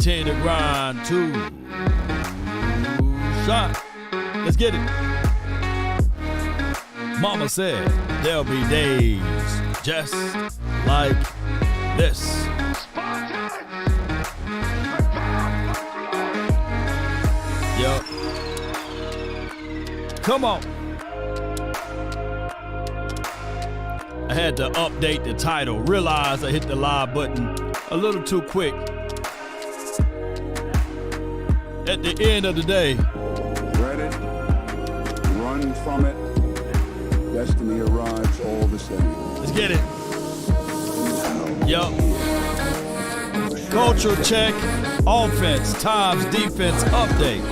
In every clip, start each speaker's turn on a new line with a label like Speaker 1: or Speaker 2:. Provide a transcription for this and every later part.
Speaker 1: continue to grind. Two shot. Let's get it. Mama said there'll be days just like this. Yup. Come on. I had to update the title. Realized I hit the live button a little too quick. At the end of the day.
Speaker 2: Dread it, run from it. Destiny arrives all the same.
Speaker 1: Let's get it. Yup. Culture check. Offense times defense update.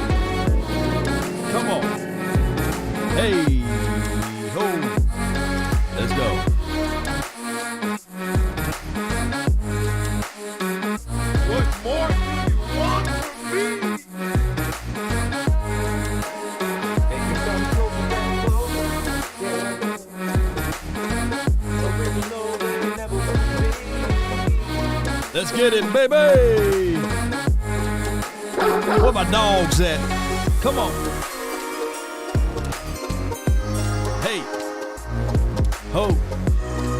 Speaker 1: Come on. Hey. Ho. Let's go.
Speaker 3: What more do you want from me?
Speaker 1: Let's get it, baby. Where my dogs at? Come on. Hey. Ho.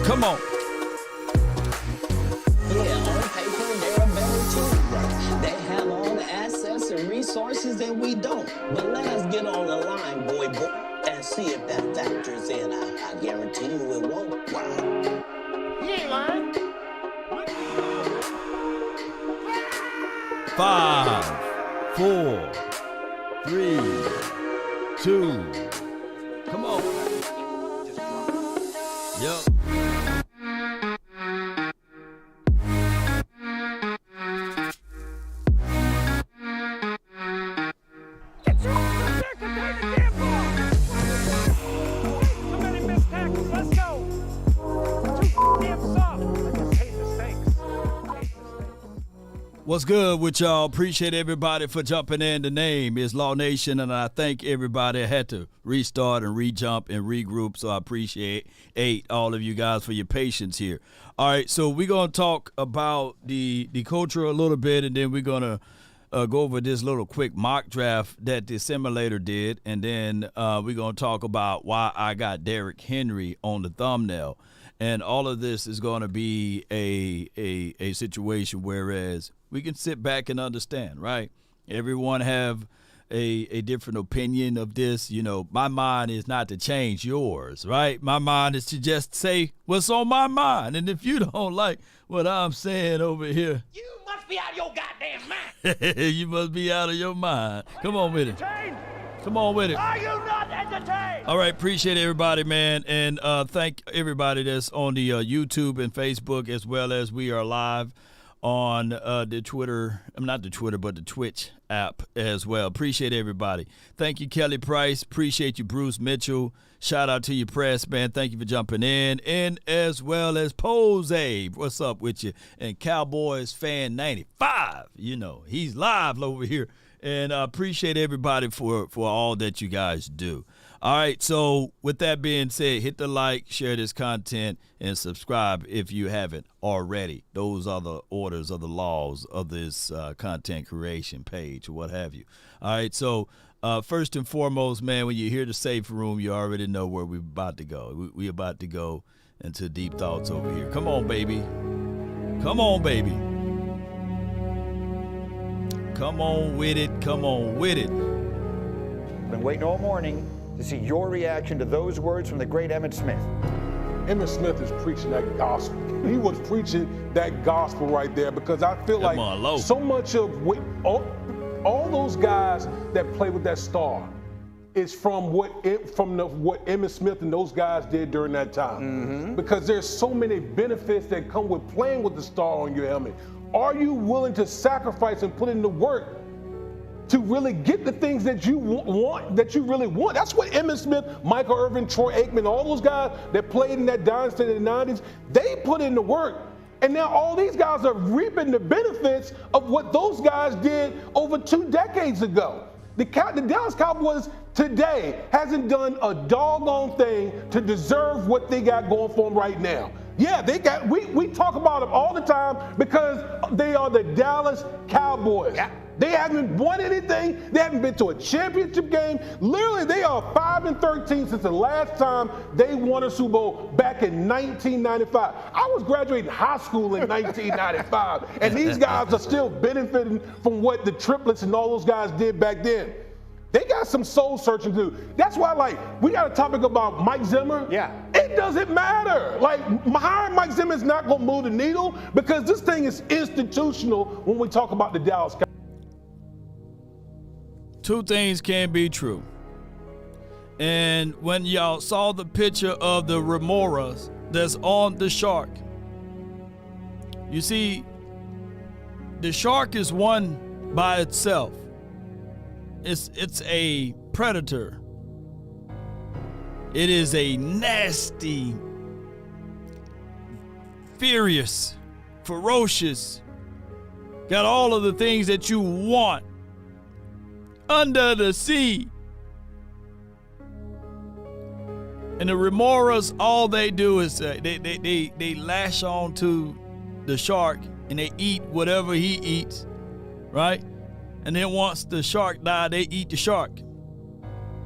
Speaker 1: Come on.
Speaker 4: Yeah, on paper, they're a better team. They have all the assets and resources that we don't. But let us get on the line, boy, and see if that factors in. I guarantee you it won't. Wow.
Speaker 3: You ain't lying.
Speaker 1: 5, 4, 3, 2. Come on. Yup. What's good with y'all? Appreciate everybody for jumping in. The name is Law Nation, and I thank everybody. I had to restart and re-jump and regroup, so I appreciate all of you guys for your patience here. All right, so we're going to talk about the culture a little bit, and then we're going to go over this little quick mock draft that the simulator did, and then we're going to talk about why I got Derrick Henry on the thumbnail. And all of this is going to be a situation whereas we can sit back and understand, right? Everyone have a different opinion of this. You know, my mind is not to change yours, right? My mind is to just say what's on my mind. And if you don't like what I'm saying over here,
Speaker 3: You must be out of your goddamn mind.
Speaker 1: you must be out of your mind. Come on with it. Come on with it.
Speaker 3: Are you not entertained?
Speaker 1: All right, appreciate everybody, man, and thank everybody that's on the YouTube and Facebook, as well as we are live on the Twitter, not the Twitter, but the Twitch app as well. Appreciate everybody. Thank you, Kelly Price. Appreciate you, Bruce Mitchell. Shout out to you, press, man. Thank you for jumping in. And as well as Pose. What's up with you? And Cowboys fan 95. You know, he's live over here. And I appreciate everybody for all that you guys do. All right, so with that being said, hit the like, share this content, and subscribe if you haven't already. Those are the orders of the laws of this content creation page or what have you. All right, so first and foremost, man, when you hear the safe room, you already know where we're about to go. We're about to go into deep thoughts over here. Come on, baby. Come on, baby. Come on with it. Come on with it.
Speaker 5: Been waiting all morning to see your reaction to those words from the great Emmitt Smith.
Speaker 6: Emmitt Smith is preaching that gospel. He was preaching that gospel right there because I feel like so much of what, all those guys that play with that star is from what Emmitt Smith and those guys did during that time. Because there's so many benefits that come with playing with the star on your helmet. Are you willing to sacrifice and put in the work to really get the things that you want, that you really want? That's what Emmitt Smith, Michael Irvin, Troy Aikman, all those guys that played in that dynasty in the 90s, they put in the work. And now all these guys are reaping the benefits of what those guys did over 2 decades ago. The Dallas Cowboys today hasn't done a doggone thing to deserve what they got going for them right now. Yeah, we talk about them all the time because they are the Dallas Cowboys. Yeah. They haven't won anything. They haven't been to a championship game. Literally, they are 5-13 since the last time they won a Super Bowl back in 1995. I was graduating high school in 1995, and these guys are still benefiting from what the triplets and all those guys did back then. They got some soul searching to do. That's why, we got a topic about Mike Zimmer. Yeah. It doesn't matter. Hiring Mike Zimmer is not going to move the needle because this thing is institutional when we talk about the Dallas Cowboys.
Speaker 1: Two things can be true. And when y'all saw the picture of the remoras that's on the shark, you see, the shark is one by itself. It's a predator. It is a nasty, furious, ferocious, got all of the things that you want under the sea. And the remoras, all they do is they lash on to the shark and they eat whatever he eats, right? And then once the shark dies, they eat the shark.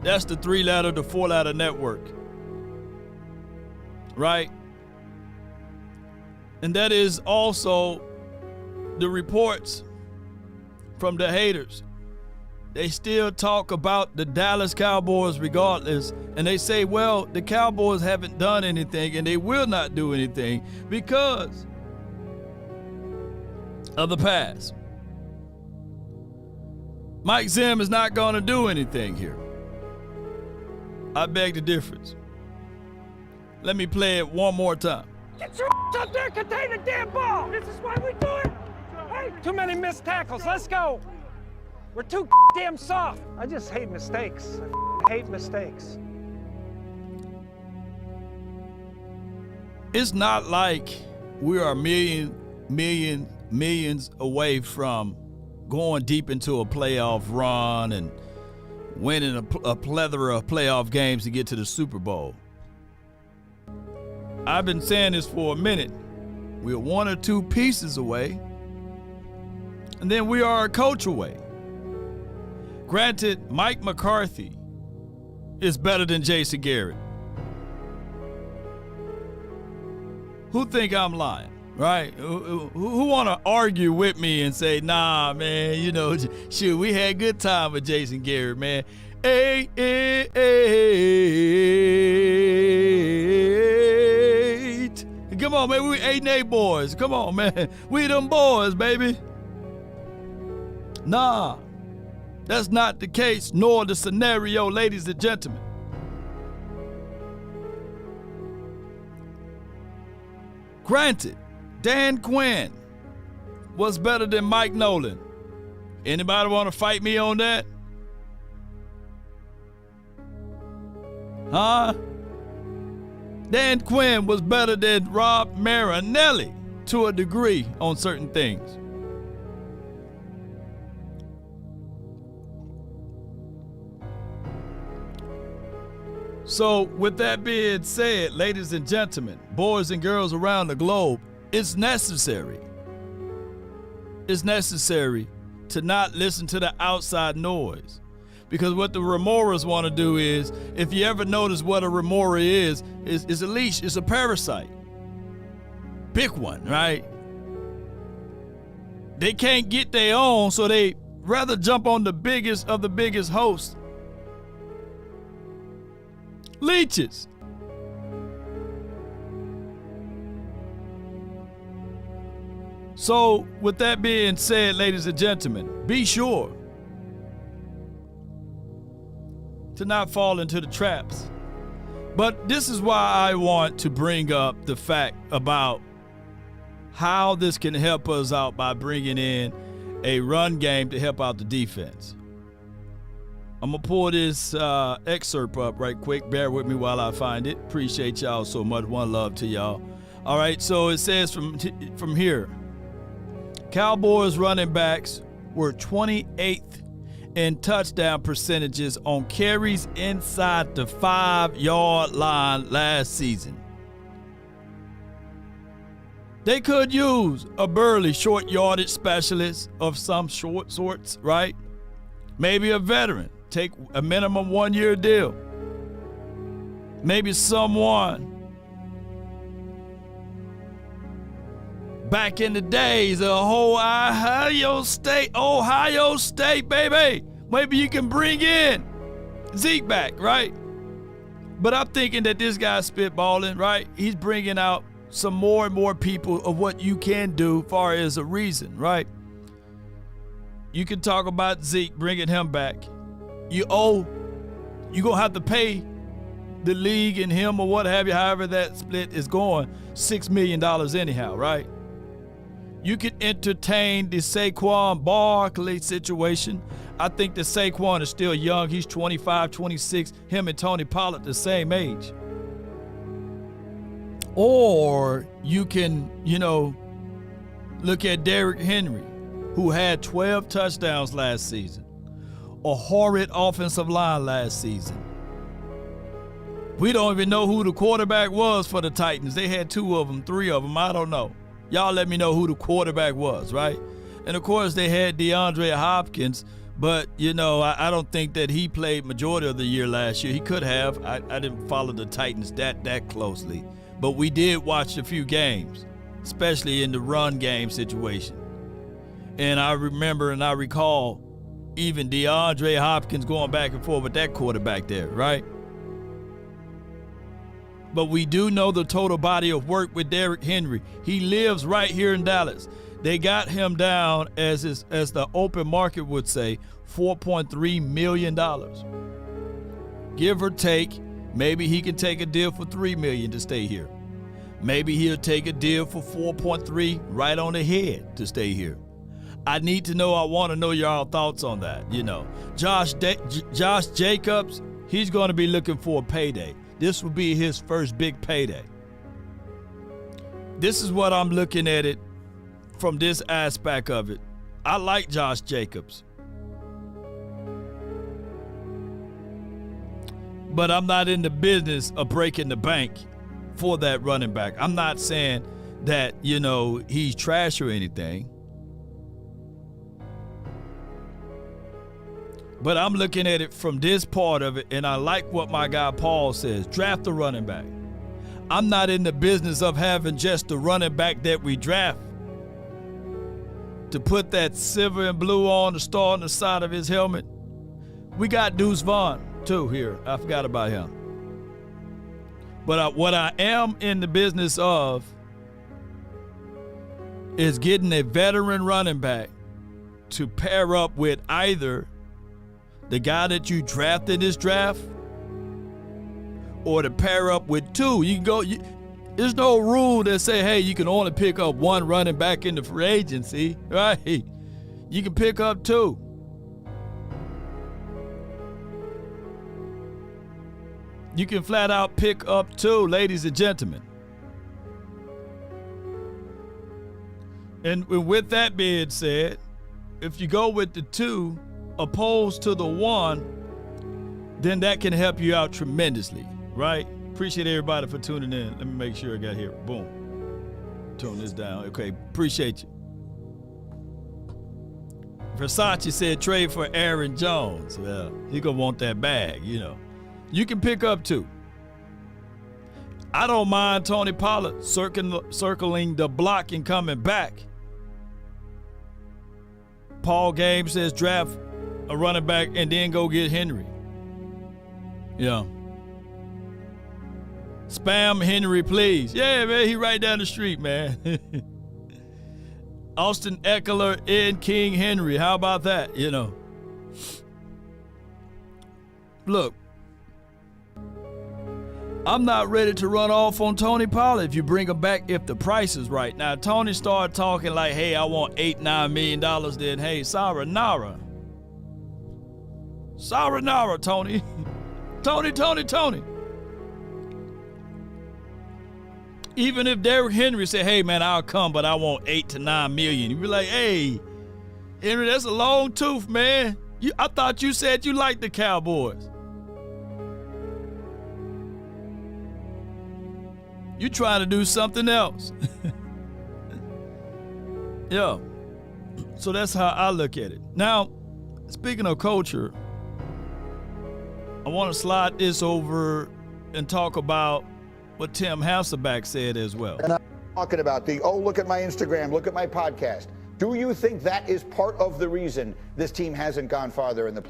Speaker 1: That's the 3-letter to 4-letter network, right? And that is also the reports from the haters. They still talk about the Dallas Cowboys regardless, and they say, well, the Cowboys haven't done anything and they will not do anything because of the past. Mike Zim is not going to do anything here. I beg the difference. Let me play it one more time.
Speaker 7: Get your up there, contain the damn ball. This is why we do it. Hey, too many missed tackles. Let's go. We're too damn soft. I just hate mistakes. I hate mistakes.
Speaker 1: It's not like we are millions away from going deep into a playoff run and winning a plethora of playoff games to get to the Super Bowl. I've been saying this for a minute. We're 1 or 2 pieces away, and then we are a coach away. Granted, Mike McCarthy is better than Jason Garrett. Who think I'm lying, right? Who want to argue with me and say, nah, man, shoot, we had good time with Jason Garrett, man. Hey. Come on, man, we 8-8 boys. Come on, man. We them boys, baby. Nah. That's not the case, nor the scenario, ladies and gentlemen. Granted, Dan Quinn was better than Mike Nolan. Anybody want to fight me on that? Huh? Dan Quinn was better than Rob Marinelli to a degree on certain things. So with that being said, ladies and gentlemen, boys and girls around the globe, it's necessary. It's necessary to not listen to the outside noise. Because what the remoras want to do is, if you ever notice what a remora is a leash, it's a parasite. Pick one, right? They can't get their own, so they rather jump on the biggest of the biggest hosts. Leeches. So, with that being said, ladies and gentlemen, be sure to not fall into the traps. But this is why I want to bring up the fact about how this can help us out by bringing in a run game to help out the defense. I'm going to pull this excerpt up right quick. Bear with me while I find it. Appreciate y'all so much. One love to y'all. All right, so it says from here, Cowboys running backs were 28th in touchdown percentages on carries inside the 5-yard line last season. They could use a burly short yardage specialist of some sorts, right? Maybe a veteran. Take a minimum 1-year deal. Maybe someone back in the days of Ohio State, baby. Maybe you can bring in Zeke back, right? But I'm thinking that this guy's spitballing, right? He's bringing out some more and more people of what you can do far as a reason, right? You can talk about Zeke, bringing him back. You're going to have to pay the league and him or what have you, however that split is going, $6 million anyhow, right? You can entertain the Saquon Barkley situation. I think that Saquon is still young. He's 25, 26. Him and Tony Pollard the same age. Or you can, look at Derrick Henry, who had 12 touchdowns last season. A horrid offensive line last season. We don't even know who the quarterback was for the Titans. They had 2 of them, 3 of them. I don't know. Y'all let me know who the quarterback was, right? And, of course, they had DeAndre Hopkins, but, I don't think that he played majority of the year last year. He could have. I didn't follow the Titans that closely. But we did watch a few games, especially in the run game situation. And I remember and I recall even DeAndre Hopkins going back and forth with that quarterback there, right? But we do know the total body of work with Derrick Henry. He lives right here in Dallas. They got him down, as the open market would say, $4.3 million. Give or take. Maybe he can take a deal for $3 million to stay here. Maybe he'll take a deal for 4.3 right on the head to stay here. I need to know. I want to know y'all thoughts on that. Josh Jacobs, he's going to be looking for a payday. This will be his first big payday. This is what I'm looking at it from this aspect of it. I like Josh Jacobs. But I'm not in the business of breaking the bank for that running back. I'm not saying that, he's trash or anything. But I'm looking at it from this part of it, and I like what my guy Paul says. Draft a running back. I'm not in the business of having just the running back that we draft to put that silver and blue on the star on the side of his helmet. We got Deuce Vaughn, too, here. I forgot about him. But what I am in the business of is getting a veteran running back to pair up with either the guy that you drafted in this draft or to pair up with 2. You can go. There's no rule that say, hey, you can only pick up 1 running back in the free agency, right? You can pick up 2. You can flat out pick up 2, ladies and gentlemen. And with that being said, if you go with the 2 opposed to the 1, then that can help you out tremendously, right? Appreciate everybody for tuning in. Let me make sure I got here. Boom. Tune this down. Okay, appreciate you. Versace said trade for Aaron Jones. Well, he gonna want that bag, You can pick up 2. I don't mind Tony Pollard circling the block and coming back. Paul Game says draft a running back and then go get Henry. Spam Henry, please. Yeah, man, he right down the street, man. Austin Eckler and King Henry. How about that? Look, I'm not ready to run off on Tony Pollard if you bring him back if the price is right. Now, Tony started talking like, hey, I want $8-9 million, then, hey, sayonara. Sayonara, Tony. Tony. Even if Derrick Henry said, hey, man, I'll come, but I want $8 to $9 million. You'd be like, hey, Henry, that's a long tooth, man. I thought you said you liked the Cowboys. You trying to do something else. Yeah. So that's how I look at it. Now, speaking of culture, I want to slide this over and talk about what Tim Hasselbeck said as well.
Speaker 5: And I'm talking about look at my Instagram, look at my podcast. Do you think that is part of the reason this team hasn't gone farther in the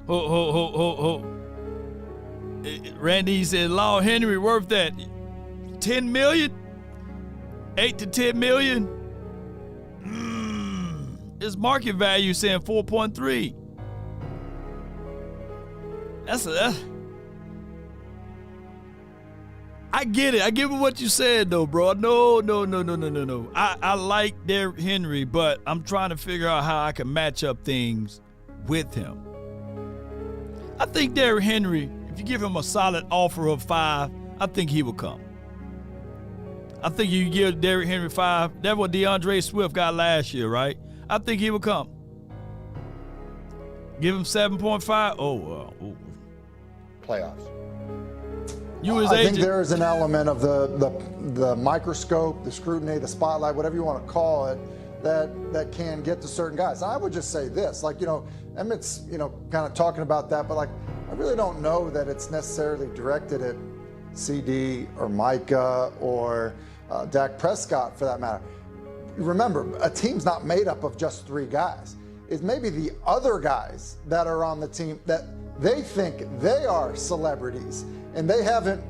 Speaker 1: Randy said, Law Henry worth that 10 million? 8 to 10 million? His market value saying 4.3. I get it. I get what you said, though, bro. No. I like Derrick Henry, but I'm trying to figure out how I can match up things with him. I think Derrick Henry, if you give him a solid offer of 5, I think he will come. I think you give Derrick Henry 5. That's what DeAndre Swift got last year, right? I think he will come. Give him 7.5.
Speaker 5: Playoffs.
Speaker 8: I think there is an element of the microscope, the scrutiny, the spotlight, whatever you want to call it, that can get to certain guys. I would just say this, Emmett's, kind of talking about that, but I really don't know that it's necessarily directed at CD or Micah or Dak Prescott for that matter. Remember, a team's not made up of just 3 guys. It's maybe the other guys that are on the team that they think they are celebrities and they haven't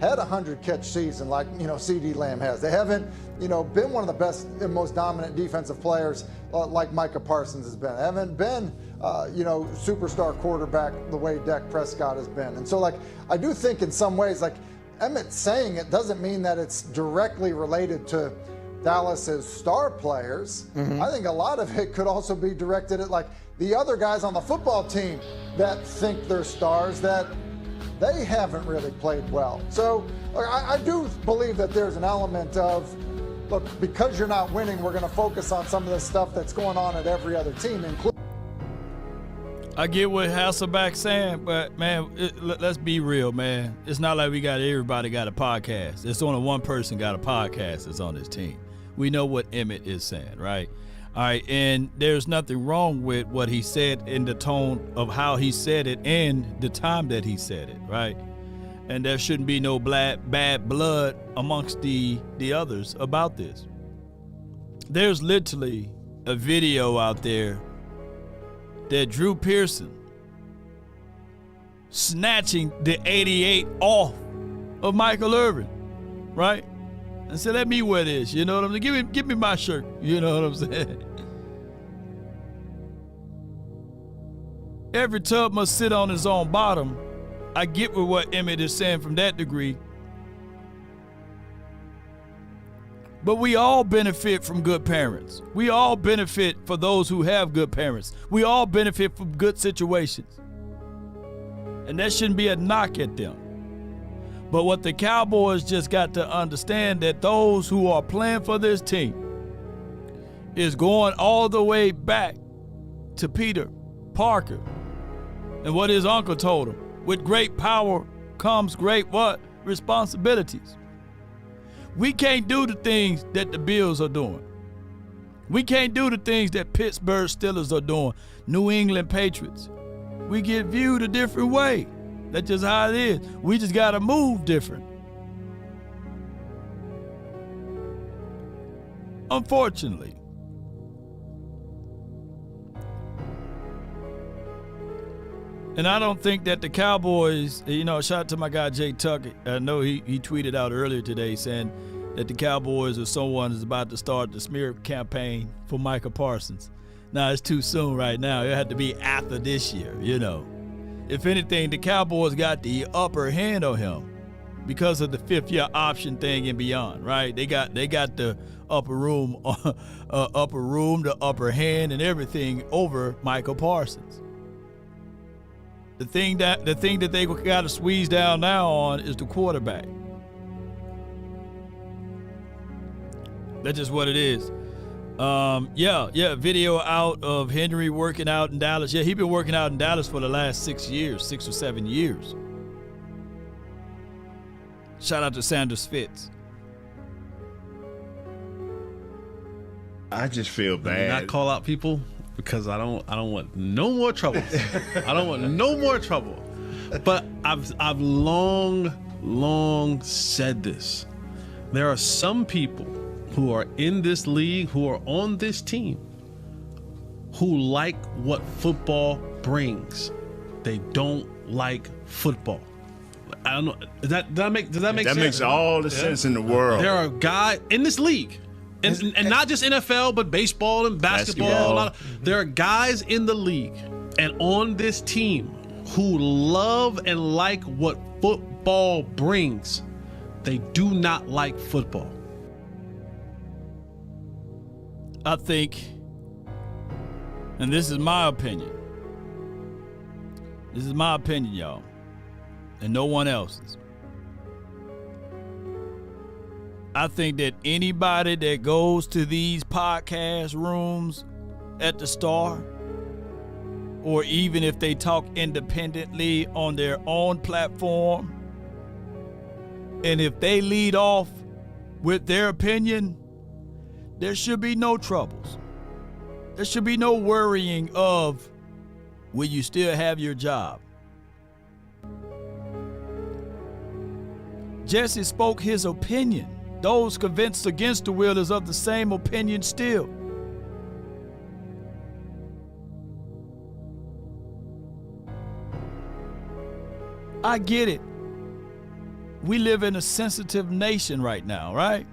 Speaker 8: had a 100-catch season like, CeeDee Lamb has. They haven't, been one of the best and most dominant defensive players like Micah Parsons has been. They haven't been, superstar quarterback the way Dak Prescott has been. And so, I do think in some ways, Emmett saying it doesn't mean that it's directly related to Dallas's star players. Mm-hmm. I think a lot of it could also be directed at the other guys on the football team that think they're stars that they haven't really played well. So I do believe that there's an element of, look, because you're not winning, we're going to focus on some of the stuff that's going on at every other team, including.
Speaker 1: I get what Hasselbeck's saying, but, man, let's be real, man. It's not like everybody got a podcast. It's only one person got a podcast that's on this team. We know what Emmett is saying, right? All right, and there's nothing wrong with what he said in the tone of how he said it and the time that he said it, right? And there shouldn't be no bad blood amongst the others about this. There's literally a video out there that Drew Pearson snatching the 88 off of Michael Irvin, right? And said, let me wear this, you know what I'm saying? Give me my shirt, you know what I'm saying? Every tub must sit on its own bottom. I get what Emmett is saying from that degree. But we all benefit from good parents. We all benefit for those who have good parents. We all benefit from good situations. And that shouldn't be a knock at them. But what the Cowboys just got to understand that those who are playing for this team is going all the way back to Peter Parker and what his uncle told him. With great power comes great what? Responsibilities. We can't do the things that the Bills are doing. We can't do the things that Pittsburgh Steelers are doing, New England Patriots. We get viewed a different way. That's just how it is. We just got to move different. Unfortunately. And I don't think that the Cowboys, shout out to my guy Jay Tucker. I know he tweeted out earlier today saying that the Cowboys or someone is about to start the smear campaign for Micah Parsons. Now, it's too soon right now. It had to be after this year, If anything, the Cowboys got the upper hand on him because of the 5th-year option thing and beyond, right? They got the upper room, the upper hand and everything over Michael Parsons. The thing that they got to squeeze down now on is the quarterback. That's just what it is. Video out of Henry working out in Dallas. Yeah, he's been working out in Dallas for the last 6 or 7 years. Shout out to Sanders Fitz.
Speaker 9: I just feel bad.
Speaker 10: Not call out people because I don't want no more trouble. I don't want no more trouble. But I've long said this. There are some people who are in this league, who are on this team, who like what football brings. They don't like football. I don't know. Does that make sense?
Speaker 9: That makes all the sense in the world.
Speaker 10: There are guys in this league, and not just NFL, but baseball and basketball. There are guys in the league and on this team who love and like what football brings. They do not like football.
Speaker 1: I think, and this is my opinion. This is my opinion, y'all, and no one else's. I think that anybody that goes to these podcast rooms at the Star, or even if they talk independently on their own platform, and if they lead off with their opinion, there should be no troubles. There should be no worrying of, will you still have your job? Jesse spoke his opinion. Those convinced against the will is of the same opinion still. I get it. We live in a sensitive nation right now, right?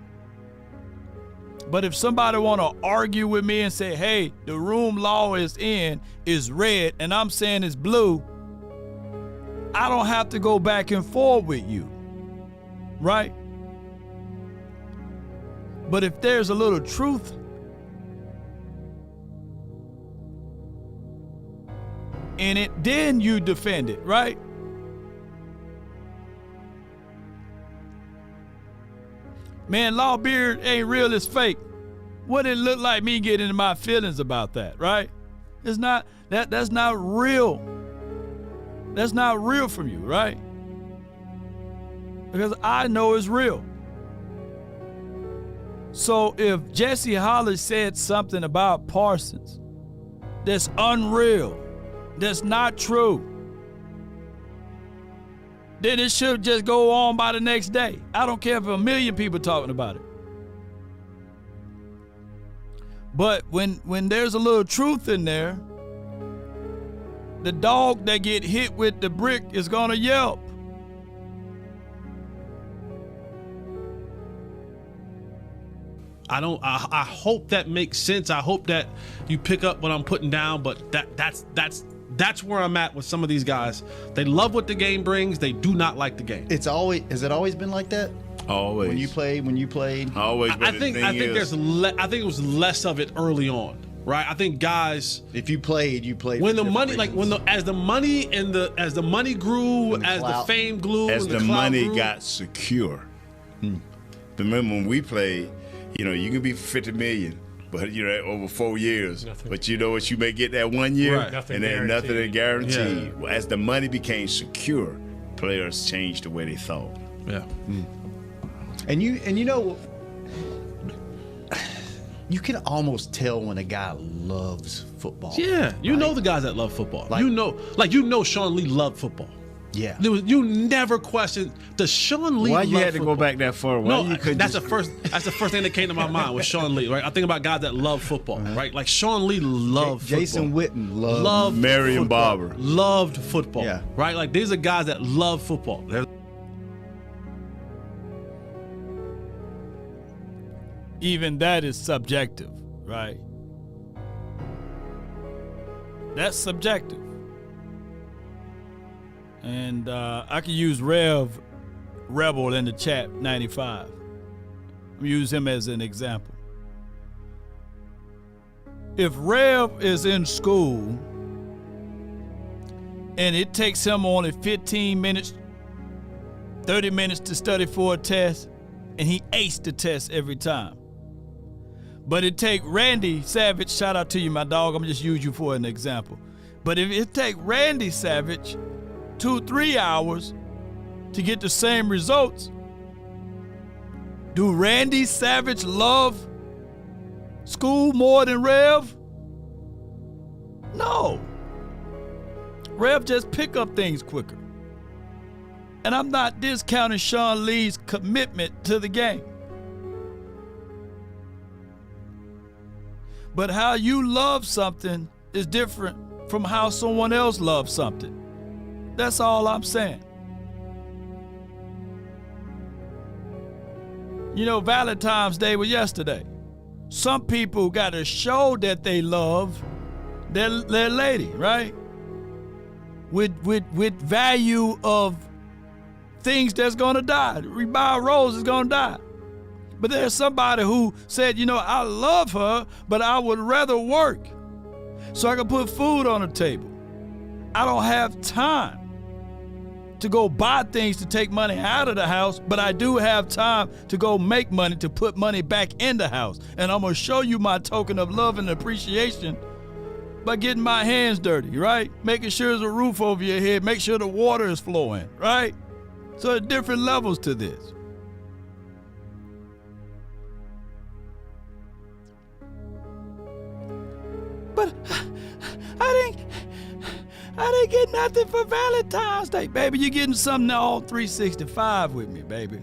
Speaker 1: But if somebody want to argue with me and say, hey, the room law is red, and I'm saying it's blue, I don't have to go back and forth with you, right? But if there's a little truth in it, then you defend it, right? Man, Lawbeard ain't real, it's fake. What it look like me getting into my feelings about that, right? It's not, that's not real. That's not real from you, right? Because I know it's real. So if Jesse Hollis said something about Parsons that's unreal, that's not true, then it should just go on by the next day. I don't care if a million people talking about it. But when there's a little truth in there, the dog that get hit with the brick is gonna yelp.
Speaker 10: I hope that makes sense. I hope that you pick up what I'm putting down, but that's where I'm at with some of these guys. They love what the game brings. They do not like the game.
Speaker 11: Has it always been like that?
Speaker 9: Always.
Speaker 11: When you played.
Speaker 9: Always.
Speaker 10: I think it was less of it early on, right? I think guys,
Speaker 11: if you played
Speaker 10: when the money, as the money grew, as the fame grew,
Speaker 9: as
Speaker 10: the
Speaker 9: money
Speaker 10: grew,
Speaker 9: got secure. Remember when we played, you can be 50 million. But over 4 years. Nothing. But you know what? You may get that 1 year,
Speaker 10: right.
Speaker 9: And then nothing is guaranteed. Yeah. Well, as the money became secure, players changed the way they thought.
Speaker 10: Yeah.
Speaker 11: And you can almost tell when a guy loves football.
Speaker 10: Yeah, you know the guys that love football. Sean Lee loved football.
Speaker 11: Yeah.
Speaker 10: You never questioned, does Sean Lee
Speaker 9: Why
Speaker 10: love
Speaker 9: you had to
Speaker 10: football?
Speaker 9: go back that far?
Speaker 10: That's the first thing that came to my mind was Sean Lee, right? I think about guys that love football, right? Like Sean Lee loved football.
Speaker 11: Jason Witten loved
Speaker 9: Marion Barber.
Speaker 10: Loved football.
Speaker 11: Yeah.
Speaker 10: Right? Like these are guys that love football.
Speaker 1: Even that is subjective, right? That's subjective. And I can use Rebel in the chat 95. I'm use him as an example. If Rev is in school and it takes him only 15 minutes, 30 minutes to study for a test, and he aced the test every time. But it take Randy Savage, shout out to you, my dog, I'm just use you for an example. But if it take Randy Savage 2-3 hours to get the same results, do Randy Savage love school more than Rev? No. Rev just pick up things quicker. And I'm not discounting Sean Lee's commitment to the game. But how you love something is different from how someone else loves something. That's all I'm saying. You know, Valentine's Day was yesterday. Some people got to show that they love their lady, right? With value of things that's gonna die. We buy a rose is gonna die. But there's somebody who said, you know, I love her, but I would rather work so I can put food on the table. I don't have time to go buy things to take money out of the house, but I do have time to go make money to put money back in the house. And I'm gonna show you my token of love and appreciation by getting my hands dirty, right? Making sure there's a roof over your head, make sure the water is flowing, right? So there's different levels to this. But I didn't get nothing for Valentine's Day. Baby, you're getting something all 365 with me, baby.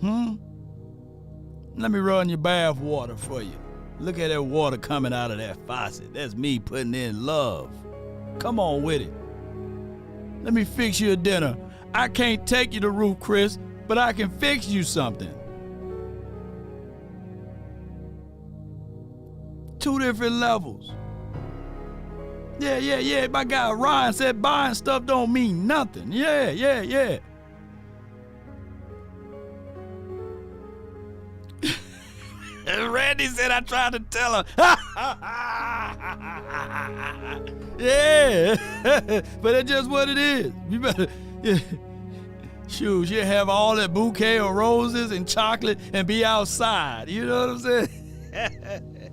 Speaker 1: Let me run your bath water for you. Look at that water coming out of that faucet. That's me putting in love. Come on with it. Let me fix you a dinner. I can't take you to Ruth Chris, but I can fix you something. Two different levels. Yeah. My guy Ryan said buying stuff don't mean nothing. Yeah. Randy said I tried to tell her. Yeah. But that's just what it is. You better... Shoot, she'll have all that bouquet of roses and chocolate and be outside. You know what I'm saying?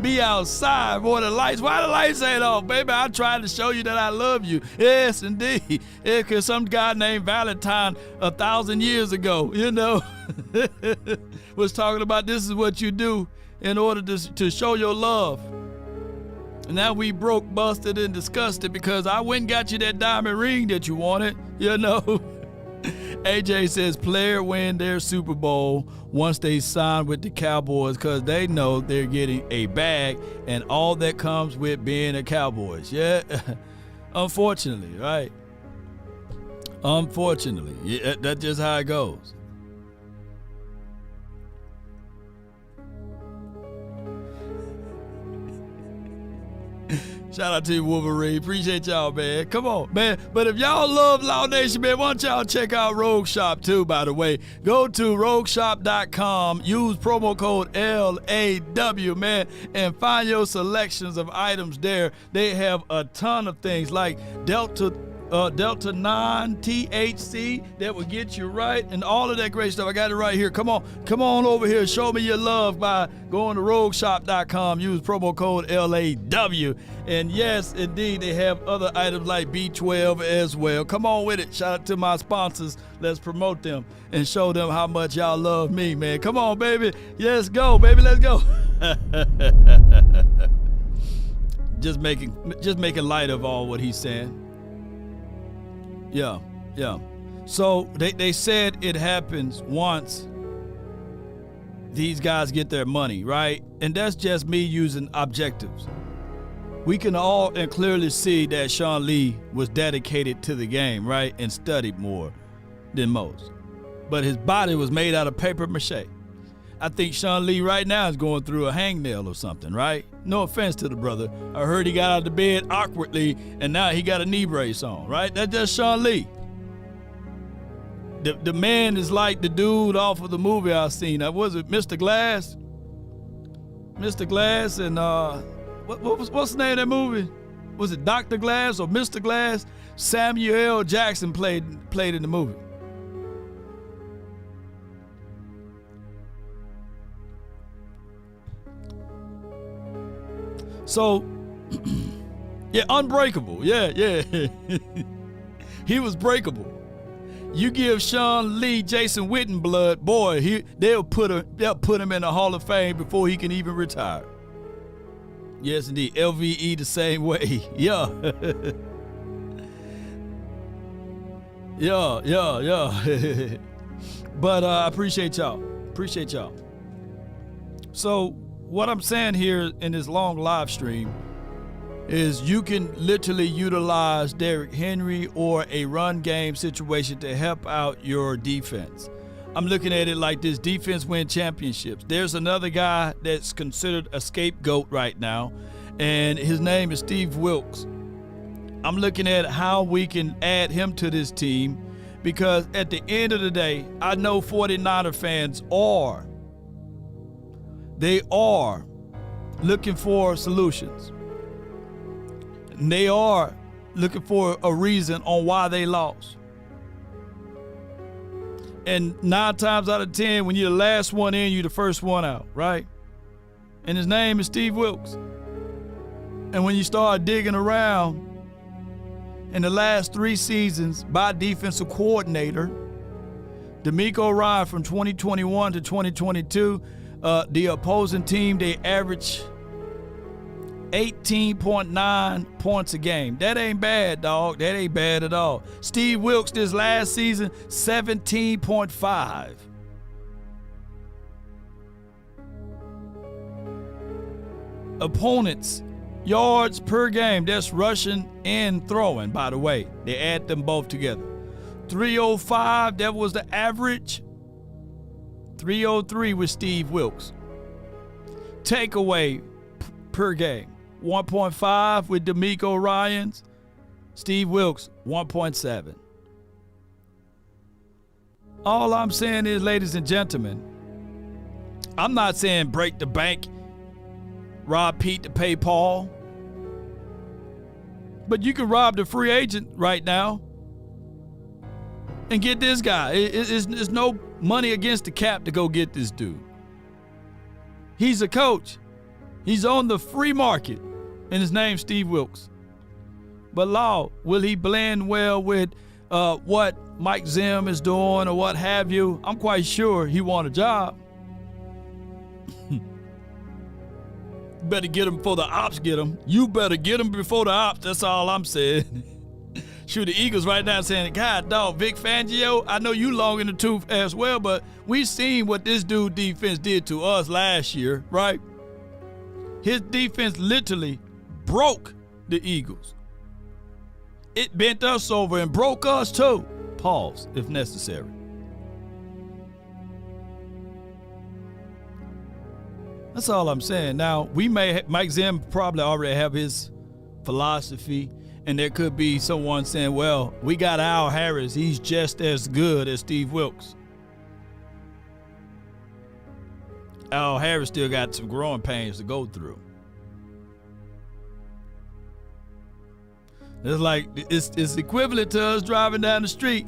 Speaker 1: Be outside, boy, the lights. Why the lights ain't off, baby? I tried to show you that I love you. Yes, indeed. Yeah, because some guy named Valentine 1,000 years ago, you know, was talking about this is what you do in order to show your love. And now we broke, busted, and disgusted because I went and got you that diamond ring that you wanted, you know. AJ says player win their Super Bowl once they sign with the Cowboys because they know they're getting a bag and all that comes with being a Cowboys. Yeah, unfortunately, right? Unfortunately, yeah, that's just how it goes. Shout out to you, Wolverine. Appreciate y'all, man. Come on, man. But if y'all love Law Nation, man, why don't y'all check out Rogue Shop, too, by the way. Go to rogueshop.com. Use promo code LAW, man, and find your selections of items there. They have a ton of things like Delta 9 THC that will get you right and all of that great stuff. I got it right here. Come on over here. Show me your love by going to rogueshop.com. Use promo code LAW. And yes, indeed, they have other items like B12 as well. Come on with it. Shout out to my sponsors. Let's promote them and show them how much y'all love me, man. Come on, baby. Let's go, baby. Let's go. Just making light of all what he's saying. Yeah. So they said it happens once these guys get their money, right? And that's just me using objectives. We can all and clearly see that Sean Lee was dedicated to the game, right? And studied more than most. But his body was made out of paper mache. I think Sean Lee right now is going through a hangnail or something, right? No offense to the brother. I heard he got out of the bed awkwardly, and now he got a knee brace on, right? That's just Sean Lee. The man is like the dude off of the movie I seen. Was it Mr. Glass? Mr. Glass and what's the name of that movie? Was it Dr. Glass or Mr. Glass? Samuel L. Jackson played in the movie. So, yeah, unbreakable. Yeah. He was breakable. You give Sean Lee, Jason Witten blood, boy, they'll put him in the Hall of Fame before he can even retire. Yes, indeed. LVE the same way. Yeah. yeah. But I appreciate y'all. So what I'm saying here in this long live stream is you can literally utilize Derrick Henry or a run game situation to help out your defense. I'm looking at it like this: defense win championships. There's another guy that's considered a scapegoat right now, and his name is Steve Wilks. I'm looking at how we can add him to this team, because at the end of the day, I know 49er fans are looking for solutions. And they are looking for a reason on why they lost. And 9 times out of 10, when you're the last one in, you're the first one out, right? And his name is Steve Wilks. And when you start digging around, in the last 3 seasons by defensive coordinator, DeMeco Ryan from 2021 to 2022, the opposing team, they average 18.9 points a game. That ain't bad, dog. That ain't bad at all. Steve Wilks this last season, 17.5. Opponents' yards per game, that's rushing and throwing, by the way. They add them both together. 305, that was the average. 303 with Steve Wilks. Takeaway per game, 1.5 with DeMeco Ryans. Steve Wilks, 1.7. All I'm saying is, ladies and gentlemen, I'm not saying break the bank, rob Pete to pay Paul. But you can rob the free agent right now and get this guy. There's no money against the cap to go get this dude. He's a coach. He's on the free market, and his name's Steve Wilks. But Law, will he blend well with what Mike Zim is doing or what have you? I'm quite sure he want a job. Better get him before the ops get him. You better get him before the ops. That's all I'm saying. Shoot, the Eagles right now saying, God, dog, Vic Fangio, I know you long in the tooth as well, but we've seen what this dude defense did to us last year, right? His defense literally broke the Eagles. It bent us over and broke us too. Pause, if necessary. That's all I'm saying. Now, Mike Zim probably already have his philosophy, and there could be someone saying, well, we got Al Harris. He's just as good as Steve Wilks. Al Harris still got some growing pains to go through. It's like, it's equivalent to us driving down the street.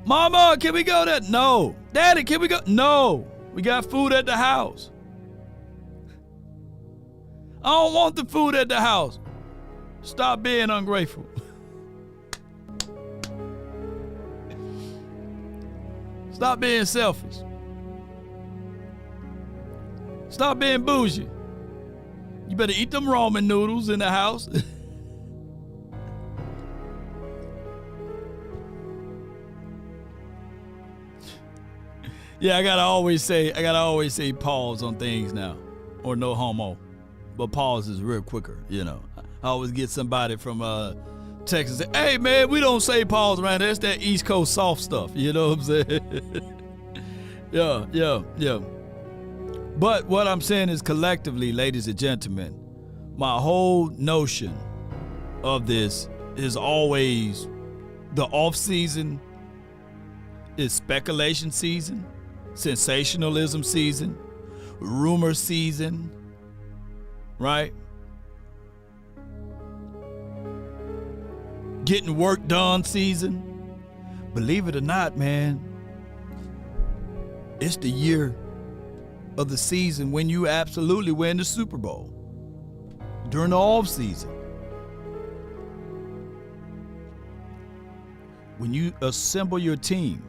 Speaker 1: Mama, can we go there? No. Daddy, can we go? No. We got food at the house. I don't want the food at the house. Stop being ungrateful. Stop being selfish. Stop being bougie. You better eat them ramen noodles in the house. Yeah, I gotta always say pause on things now, or no homo, but pause is real quicker, you know. I always get somebody from Texas say, hey man, we don't say pause around here. That's that East Coast soft stuff, you know what I'm saying? Yeah. But what I'm saying is, collectively, ladies and gentlemen, my whole notion of this is always the off season is speculation season, sensationalism season, rumor season, right? Getting work done season. Believe it or not, man, it's the year of the season when you absolutely win the Super Bowl. During the off season. when you assemble your team,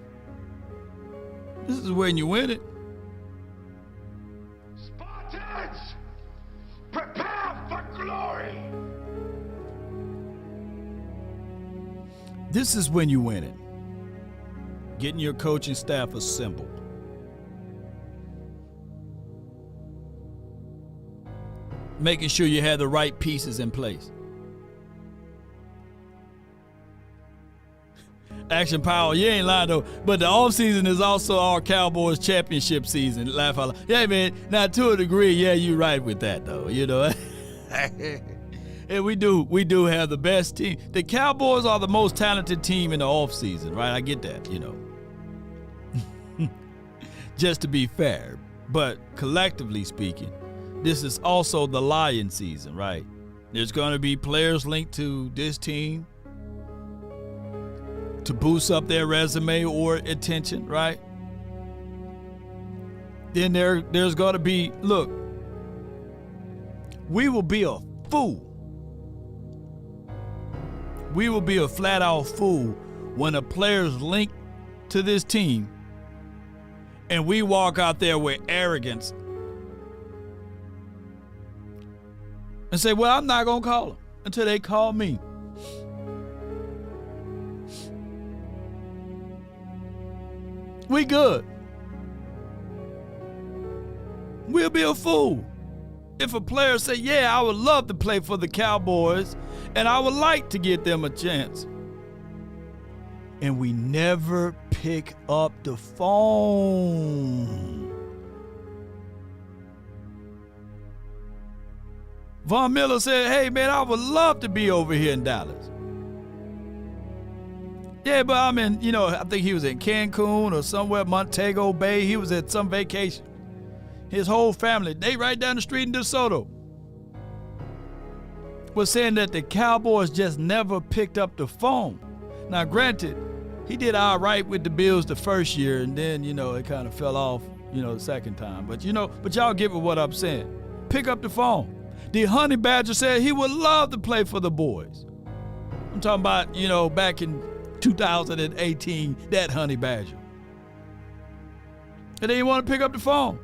Speaker 1: this is when you win it.
Speaker 3: Spartans, prepare for glory.
Speaker 1: This is when you win it. Getting your coaching staff assembled. Making sure you have the right pieces in place. Action Power, you ain't lying though. But the off season is also our Cowboys championship season. Laugh out loud. Yeah, man. Now to a degree, yeah, you're right with that though. You know. And we do have the best team. The Cowboys are the most talented team in the off season, right? I get that, you know. Just to be fair. But collectively speaking, this is also the Lion season, right? There's going to be players linked to this team to boost up their resume or attention, right? Then there's going to be, look, we will be a fool. We will be a flat-out fool when a player's linked to this team and we walk out there with arrogance and say, well, I'm not going to call them until they call me. We good. We'll be a fool if a player say, yeah, I would love to play for the Cowboys and I would like to get them a chance. And we never pick up the phone. Von Miller said, hey, man, I would love to be over here in Dallas. Yeah, but I'm in, you know, I think he was in Cancun or somewhere, Montego Bay. He was at some vacation. His whole family, they right down the street in DeSoto, was saying that the Cowboys just never picked up the phone. Now, granted, he did all right with the Bills the first year, and then, you know, it kind of fell off, you know, the second time. But, you know, y'all get what I'm saying. Pick up the phone. The Honey Badger said he would love to play for the boys. I'm talking about, you know, back in 2018, that Honey Badger. And they didn't want to pick up the phone.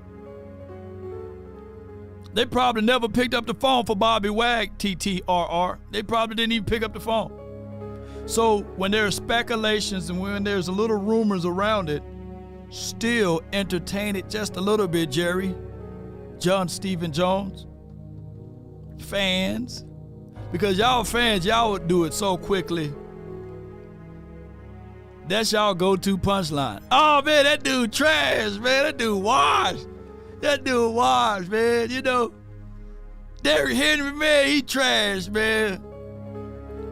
Speaker 1: They probably never picked up the phone for Bobby Wag, TTRR. They probably didn't even pick up the phone. So when there are speculations and when there's a little rumors around it, still entertain it just a little bit, Jerry. John Stephen Jones. Fans. Because y'all fans, y'all would do it so quickly. That's y'all go-to punchline. Oh, man, that dude trash, man. That dude washed. That dude washed, man. You know, Derrick Henry, man, he trash, man.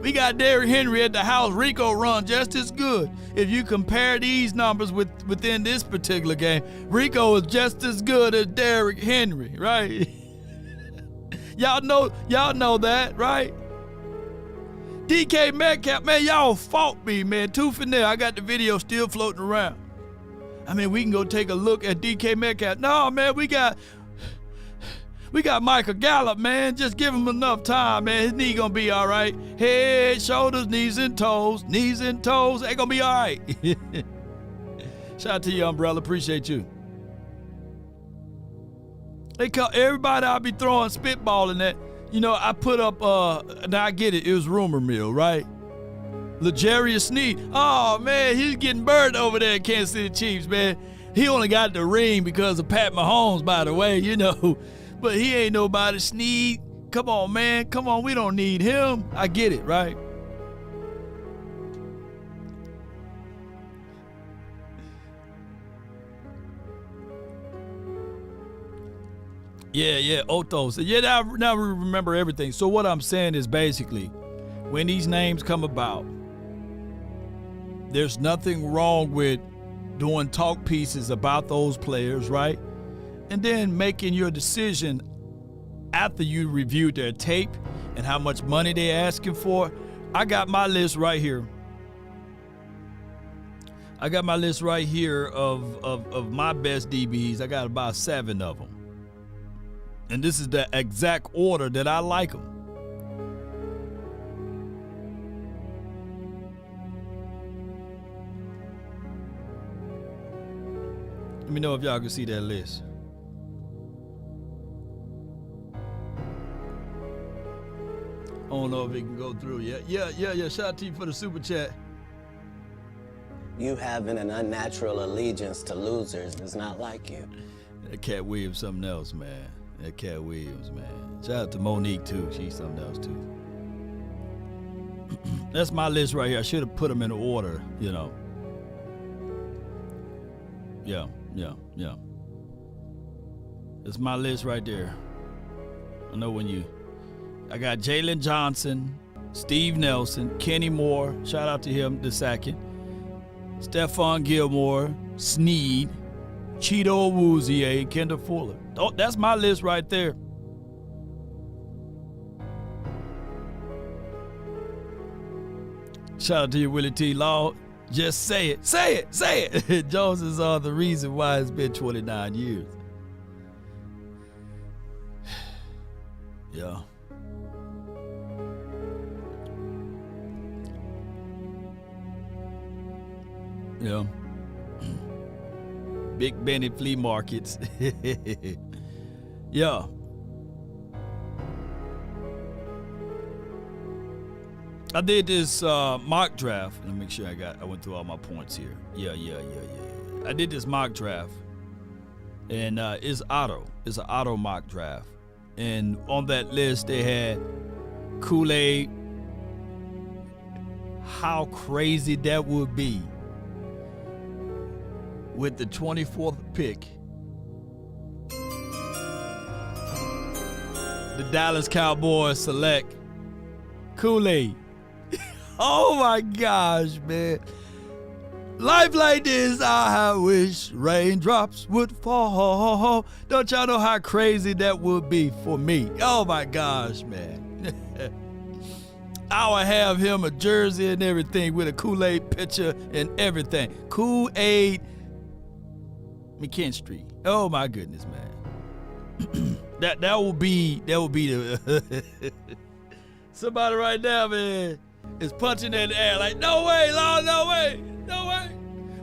Speaker 1: We got Derrick Henry at the house. Rico run just as good. If you compare these numbers within this particular game, Rico is just as good as Derrick Henry, right? Y'all know that, right? DK Metcalf, man, y'all fought me, man. Tooth and nail. I got the video still floating around. I mean, we can go take a look at DK Metcalf. No, man, we got Michael Gallup, man. Just give him enough time, man. His knee gonna be all right. Head, shoulders, knees and toes. Knees and toes, they gonna be all right. Shout out to you, Umbrella. Appreciate you. They call everybody I'll be throwing spitballing that. You know, I put up, now I get it. It was rumor mill, right? L'Jarius Sneed. Oh, man, he's getting burned over there at Kansas City Chiefs, man. He only got the ring because of Pat Mahomes, by the way, you know. But he ain't nobody. Sneed, come on, man. Come on, we don't need him. I get it, right? Yeah, Otto said, yeah, now we remember everything. So what I'm saying is basically, when these names come about, there's nothing wrong with doing talk pieces about those players, right? And then making your decision after you reviewed their tape and how much money they're asking for. I got my list right here. I got my list right here of my best DBs. I got about 7 of them. And this is the exact order that I like them. – Let me know if y'all can see that list. I don't know if it can go through yet. Yeah. Shout out to you for the super chat.
Speaker 4: You having an unnatural allegiance to losers is not like you.
Speaker 1: That Cat Williams something else, man. That Cat Williams, man. Shout out to Monique, too. She's something else, too. That's my list right here. I should have put them in order, you know. Yeah. That's my list right there. I know when you... I got Jalen Johnson, Steve Nelson, Kenny Moore. Shout out to him, the second. Stephon Gilmore, Sneed, Cheeto Awuzie, Kendall Fuller. Oh, that's my list right there. Shout out to you, Willie T. Law. Just say it. Say it. Say it. Jones is the reason why it's been 29 years. Yeah. Yeah. Big Benny flea markets. Yeah. I did this mock draft. Let me make sure I went through all my points here. Yeah. I did this mock draft. And it's auto. It's an auto mock draft. And on that list they had Kool-Aid. How crazy that would be. With the 24th pick, the Dallas Cowboys select Kool-Aid. Oh my gosh, man. Life like this, I wish raindrops would fall. Don't y'all know how crazy that would be for me? Oh my gosh, man. I would have him a jersey and everything with a Kool-Aid picture and everything. Kool-Aid McKinstry. Oh my goodness, man. that will be the somebody right now, man, is punching in the air like, no way, Lord, no way.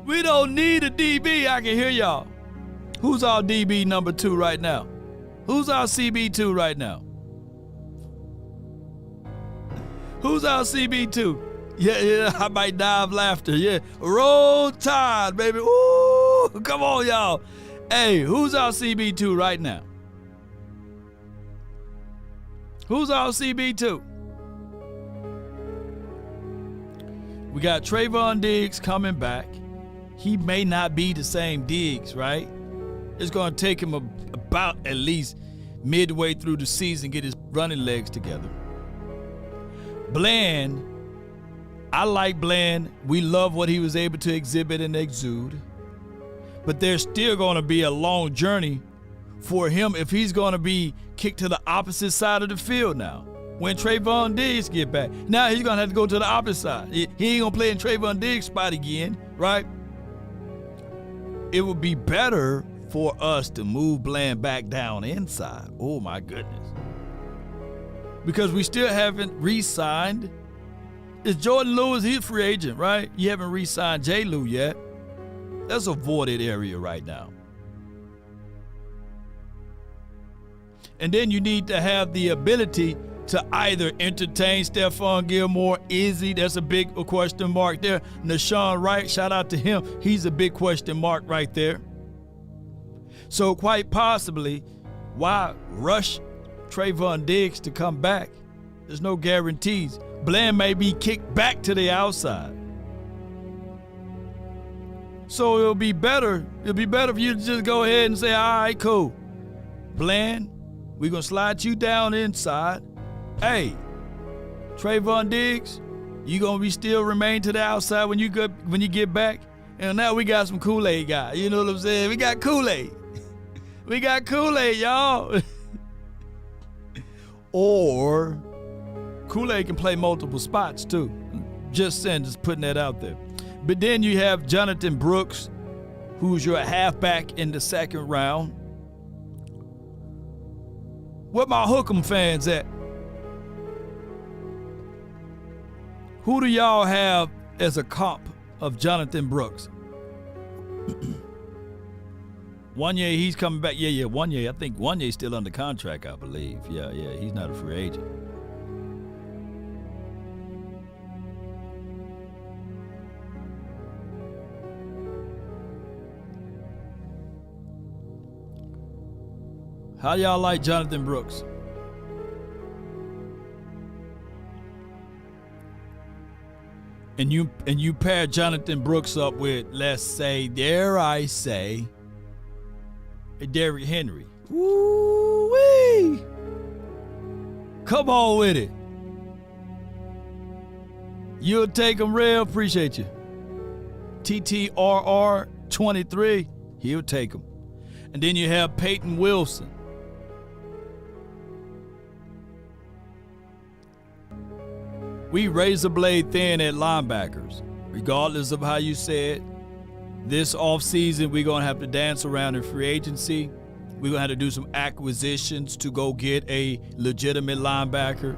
Speaker 1: We don't need a DB. I can hear y'all. Who's our DB number 2 right now? Who's our CB2 right now? Who's our CB2? Yeah, I might die of laughter. Yeah, roll tide, baby. Ooh, come on, y'all. Hey, who's our CB2 right now? Who's our CB2? We got Trayvon Diggs coming back. He may not be the same Diggs, right? It's going to take him about at least midway through the season, get his running legs together. Bland, I like Bland. We love what he was able to exhibit and exude. But there's still going to be a long journey for him if he's going to be kicked to the opposite side of the field now. When Trayvon Diggs get back, now he's going to have to go to the opposite side. He ain't going to play in Trayvon Diggs' spot again, right? It would be better for us to move Bland back down inside. Oh, my goodness. Because we still haven't re-signed. It's Jordan Lewis, he's a free agent, right? You haven't re-signed J. Lou yet. That's a voided area right now. And then you need to have the ability to either entertain Stephon Gilmore, Izzy, that's a big question mark there. Nashawn Wright, shout out to him. He's a big question mark right there. So quite possibly, why rush Trayvon Diggs to come back? There's no guarantees. Bland may be kicked back to the outside. So it'll be better if you just go ahead and say, all right, cool. Bland, we're going to slide you down inside. Hey, Trayvon Diggs, you going to be still remain to the outside when you get back? And now we got some Kool-Aid guy. You know what I'm saying? We got Kool-Aid. We got Kool-Aid, y'all. Or Kool-Aid can play multiple spots too. Just putting that out there. But then you have Jonathan Brooks, who's your halfback in the second round. Where my Hook'em fans at? Who do y'all have as a comp of Jonathan Brooks? Wanye, he's coming back. Yeah, Wanye. I think Wanye's still under contract, I believe. Yeah, he's not a free agent. How y'all like Jonathan Brooks? And you pair Jonathan Brooks up with, let's say, dare I say, Derrick Henry. Woo-wee! Come on with it. You'll take him, Real. Appreciate you. TTRR 23. He'll take him. And then you have Peyton Wilson. We razor blade thin at linebackers, regardless of how you say it. This offseason, we're going to have to dance around in free agency. We're going to have to do some acquisitions to go get a legitimate linebacker.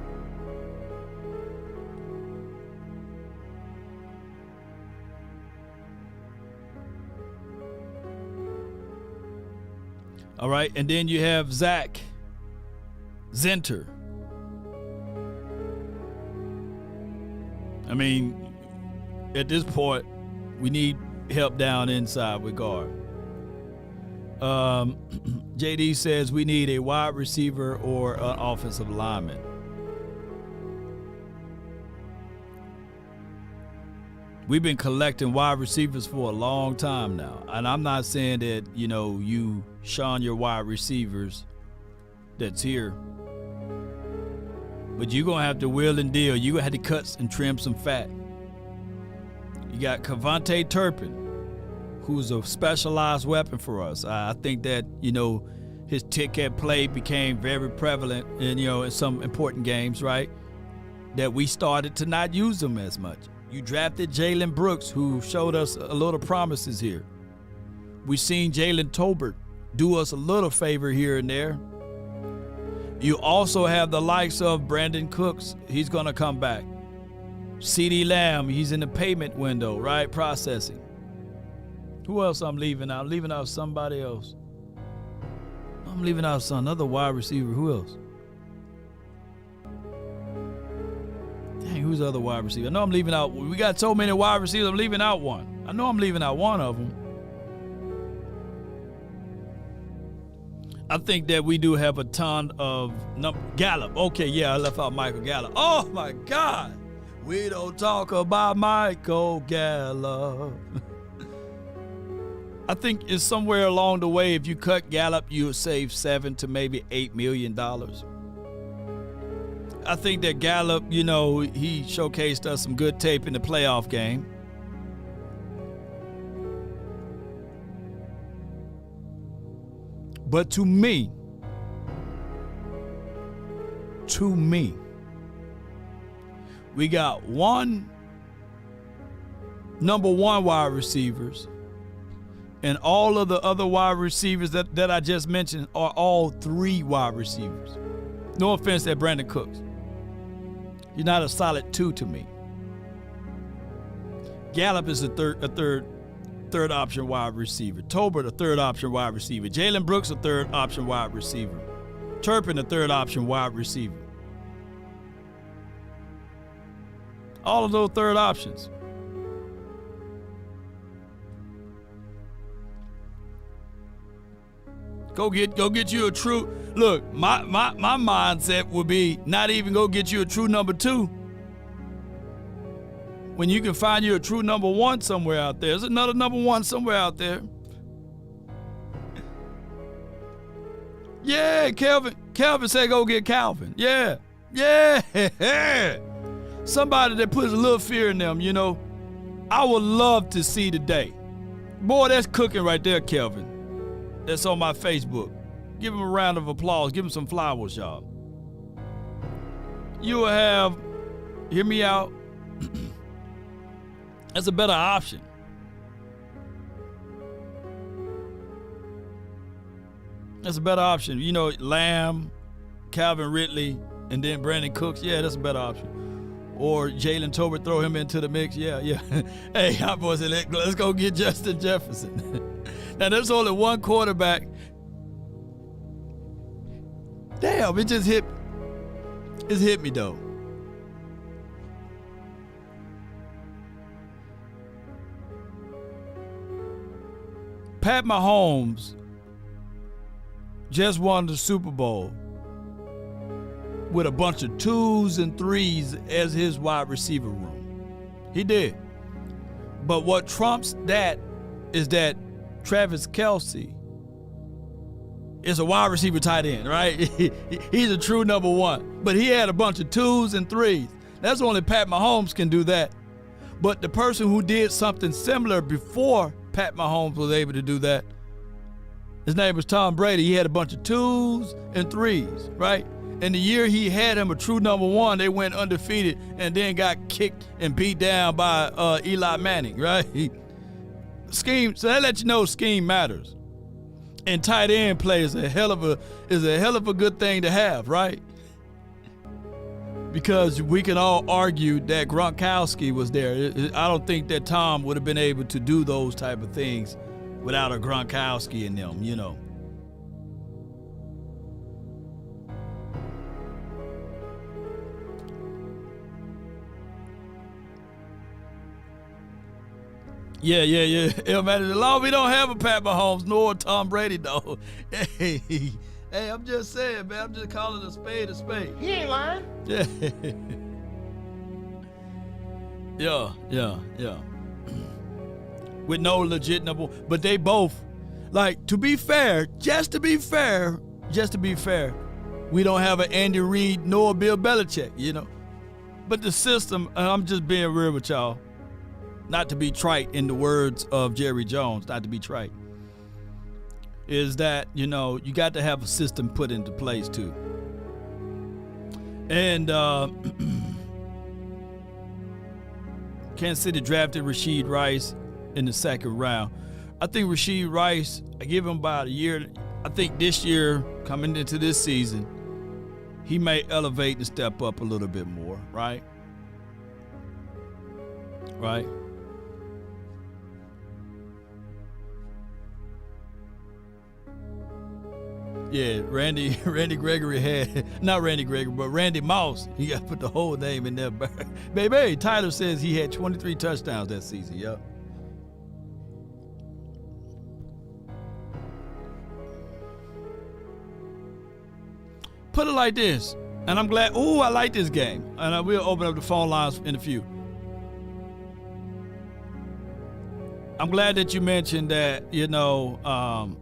Speaker 1: All right, and then you have Zach Zenter. I mean, at this point, we need help down inside with guard. JD says we need a wide receiver or an offensive lineman. We've been collecting wide receivers for a long time now. And I'm not saying that, you shun your wide receivers that's here. But you're going to have to wheel and deal. You're going to have to cut and trim some fat. You got Kevontae Turpin, who's a specialized weapon for us. I think that, his ticket play became very prevalent in some important games, right? That we started to not use him as much. You drafted Jalen Brooks, who showed us a little promises here. We've seen Jalen Tolbert do us a little favor here and there. You also have the likes of Brandon Cooks. He's going to come back. CeeDee Lamb, he's in the payment window, right? Processing. Who else I'm leaving out? I'm leaving out somebody else. I'm leaving out another wide receiver. Who else? Dang, who's the other wide receiver? I know I'm leaving out. We got so many wide receivers. I'm leaving out one. I know I'm leaving out one of them. I think that we do have a ton of Gallup. Okay, yeah, I left out Michael Gallup. Oh, my God. We don't talk about Michael Gallup. I think it's somewhere along the way, if you cut Gallup, you'll save $7 to maybe $8 million. I think that Gallup, he showcased us some good tape in the playoff game. But to me, we got number one wide receivers, and all of the other wide receivers that I just mentioned are all three wide receivers. No offense at Brandon Cooks. He's not a solid two to me. Gallup is a third option wide receiver. Tolbert, a third option wide receiver. Jalen Brooks, a third option wide receiver. Turpin, a third option wide receiver. All of those third options. Go get you a true. Look, my mindset would be not even go get you a true number two. When you can find you a true number one somewhere out there. There's another number one somewhere out there. Yeah, Calvin said go get Calvin. Yeah. Somebody that puts a little fear in them, I would love to see today. Boy, that's cooking right there, Kelvin. That's on my Facebook. Give him a round of applause. Give him some flowers, y'all. You will have, hear me out, that's a better option. That's a better option. Lamb, Calvin Ridley, and then Brandon Cooks. Yeah, that's a better option. Or Jalen Tolbert, throw him into the mix. Yeah. Hey, our boy said, let's go get Justin Jefferson. And there's only one quarterback. Damn, it just hit me though. Pat Mahomes just won the Super Bowl with a bunch of 2s and 3s as his wide receiver room. He did. But what trumps that is that Travis Kelce is a wide receiver tight end, right? He's a true number one. But he had a bunch of 2s and 3s. That's only Pat Mahomes can do that. But the person who did something similar before Pat Mahomes was able to do that, his name was Tom Brady. He had a bunch of 2s and 3s, right? And the year he had him a true number one, they went undefeated and then got kicked and beat down by Eli Manning, right? Scheme, so that lets you know scheme matters. And tight end play is a hell of a good thing to have, right? Because we can all argue that Gronkowski was there. I don't think that Tom would have been able to do those type of things without a Gronkowski in them, you know. Yeah. It matters. As long as we don't have a Pat Mahomes nor Tom Brady, though. Hey, I'm just saying, man. I'm just calling a spade a spade.
Speaker 3: He ain't lying.
Speaker 1: Yeah. With no legit number, but they both, like, to be fair, just to be fair, we don't have an Andy Reid nor a Bill Belichick, you know. But the system, and I'm just being real with y'all, not to be trite in the words of Jerry Jones, not to be trite, is that, you know, you got to have a system put into place too. And Kansas City drafted Rashid Rice in the second round. I think Rashid Rice, I give him about a year. I think this year, coming into this season, he may elevate and step up a little bit more, right? Right? Yeah, Randy Gregory had, not Randy Gregory, but Randy Moss. You got to put the whole name in there. Baby, Tyler says he had 23 touchdowns that season. Yep. Put it like this, and I'm glad, I like this game. And I will open up the phone lines in a few. I'm glad that you mentioned that, you know,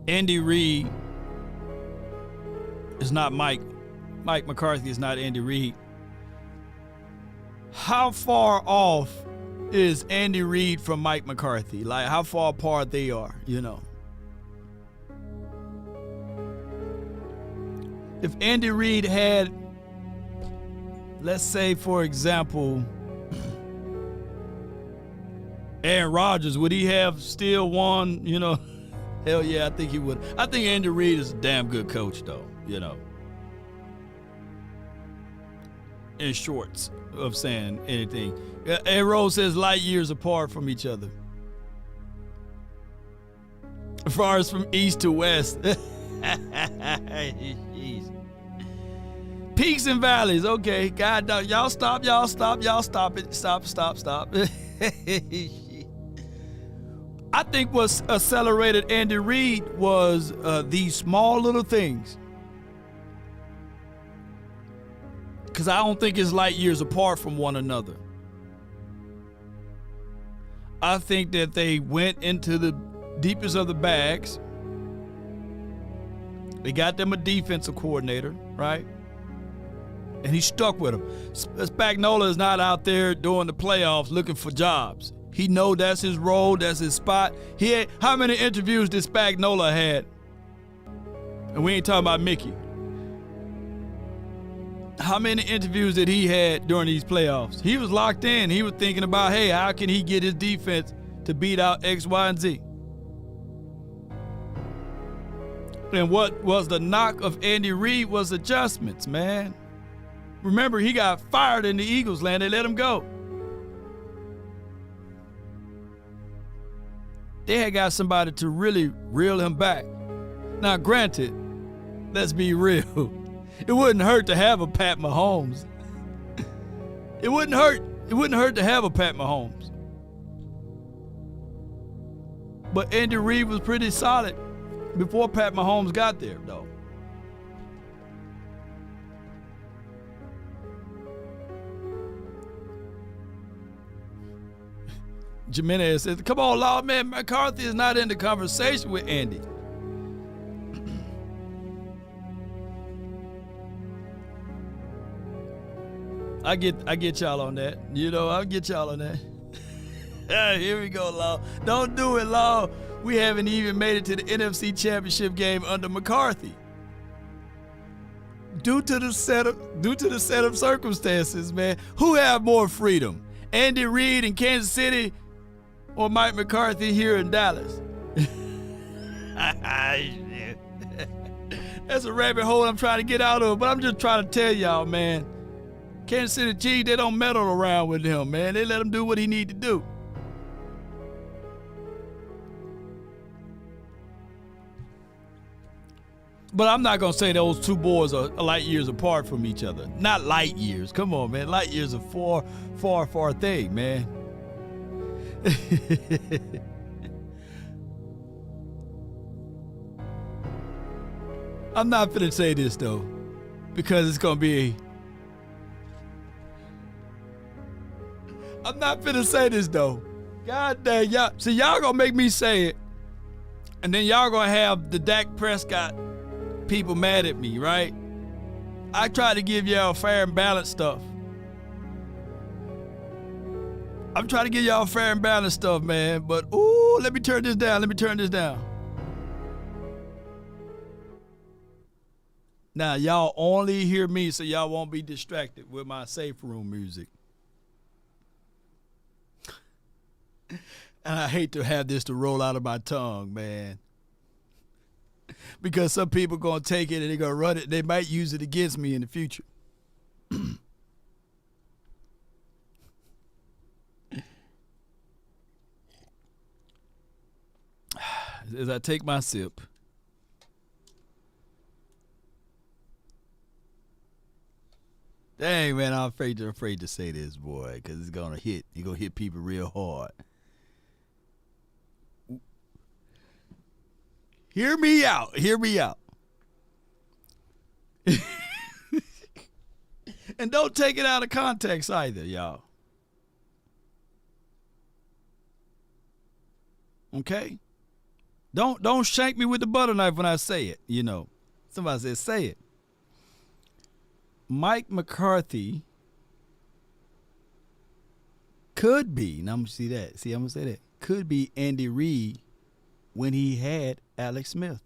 Speaker 1: Andy Reid is not Mike McCarthy is not Andy Reid. How far off is Andy Reid from Mike McCarthy? Like, how far apart they are, you know? If Andy Reid had, let's say, for example, Aaron Rodgers, would he have still won, you know? Hell yeah, I think he would. I think Andy Reid is a damn good coach, though, you know. In shorts of saying anything. Ed Rose says light years apart from each other. As far as from east to west. Jeez. Peaks and valleys. Okay, God, y'all stop it. Stop. I think what accelerated Andy Reid was these small little things. Because I don't think it's light years apart from one another. I think that they went into the deepest of the bags. They got them a defensive coordinator, right? And he stuck with them. Spagnuolo is not out there during the playoffs looking for jobs. He know that's his role, that's his spot. How many interviews did Spagnuolo had? And we ain't talking about Mickey. How many interviews did he had during these playoffs? He was locked in. He was thinking about, hey, how can he get his defense to beat out X, Y, and Z? And what was the knock of Andy Reid was adjustments, man. Remember, he got fired in the Eagles land. They let him go. they had got somebody to really reel him back. Now, granted, let's be real. It wouldn't hurt to have a Pat Mahomes. It wouldn't hurt. It wouldn't hurt to have a Pat Mahomes. But Andy Reid was pretty solid before Pat Mahomes got there, though. Jimenez says, come on, Law, man, McCarthy is not in the conversation with Andy. I get y'all on that. You know, I'll get y'all on that. Here we go, Law. Don't do it, Law. We haven't even made it to the NFC Championship game under McCarthy. Due to the set of circumstances, man, who have more freedom? Andy Reid in Kansas City or Mike McCarthy here in Dallas? That's a rabbit hole I'm trying to get out of, but I'm just trying to tell y'all, man. Kansas City Chiefs, they don't meddle around with him, man. They let him do what he need to do. But I'm not going to say those two boys are light years apart from each other. Not light years. Come on, man. Light years are far thing, man. I'm not finna say this, though, because it's going to be... I'm not finna say this, though. God dang, y'all. See, y'all going to make me say it, and then y'all going to have the Dak Prescott people mad at me, right? I try to give y'all fair and balanced stuff. I'm trying to give y'all fair and balanced stuff, man. But, ooh, let me turn this down. Now, y'all only hear me so y'all won't be distracted with my safe room music. And I hate to have this to roll out of my tongue, man. Because some people going to take it and they're going to run it. They might use it against me in the future. As I take my sip. Dang, man, I'm afraid to say this, boy, because it's going to hit. You're going to hit people real hard. Hear me out. And don't take it out of context either, y'all. Okay? Don't shank me with the butter knife when I say it, you know. Somebody says, say it. Mike McCarthy could be, and I'm going to see that. I'm going to say that. Could be Andy Reid when he had Alex Smith.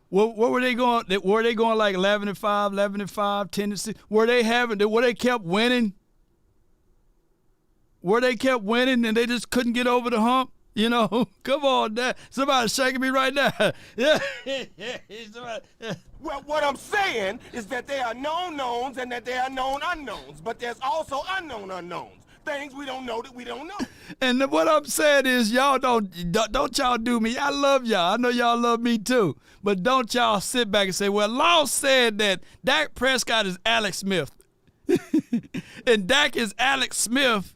Speaker 1: What were they going? Were they going like 11-5, 11-5, 10-6? Were they kept winning? Where they kept winning and they just couldn't get over the hump? You know, come on, somebody's shaking me right now. Yeah.
Speaker 3: Well, what I'm saying is that there are known knowns and that there are known unknowns, but there's also unknown unknowns. Things we don't know that we don't know.
Speaker 1: And what I'm saying is, y'all don't y'all do me. I love y'all. I know y'all love me too. But don't y'all sit back and say, well, Law said that Dak Prescott is Alex Smith. And Dak is Alex Smith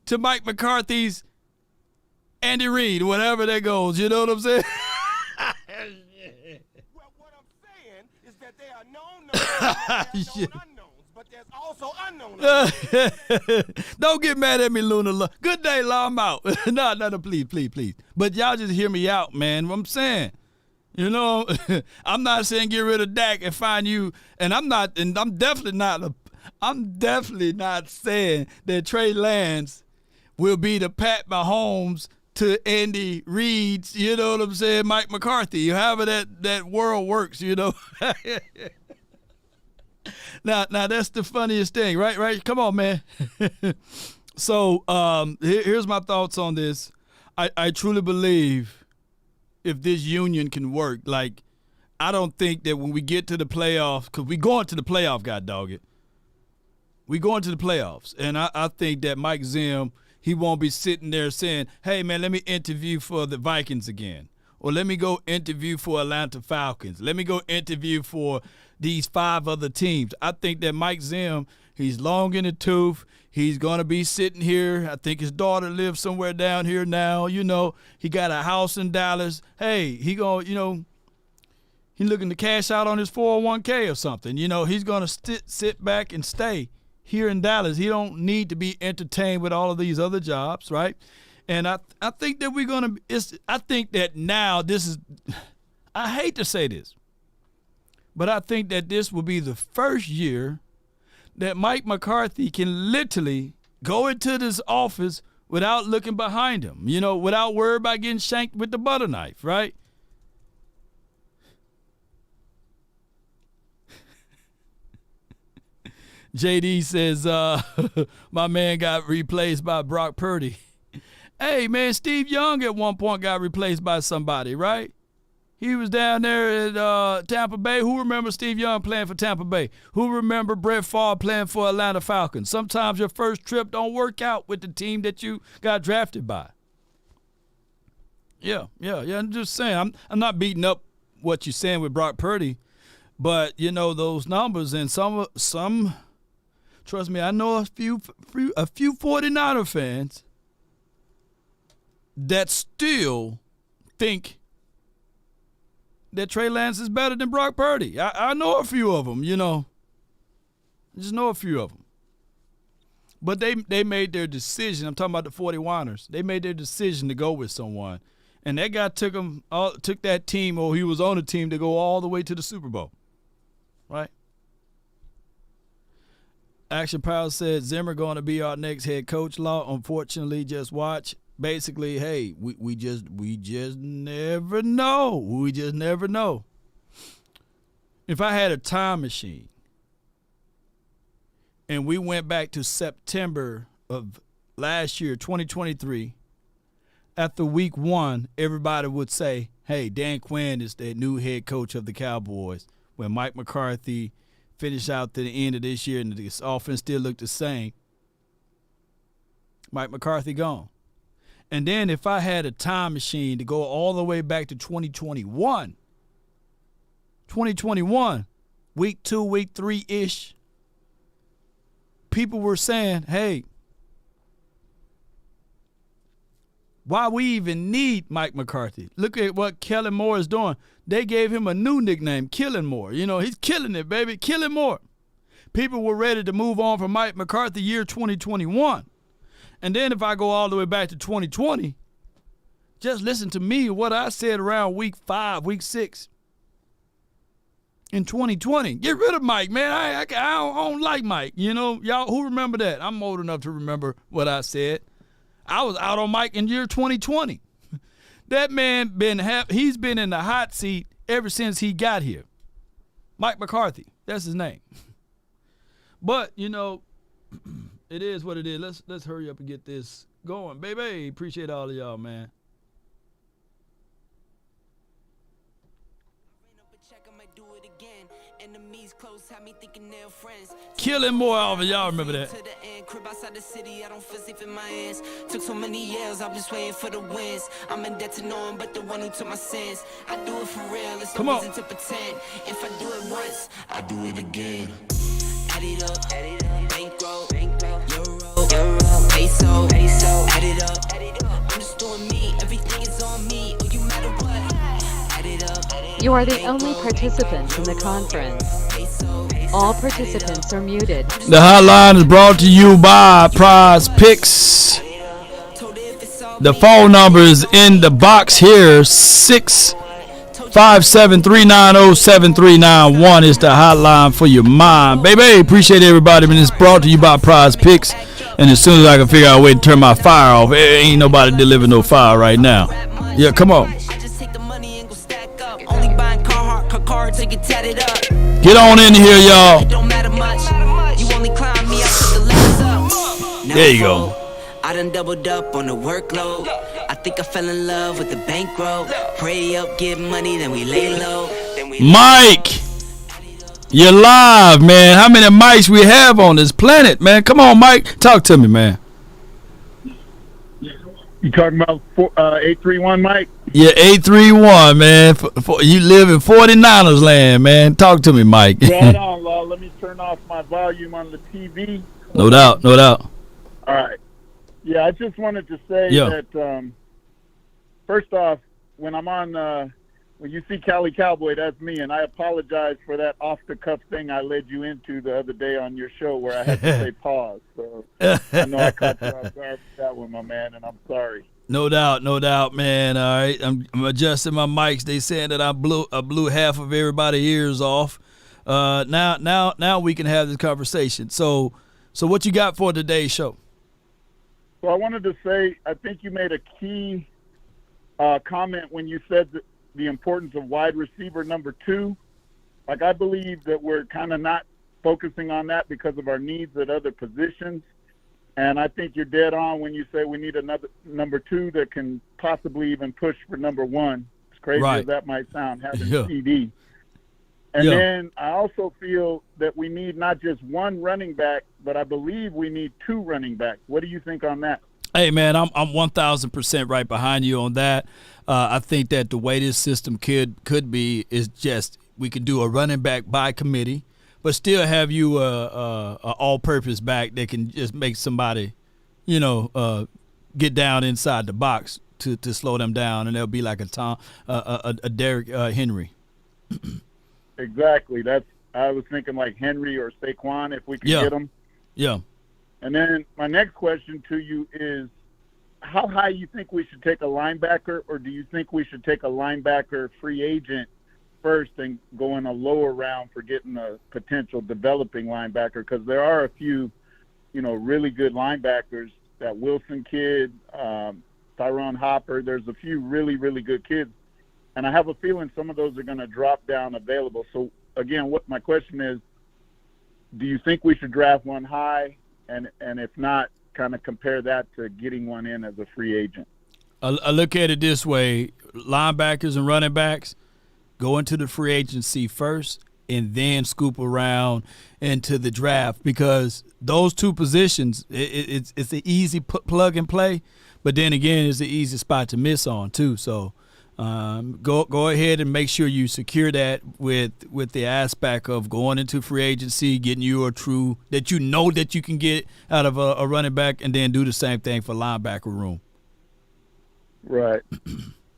Speaker 1: to Mike McCarthy's Andy Reid, whatever that goes. You know what I'm saying?
Speaker 3: Well, what I'm saying is that there are known unknowns, but there's also unknown unknowns.
Speaker 1: Don't get mad at me, Luna. Good day, Law. I'm out. No, please. But y'all just hear me out, man. What I'm saying. You know, I'm not saying get rid of Dak and find you, and I'm definitely not saying that Trey Lance will be the Pat Mahomes to Andy Reid's, you know what I'm saying, Mike McCarthy, however that world works, you know. Now that's the funniest thing, right? Come on, man. So here's my thoughts on this. I truly believe if this union can work. Like, I don't think that when we get to the playoffs, because we going to the playoff, God dog it. We going to the playoffs. And I think that Mike Zim, he won't be sitting there saying, hey, man, let me interview for the Vikings again. Or let me go interview for Atlanta Falcons. Let me go interview for these 5 other teams. I think that Mike Zim, he's long in the tooth. He's going to be sitting here. I think his daughter lives somewhere down here now. You know, he got a house in Dallas. Hey, he going to, you know, he's looking to cash out on his 401k or something. You know, he's going to sit back and stay here in Dallas. He don't need to be entertained with all of these other jobs, right? And I think that we're going to – I think that now this is – I hate to say this, but I think that this will be the first year that Mike McCarthy can literally go into this office without looking behind him, you know, without worry about getting shanked with the butter knife, right? JD says, my man got replaced by Brock Purdy. Hey, man, Steve Young at one point got replaced by somebody, right? He was down there at Tampa Bay. Who remembers Steve Young playing for Tampa Bay? Who remember Brett Favre playing for Atlanta Falcons? Sometimes your first trip don't work out with the team that you got drafted by. Yeah. I'm just saying. I'm not beating up what you're saying with Brock Purdy, but, you know, those numbers and some trust me, I know a few 49er fans that still think that Trey Lance is better than Brock Purdy. I know a few of them, you know. I just know a few of them. But they made their decision. I'm talking about the 49ers. They made their decision to go with someone. And that guy took that team, or he was on a team, to go all the way to the Super Bowl. Right? Action Power said Zimmer going to be our next head coach. Law, unfortunately, just watch. Basically, hey, we just never know. We just never know. If I had a time machine and we went back to September of last year, 2023, after week 1, everybody would say, hey, Dan Quinn is the new head coach of the Cowboys. When Mike McCarthy finished out to the end of this year and this offense still looked the same, Mike McCarthy gone. And then if I had a time machine to go all the way back to 2021, week 2, week 3-ish, people were saying, hey, why we even need Mike McCarthy? Look at what Kellen Moore is doing. They gave him a new nickname, Killing Moore. You know, he's killing it, baby, Killing Moore. People were ready to move on from Mike McCarthy year 2021. And then if I go all the way back to 2020, just listen to me, what I said around week 5, week 6 in 2020. Get rid of Mike, man. I don't like Mike. You know, y'all who remember that? I'm old enough to remember what I said. I was out on Mike in year 2020. That man he's been in the hot seat ever since he got here. Mike McCarthy, that's his name. But, you know, it is what it is. Let's hurry up and get this going, baby. Appreciate all of y'all, man. Killing More off of y'all remember that.
Speaker 12: Took so many years, I'm just waiting for the wins. I'm in debt to no one but the one who took my sins. I do it for real, it's no reason to pretend. If I do it once, I do it again. Add it up, bankroll, euro, peso, add it up. I'm just doing me, everything is on me. Oh, you matter what? Add it up.
Speaker 13: You are the only participant in the conference. All participants are muted.
Speaker 1: The hotline is brought to you by Prize Picks. The phone number is in the box here. 657-390-7391 is the hotline for your mind. Baby, appreciate everybody. And it's brought to you by Prize Picks. And as soon as I can figure out a way to turn my fire off, ain't nobody delivering no fire right now. Yeah, come on. Get on in here, y'all. There you go.
Speaker 12: I done doubled up on the workload. I think I fell in love with the bankroll. Pray up, get money, then we lay low.
Speaker 1: Mike, you're live, man. How many mics we have on this planet, man? Come on, Mike. Talk to me, man.
Speaker 14: You talking about 831, Mike?
Speaker 1: Yeah, 831, man. You live in 49ers land, man. Talk to me, Mike.
Speaker 14: Right on, Law. Let me turn off my volume on the TV.
Speaker 1: No doubt, no doubt.
Speaker 14: All right. Yeah, I just wanted to say that, first off, when I'm on, when you see Cali Cowboy, that's me, and I apologize for that off-the-cuff thing I led you into the other day on your show where I had to say pause. So I know I caught you off guard with that one, my man, and I'm sorry.
Speaker 1: No doubt, man. All right, I'm adjusting my mics. They saying that I blew half of everybody's ears off. Now we can have this conversation. So what you got for today's show?
Speaker 14: So I wanted to say, I think you made a key comment when you said that the importance of wide receiver number 2. Like, I believe that we're kind of not focusing on that because of our needs at other positions. And I think you're dead on when you say we need another number 2 that can possibly even push for number 1. As crazy as that might sound, having CD. And then I also feel that we need not just one running back, but I believe we need 2 running backs. What do you think on that?
Speaker 1: Hey, man, I'm 1,000% right behind you on that. I think that the way this system could be is just we could do a running back by committee, but still have you a all-purpose back that can just make somebody, get down inside the box to slow them down, and they'll be like a Derrick Henry.
Speaker 14: Exactly. I was thinking like Henry or Saquon if we could get them.
Speaker 1: Yeah.
Speaker 14: And then my next question to you is, how high you think we should take a linebacker, or do you think we should take a linebacker free agent first and go in a lower round for getting a potential developing linebacker? Because there are a few, really good linebackers, that Wilson kid, Tyrone Hopper. There's a few really, really good kids. And I have a feeling some of those are going to drop down available. So, again, what my question is, do you think we should draft one high? And if not, kind of compare that to getting one in as a free agent.
Speaker 1: I look at it this way: linebackers and running backs go into the free agency first, and then scoop around into the draft, because those 2 positions, it's an easy plug and play, but then again, it's an easy spot to miss on too. So go ahead and make sure you secure that with the aspect of going into free agency, getting you a true that that you can get out of a running back, and then do the same thing for linebacker room.
Speaker 14: Right.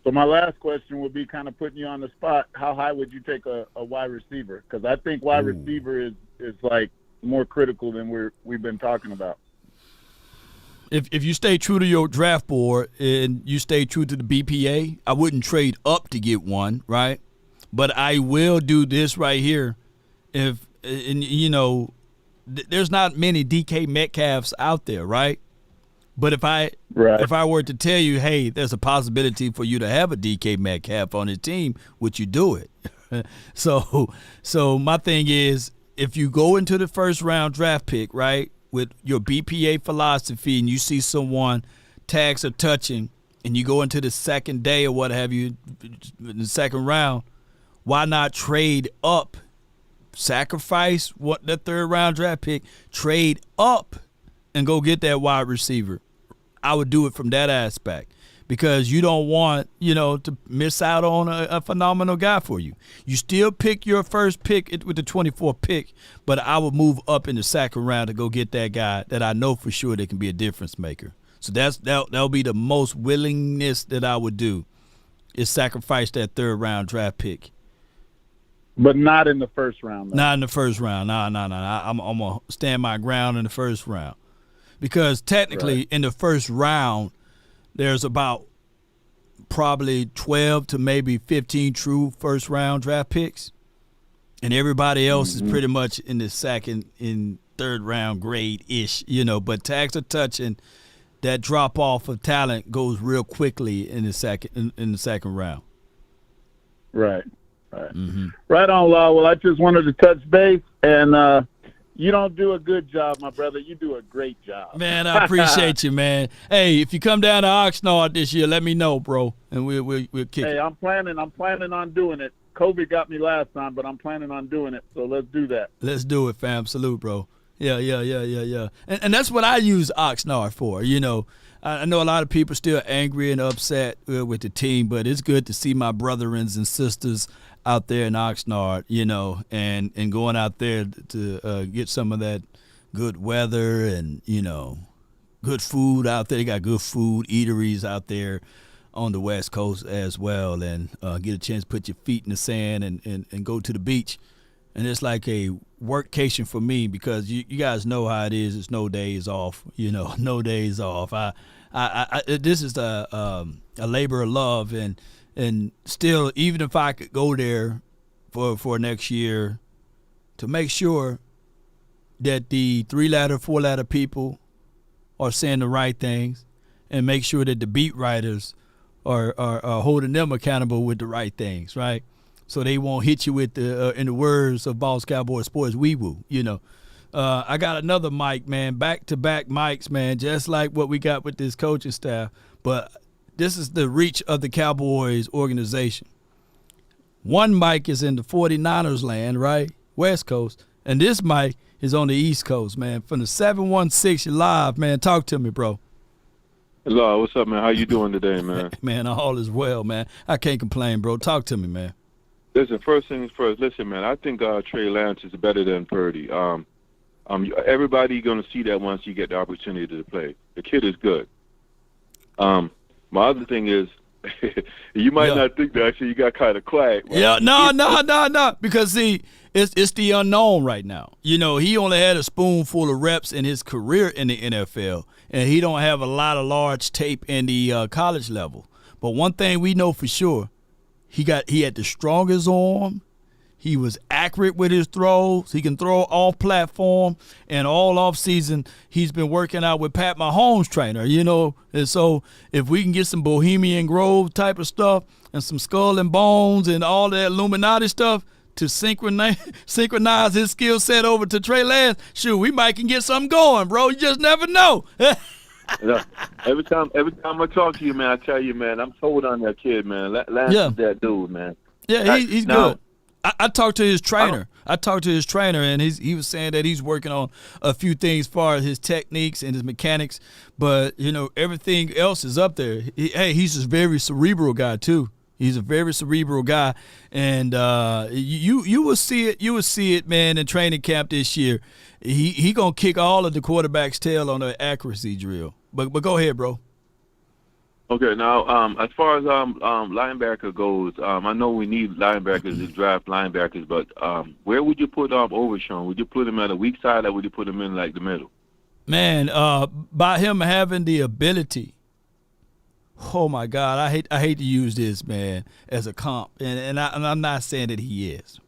Speaker 14: So my last question would be kind of putting you on the spot. How high would you take a wide receiver? Because I think wide receiver is like more critical than we've been talking about.
Speaker 1: If you stay true to your draft board and you stay true to the BPA, I wouldn't trade up to get one, right? But I will do this right here. There's not many DK Metcalfs out there, right? But if I were to tell you, hey, there's a possibility for you to have a DK Metcalf on your team, would you do it? So my thing is, if you go into the first round draft pick, right, with your BPA philosophy, and you see someone tags or touching, and you go into the second day or what have you, in the second round, why not trade up, sacrifice the third round draft pick, trade up, and go get that wide receiver? I would do it from that aspect, because you don't want, to miss out on a phenomenal guy for you. You still pick your first pick with the 24th pick, but I would move up in the second round to go get that guy that I know for sure that can be a difference maker. So that'll be the most willingness that I would do, is sacrifice that third round draft pick.
Speaker 14: But not in the first round, though.
Speaker 1: Not in the first round. No. I'm going to stand my ground in the first round. Because technically in the first round, there's about probably 12 to maybe 15 true first round draft picks. And everybody else is pretty much in the second and third round grade-ish, But tags or touching, that drop off of talent goes real quickly in the second round.
Speaker 14: Right. Right on, Law. Well, I just wanted to touch base, and You don't do a good job, my brother. You do a great job.
Speaker 1: Man, I appreciate you, man. Hey, if you come down to Oxnard this year, let me know, bro, and we'll kick it.
Speaker 14: Hey, I'm planning on doing it. COVID got me last time, but I'm planning on doing it, so let's do that.
Speaker 1: Let's do it, fam. Salute, bro. Yeah. And that's what I use Oxnard for. You know, I know a lot of people still angry and upset with the team, but it's good to see my brethrens and sisters out there in Oxnard, you know, and going out there to get some of that good weather and, you know, good food out there. They got good food, eateries out there on the West Coast as well, and get a chance to put your feet in the sand and go to the beach. And it's like a workcation for me because you guys know how it is. It's no days off, you know, no days off. This is a labor of love, and still, even if I could go there for next year to make sure that the 3-ladder, 4-ladder people are saying the right things and make sure that the beat writers are holding them accountable with the right things, right? So they won't hit you with the, in the words of Boss Cowboy Sports, wee-woo, you know. I got another mic, man, back-to-back mics, man, just like what we got with this coaching staff. But this is the reach of the Cowboys organization. One mic is in the 49ers land, right, West Coast, and this mic is on the East Coast, man. From the 716, you're live, man. Talk to me, bro.
Speaker 15: Hello, what's up, man? How you doing today, man?
Speaker 1: Man, all is well, man. I can't complain, bro. Talk to me, man.
Speaker 15: Listen, first things first. Listen, man, I think Trey Lance is better than Purdy. Everybody going to see that once you get the opportunity to play. The kid is good. My other thing is, you might not think that. Actually, you got kind of quiet. Right?
Speaker 1: Yeah, no. Because, see, it's the unknown right now. You know, he only had a spoonful of reps in his career in the NFL, and he don't have a lot of large tape in the college level. But one thing we know for sure, he had the strongest arm. He was accurate with his throws. He can throw off platform, and all off season he's been working out with Pat Mahomes' trainer, you know. And so if we can get some Bohemian Grove type of stuff and some Skull and Bones and all that Illuminati stuff to synchronize his skill set over to Trey Lance, shoot, we might can get something going, bro. You just never know.
Speaker 15: Every time I talk to you, man, I tell you, man, I'm sold on that kid, man. Lance is that dude, man.
Speaker 1: Yeah, he's good. I talked to his trainer. And he was saying that he's working on a few things as far as his techniques and his mechanics, but you know everything else is up there. He's a very cerebral guy too. He's a very cerebral guy, and you will see it. You will see it, man, in training camp this year. He gonna kick all of the quarterback's tail on the accuracy drill. But go ahead, bro.
Speaker 15: Okay, now as far as linebacker goes, I know we need linebackers to draft linebackers, but where would you put Overshawn? Would you put him at a weak side, or would you put him in like the middle?
Speaker 1: Man, by him having the ability, oh my God, I hate to use this, man, as a comp, and I'm not saying that he is,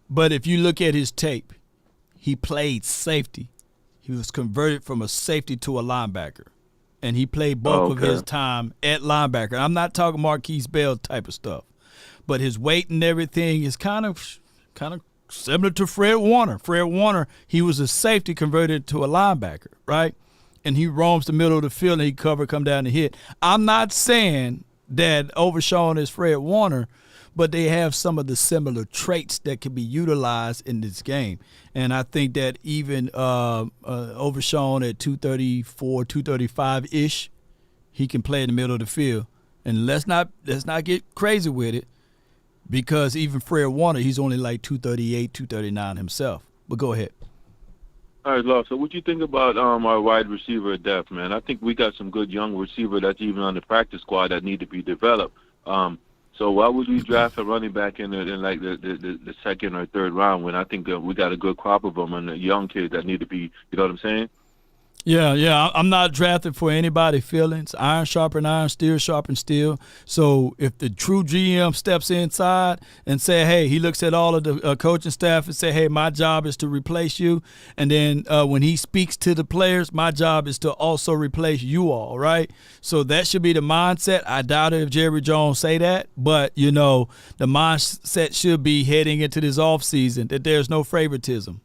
Speaker 1: but if you look at his tape, he played safety. He was converted from a safety to a linebacker. And he played bulk of his time at linebacker. I'm not talking Marquise Bell type of stuff, but his weight and everything is kind of similar to Fred Warner. Fred Warner, he was a safety converted to a linebacker, right? And he roams the middle of the field and he come down and hit. I'm not saying that Overshawn is Fred Warner, but they have some of the similar traits that can be utilized in this game. And I think that even Overshawn at 234, 235-ish, he can play in the middle of the field. And let's not get crazy with it, because even Fred Warner, he's only like 238, 239 himself. But go ahead.
Speaker 15: All right, Law. So what you think about our wide receiver depth, man? I think we got some good young receiver that's even on the practice squad that need to be developed. So why would we draft a running back in like the second or third round when I think we got a good crop of them and the young kids that need to be, you know what I'm saying?
Speaker 1: Yeah. I'm not drafting for anybody's feelings. Iron sharpen iron, steel sharpen steel. So if the true GM steps inside and say, hey, he looks at all of the coaching staff and say, hey, my job is to replace you. And then when he speaks to the players, my job is to also replace you all, right? So that should be the mindset. I doubt it if Jerry Jones say that. But, you know, the mindset should be heading into this offseason that there's no favoritism.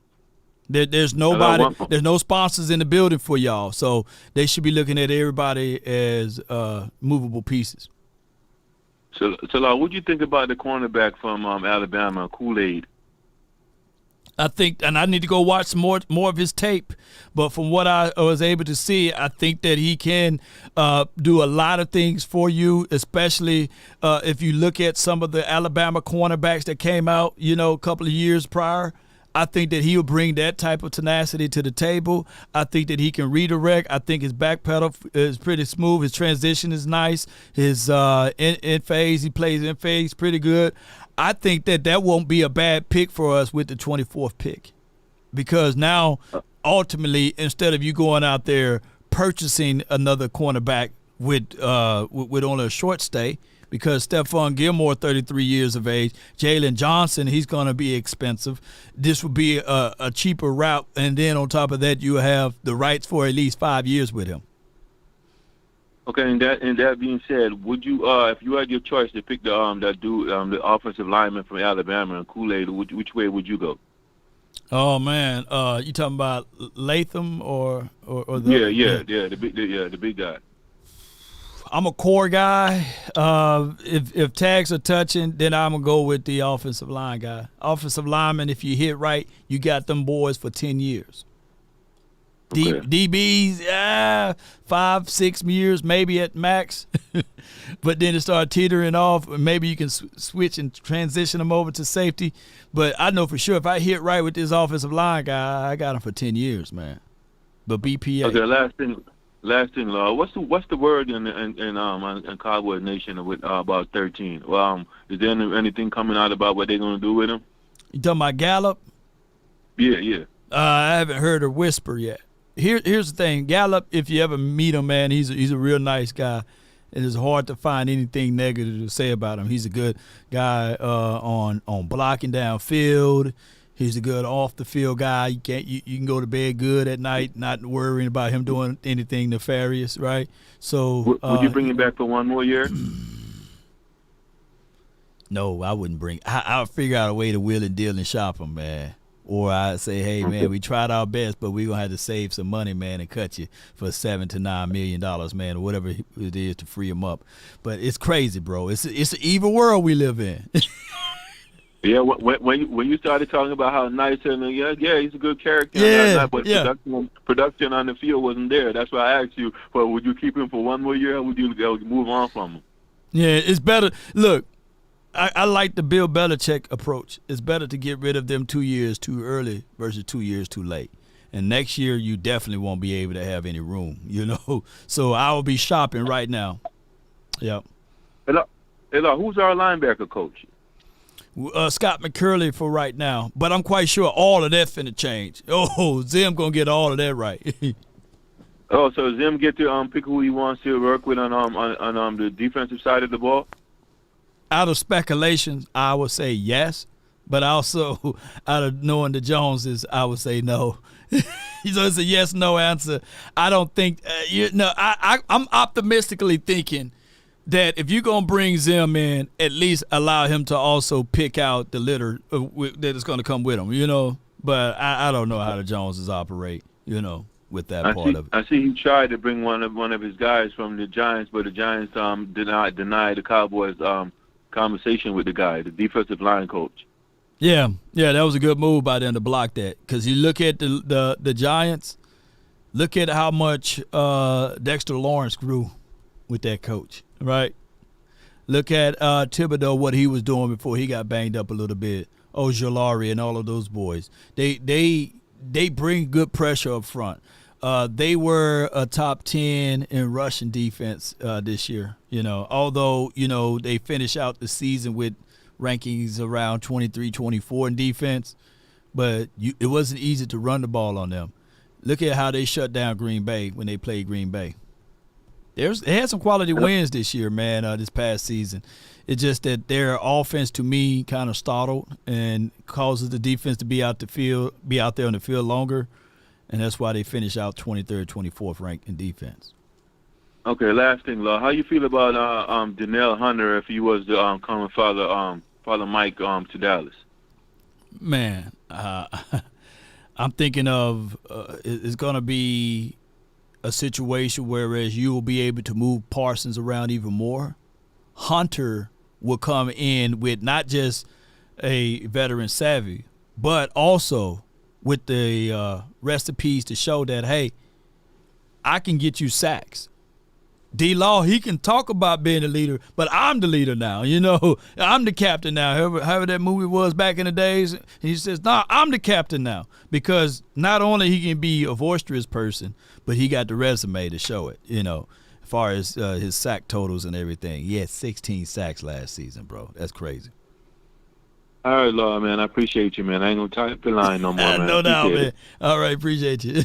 Speaker 1: There's nobody, there's no sponsors in the building for y'all, so they should be looking at everybody as movable pieces.
Speaker 15: So, what do you think about the cornerback from Alabama, Kool-Aid?
Speaker 1: I think, and I need to go watch some more of his tape, but from what I was able to see, I think that he can do a lot of things for you, especially if you look at some of the Alabama cornerbacks that came out, a couple of years prior. I think that he'll bring that type of tenacity to the table. I think that he can redirect. I think his back pedal is pretty smooth. His transition is nice. His in phase, he plays in phase pretty good. I think that won't be a bad pick for us with the 24th pick, because now ultimately, instead of you going out there purchasing another cornerback with only a short stay, because Stephon Gilmore, 33 years of age, Jalen Johnson, he's going to be expensive. This would be a cheaper route, and then on top of that, you have the rights for at least 5 years with him.
Speaker 15: Okay, and that being said, would you, if you had your choice to pick the offensive lineman from Alabama and Kool-Aid, which way would you go?
Speaker 1: Oh man, you talking about Latham or the
Speaker 15: the big guy.
Speaker 1: I'm a core guy. If tags are touching, then I'm going to go with the offensive line guy. Offensive lineman, if you hit right, you got them boys for 10 years.
Speaker 15: Okay.
Speaker 1: DBs, 5-6 years maybe at max. But then it started teetering off. Maybe you can switch and transition them over to safety. But I know for sure if I hit right with this offensive line guy, I got him for 10 years, man. But BPA.
Speaker 15: Okay, last thing, what's the word in Cowboys Nation with about 13? Is there anything coming out about what they're gonna do with him?
Speaker 1: You talking about Gallup?
Speaker 15: Yeah.
Speaker 1: I haven't heard a whisper yet. Here's the thing, Gallup. If you ever meet him, man, he's a real nice guy. It is hard to find anything negative to say about him. He's a good guy on blocking downfield. He's a good off the field guy. You can go to bed good at night, not worrying about him doing anything nefarious, right? So
Speaker 15: would you bring him back for one more year?
Speaker 1: No, I wouldn't bring. I'll figure out a way to wheel and deal and shop him, man. Or I'd say, hey man, we tried our best, but we're gonna have to save some money, man, and cut you for $7 to $9 million, man, or whatever it is to free him up. But it's crazy, bro. It's an evil world we live in.
Speaker 15: Yeah, when you started talking about how nice and he's a good character, but production on the field wasn't there. That's why I asked you. But would you keep him for one more year, or would you move on from him?
Speaker 1: Yeah, it's better. Look, I like the Bill Belichick approach. It's better to get rid of them 2 years too early versus 2 years too late. And next year you definitely won't be able to have any room. So I will be shopping right now. Yep.
Speaker 15: Hello, who's our linebacker coach?
Speaker 1: Scott McCurley for right now, but I'm quite sure all of that finna change. Oh, Zim gonna get all of that right.
Speaker 15: So Zim get to pick who he wants to work with on the defensive side of the ball?
Speaker 1: Out of speculations, I would say yes, but also out of knowing the Joneses, I would say no. So it's a yes/no answer. I don't think I'm optimistically thinking that if you're going to bring Zim in, at least allow him to also pick out the litter that is going to come with him, But I don't know how the Joneses operate, with that part of it.
Speaker 15: I see he tried to bring one of his guys from the Giants, but the Giants denied the Cowboys conversation with the guy, the defensive line coach.
Speaker 1: Yeah, that was a good move by them to block that. Because you look at the Giants, look at how much Dexter Lawrence grew with that coach. Right. Look at Thibodeau, what he was doing before he got banged up a little bit. Ojolari and all of those boys. They bring good pressure up front. They were a top 10 in rushing defense this year. Although they finish out the season with rankings around 23, 24 in defense, but it wasn't easy to run the ball on them. Look at how they shut down Green Bay when they played Green Bay. They had some quality wins this year, man, this past season. It's just that their offense, to me, kind of startled and causes the defense to be out there on the field longer, and that's why they finish out 23rd, 24th ranked in defense.
Speaker 15: Okay, last thing, Law. How you feel about Danielle Hunter if he was to come and follow Mike to Dallas?
Speaker 1: Man, I I'm thinking of it's going to be a situation whereas you will be able to move Parsons around even more. Hunter will come in with not just a veteran savvy, but also with the recipes to show that, hey, I can get you sacks. D-Law, he can talk about being a leader, but I'm the leader now. I'm the captain now. However that movie was back in the days, he says, nah, I'm the captain now. Because not only he can be a boisterous person, but he got the resume to show it, as far as his sack totals and everything. He had 16 sacks last season, bro. That's crazy.
Speaker 15: All right, Lord, man. I appreciate you, man. I ain't gonna type the line no more, man.
Speaker 1: No doubt, man. All right, appreciate you.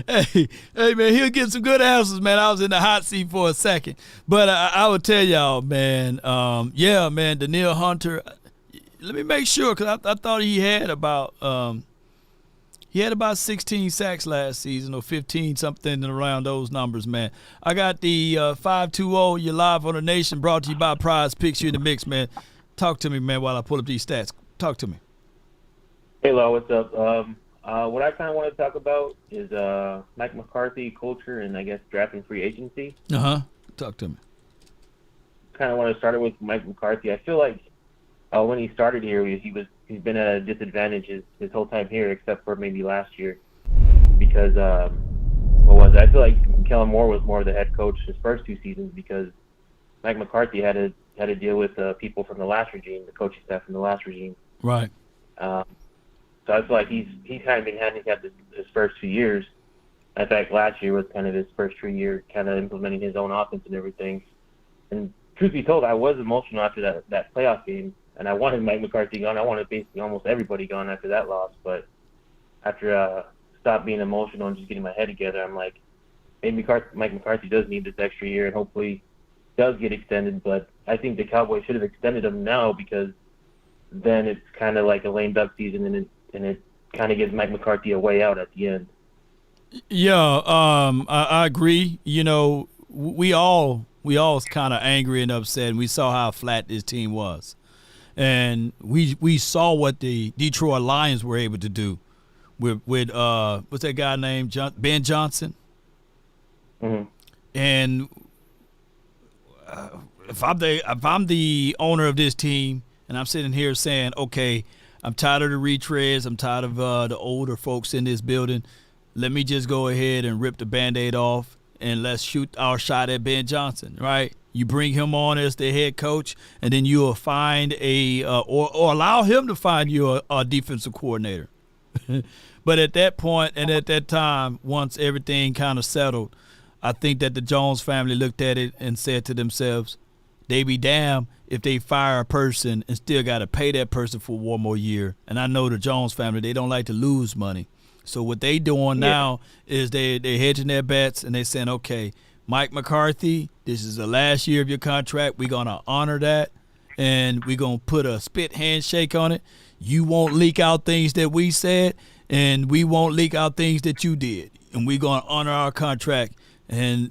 Speaker 1: hey, man, he'll get some good answers, man. I was in the hot seat for a second, but I would tell y'all, man. Yeah, man, Danielle Hunter. Let me make sure, because I thought he had about 16 sacks last season, or 15, something around those numbers, man. I got the 520. You're live on the Nation, brought to you by Prize Picks. You in the mix, man. Talk to me, man, while I pull up these stats. Talk to me.
Speaker 16: Hey, Law, what's up? What I kind of want to talk about is Mike McCarthy culture and, I guess, drafting free agency.
Speaker 1: Talk to me.
Speaker 16: Kind of want to start it with Mike McCarthy. I feel like when he started here, he's been at a disadvantage his whole time here, except for maybe last year, because I feel like Kellen Moore was more the head coach his first 2 seasons, because Mike McCarthy had to deal with people from the last regime, the coaching staff from the last regime.
Speaker 1: Right.
Speaker 16: So I feel like he's kind of been handicapped his first 2 years. In fact, last year was kind of his first true year, kind of implementing his own offense and everything. And truth be told, I was emotional after that playoff game, and I wanted Mike McCarthy gone. I wanted basically almost everybody gone after that loss. But after I stopped being emotional and just getting my head together, I'm like, maybe Mike McCarthy does need this extra year, and hopefully does get extended. But I think the Cowboys should have extended him now, because then it's kind of like a lame duck season, and it kind of gives Mike McCarthy a way out at the end.
Speaker 1: Yeah, I agree. We all was kind of angry and upset, and we saw how flat this team was, and we saw what the Detroit Lions were able to do with what's that guy named Ben Johnson, and if I'm the owner of this team, and I'm sitting here saying, okay, I'm tired of the retreads, I'm tired of the older folks in this building. Let me just go ahead and rip the Band-Aid off, and let's shoot our shot at Ben Johnson, right? You bring him on as the head coach, and then you'll find or allow him to find you a defensive coordinator. But at that point and at that time, once everything kind of settled, I think that the Jones family looked at it and said to themselves, they be damned if they fire a person and still got to pay that person for one more year. And I know the Jones family, they don't like to lose money. So what they doing now is they're hedging their bets, and they saying, okay, Mike McCarthy, this is the last year of your contract. We're going to honor that, and we're going to put a spit handshake on it. You won't leak out things that we said, and we won't leak out things that you did. And we're going to honor our contract. And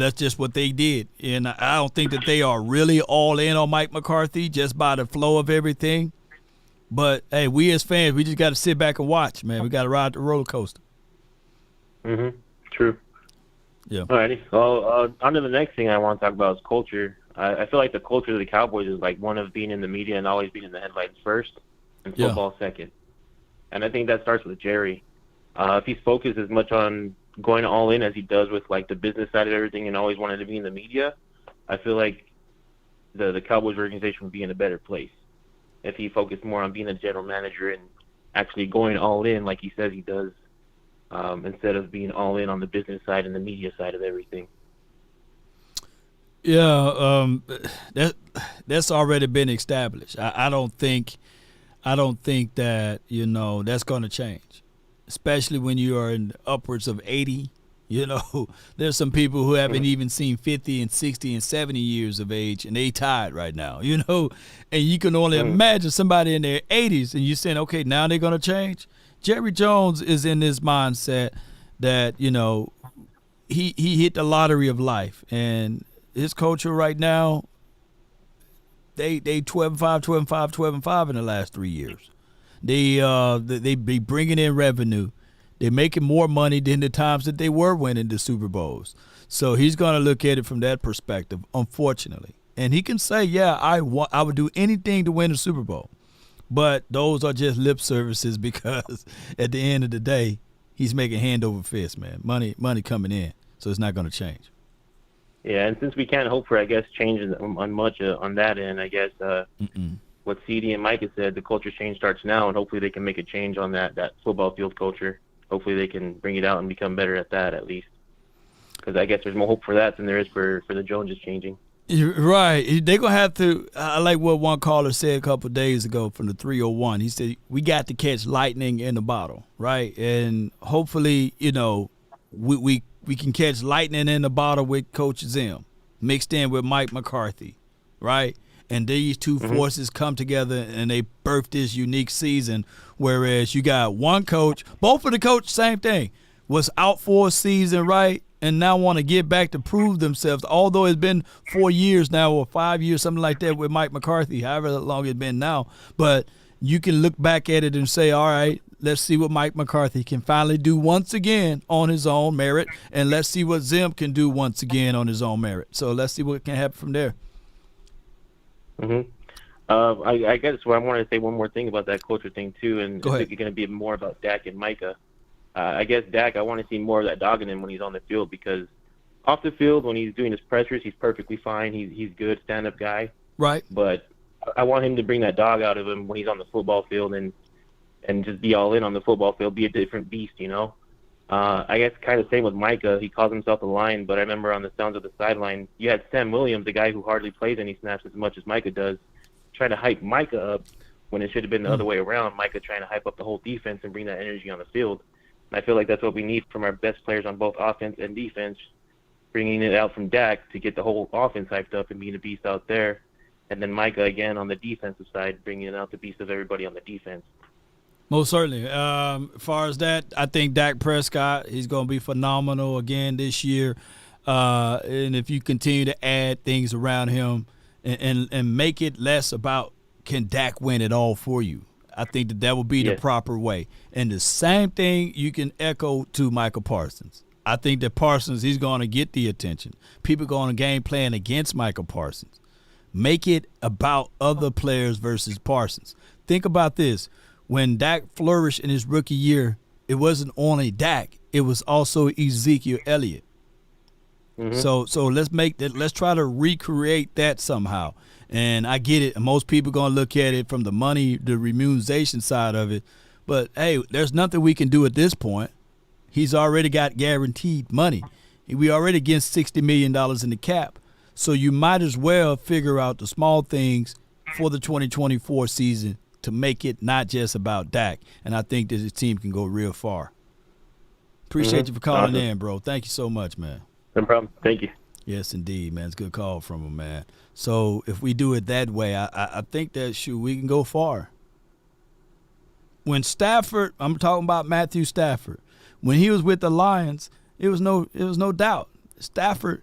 Speaker 1: that's just what they did. And I don't think that they are really all in on Mike McCarthy just by the flow of everything. But, hey, we as fans, we just got to sit back and watch, man. We got to ride the roller coaster.
Speaker 16: True.
Speaker 1: Yeah.
Speaker 16: All righty. Well, on to the next thing I want to talk about is culture. I feel like the culture of the Cowboys is like one of being in the media and always being in the headlines first, and football second. And I think that starts with Jerry. If he's focused as much on going all in as he does with like the business side of everything and always wanted to be in the media, I feel like the Cowboys organization would be in a better place if he focused more on being a general manager and actually going all in like he says he does, instead of being all in on the business side and the media side of everything.
Speaker 1: Yeah, that's already been established. I don't think that that's going to change, especially when you are in upwards of 80. There's some people who haven't even seen 50 and 60 and 70 years of age, and they tired right now, and you can only imagine somebody in their 80s, and you're saying, okay, now they're going to change. Jerry Jones is in this mindset that, he hit the lottery of life, and his culture right now, they 12-5, 12-5, 12-5 in the last 3 years. They be bringing in revenue. They're making more money than the times that they were winning the Super Bowls. So he's going to look at it from that perspective, unfortunately. And he can say, yeah, I would do anything to win the Super Bowl. But those are just lip services because at the end of the day, he's making hand over fist, man. Money coming in. So it's not going to change.
Speaker 16: Yeah, and since we can't hope for, I guess, changes on much on that end, I guess what CD and Micah said, the culture change starts now, and hopefully they can make a change on that football field culture. Hopefully they can bring it out and become better at that at least. Because I guess there's more hope for that than there is for the Joneses changing.
Speaker 1: You're right. They're going to have to – I like what one caller said a couple of days ago from the 301. He said, we got to catch lightning in the bottle, right? And hopefully, you know, we can catch lightning in the bottle with Coach Zim mixed in with Mike McCarthy, right? And these two forces come together and they birth this unique season, whereas you got one coach, both of the coaches, same thing, was out for a season, right? And now want to get back to prove themselves, although it's been 4 years now or 5 years, something like that with Mike McCarthy, however long it's been now. But you can look back at it and say, all right, let's see what Mike McCarthy can finally do once again on his own merit, and let's see what Zim can do once again on his own merit. So let's see what can happen from there.
Speaker 16: I guess I wanted to say one more thing about that culture thing, too, and
Speaker 1: Go ahead.
Speaker 16: it's going to be more about Dak and Micah. I guess Dak, I want to see more of that dog in him when he's on the field, because off the field, when he's doing his pressures, he's perfectly fine. He's good, stand-up guy.
Speaker 1: Right.
Speaker 16: But I want him to bring that dog out of him when he's on the football field and just be all in on the football field, be a different beast, you know. I guess kind of same with Micah. He calls himself a lion, but I remember on the Sounds of the Sideline, you had Sam Williams, a guy who hardly plays any snaps as much as Micah does, trying to hype Micah up when it should have been the other way around. Micah trying to hype up the whole defense and bring that energy on the field. And I feel like that's what we need from our best players on both offense and defense, bringing it out from Dak to get the whole offense hyped up and being a beast out there. And then Micah, again, on the defensive side, bringing out the beast of everybody on the defense.
Speaker 1: Most certainly. As far as that, I think Dak Prescott, he's going to be phenomenal again this year. And if you continue to add things around him and make it less about can Dak win it all for you, I think that will be the proper way. And the same thing you can echo to Michael Parsons. I think that Parsons, he's going to get the attention. People going to game plan against Michael Parsons. Make it about other players versus Parsons. Think about this. When Dak flourished in his rookie year, it wasn't only Dak. It was also Ezekiel Elliott. So let's make that. Let's try to recreate that somehow. And I get it. Most people going to look at it from the money, the remuneration side of it. But, hey, there's nothing we can do at this point. He's already got guaranteed money. We already against $60 million in the cap. So you might as well figure out the small things for the 2024 season to make it not just about Dak. And I think that the team can go real far. Appreciate you for calling in, bro. Thank you so much, man.
Speaker 16: No problem. Thank you.
Speaker 1: Yes, indeed, man. It's a good call from him, man. So if we do it that way, I think that, we can go far. When Stafford, I'm talking about Matthew Stafford, when he was with the Lions, it was no doubt. Stafford,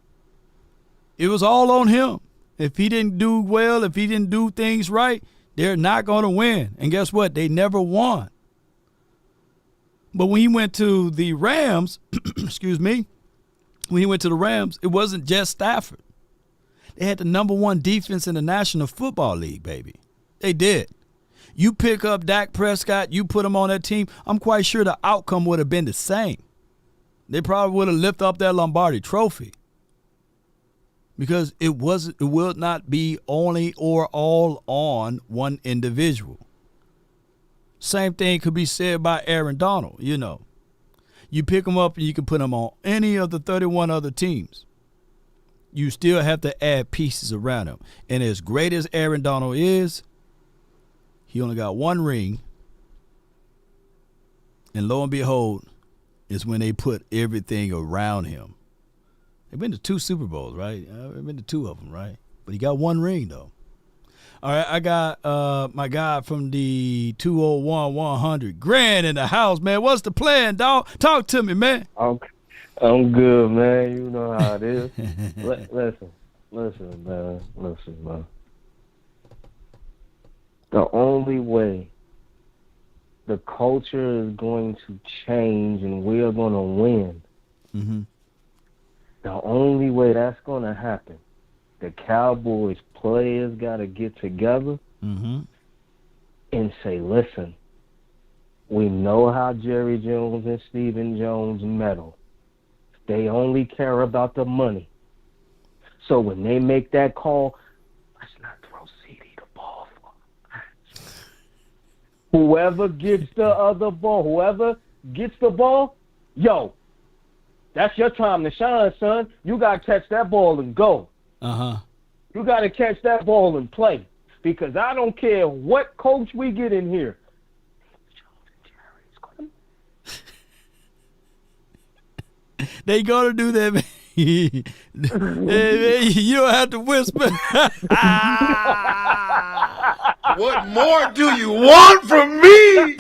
Speaker 1: it was all on him. If he didn't do well, if he didn't do things right, they're not going to win. And guess what? They never won. But when he went to the Rams, when he went to the Rams, it wasn't just Stafford. They had the #1 defense in the National Football League, baby. They did. You pick up Dak Prescott, you put him on that team, I'm quite sure the outcome would have been the same. They probably would have lifted up that Lombardi trophy. Because it will not be only or all on one individual. Same thing could be said by Aaron Donald, you know. You pick him up and you can put him on any of the 31 other teams. You still have to add pieces around him. And as great as Aaron Donald is, he only got one ring. And lo and behold, is when they put everything around him. They've been to 2 Super Bowls, right? They've been to 2 of them, right? But he got one ring, though. All right, I got my guy from the 201-100, Grant, in the house, man. What's the plan, dog? Talk to me, man.
Speaker 17: I'm good, man. You know how it is. Listen, man. The only way the culture is going to change and we're going to win.
Speaker 1: Mm-hmm.
Speaker 17: The only way that's going to happen, the Cowboys players got to get together and say, listen, we know how Jerry Jones and Stephen Jones meddle. They only care about the money. So when they make that call, let's not throw CD the ball. Whoever gets the other ball, whoever gets the ball, yo, that's your time to shine, son. You got to catch that ball and go.
Speaker 1: Uh-huh.
Speaker 17: You got to catch that ball and play. Because I don't care what coach we get in here.
Speaker 1: They gonna do that, man. Hey, you don't have to whisper.
Speaker 9: What more do you want from me?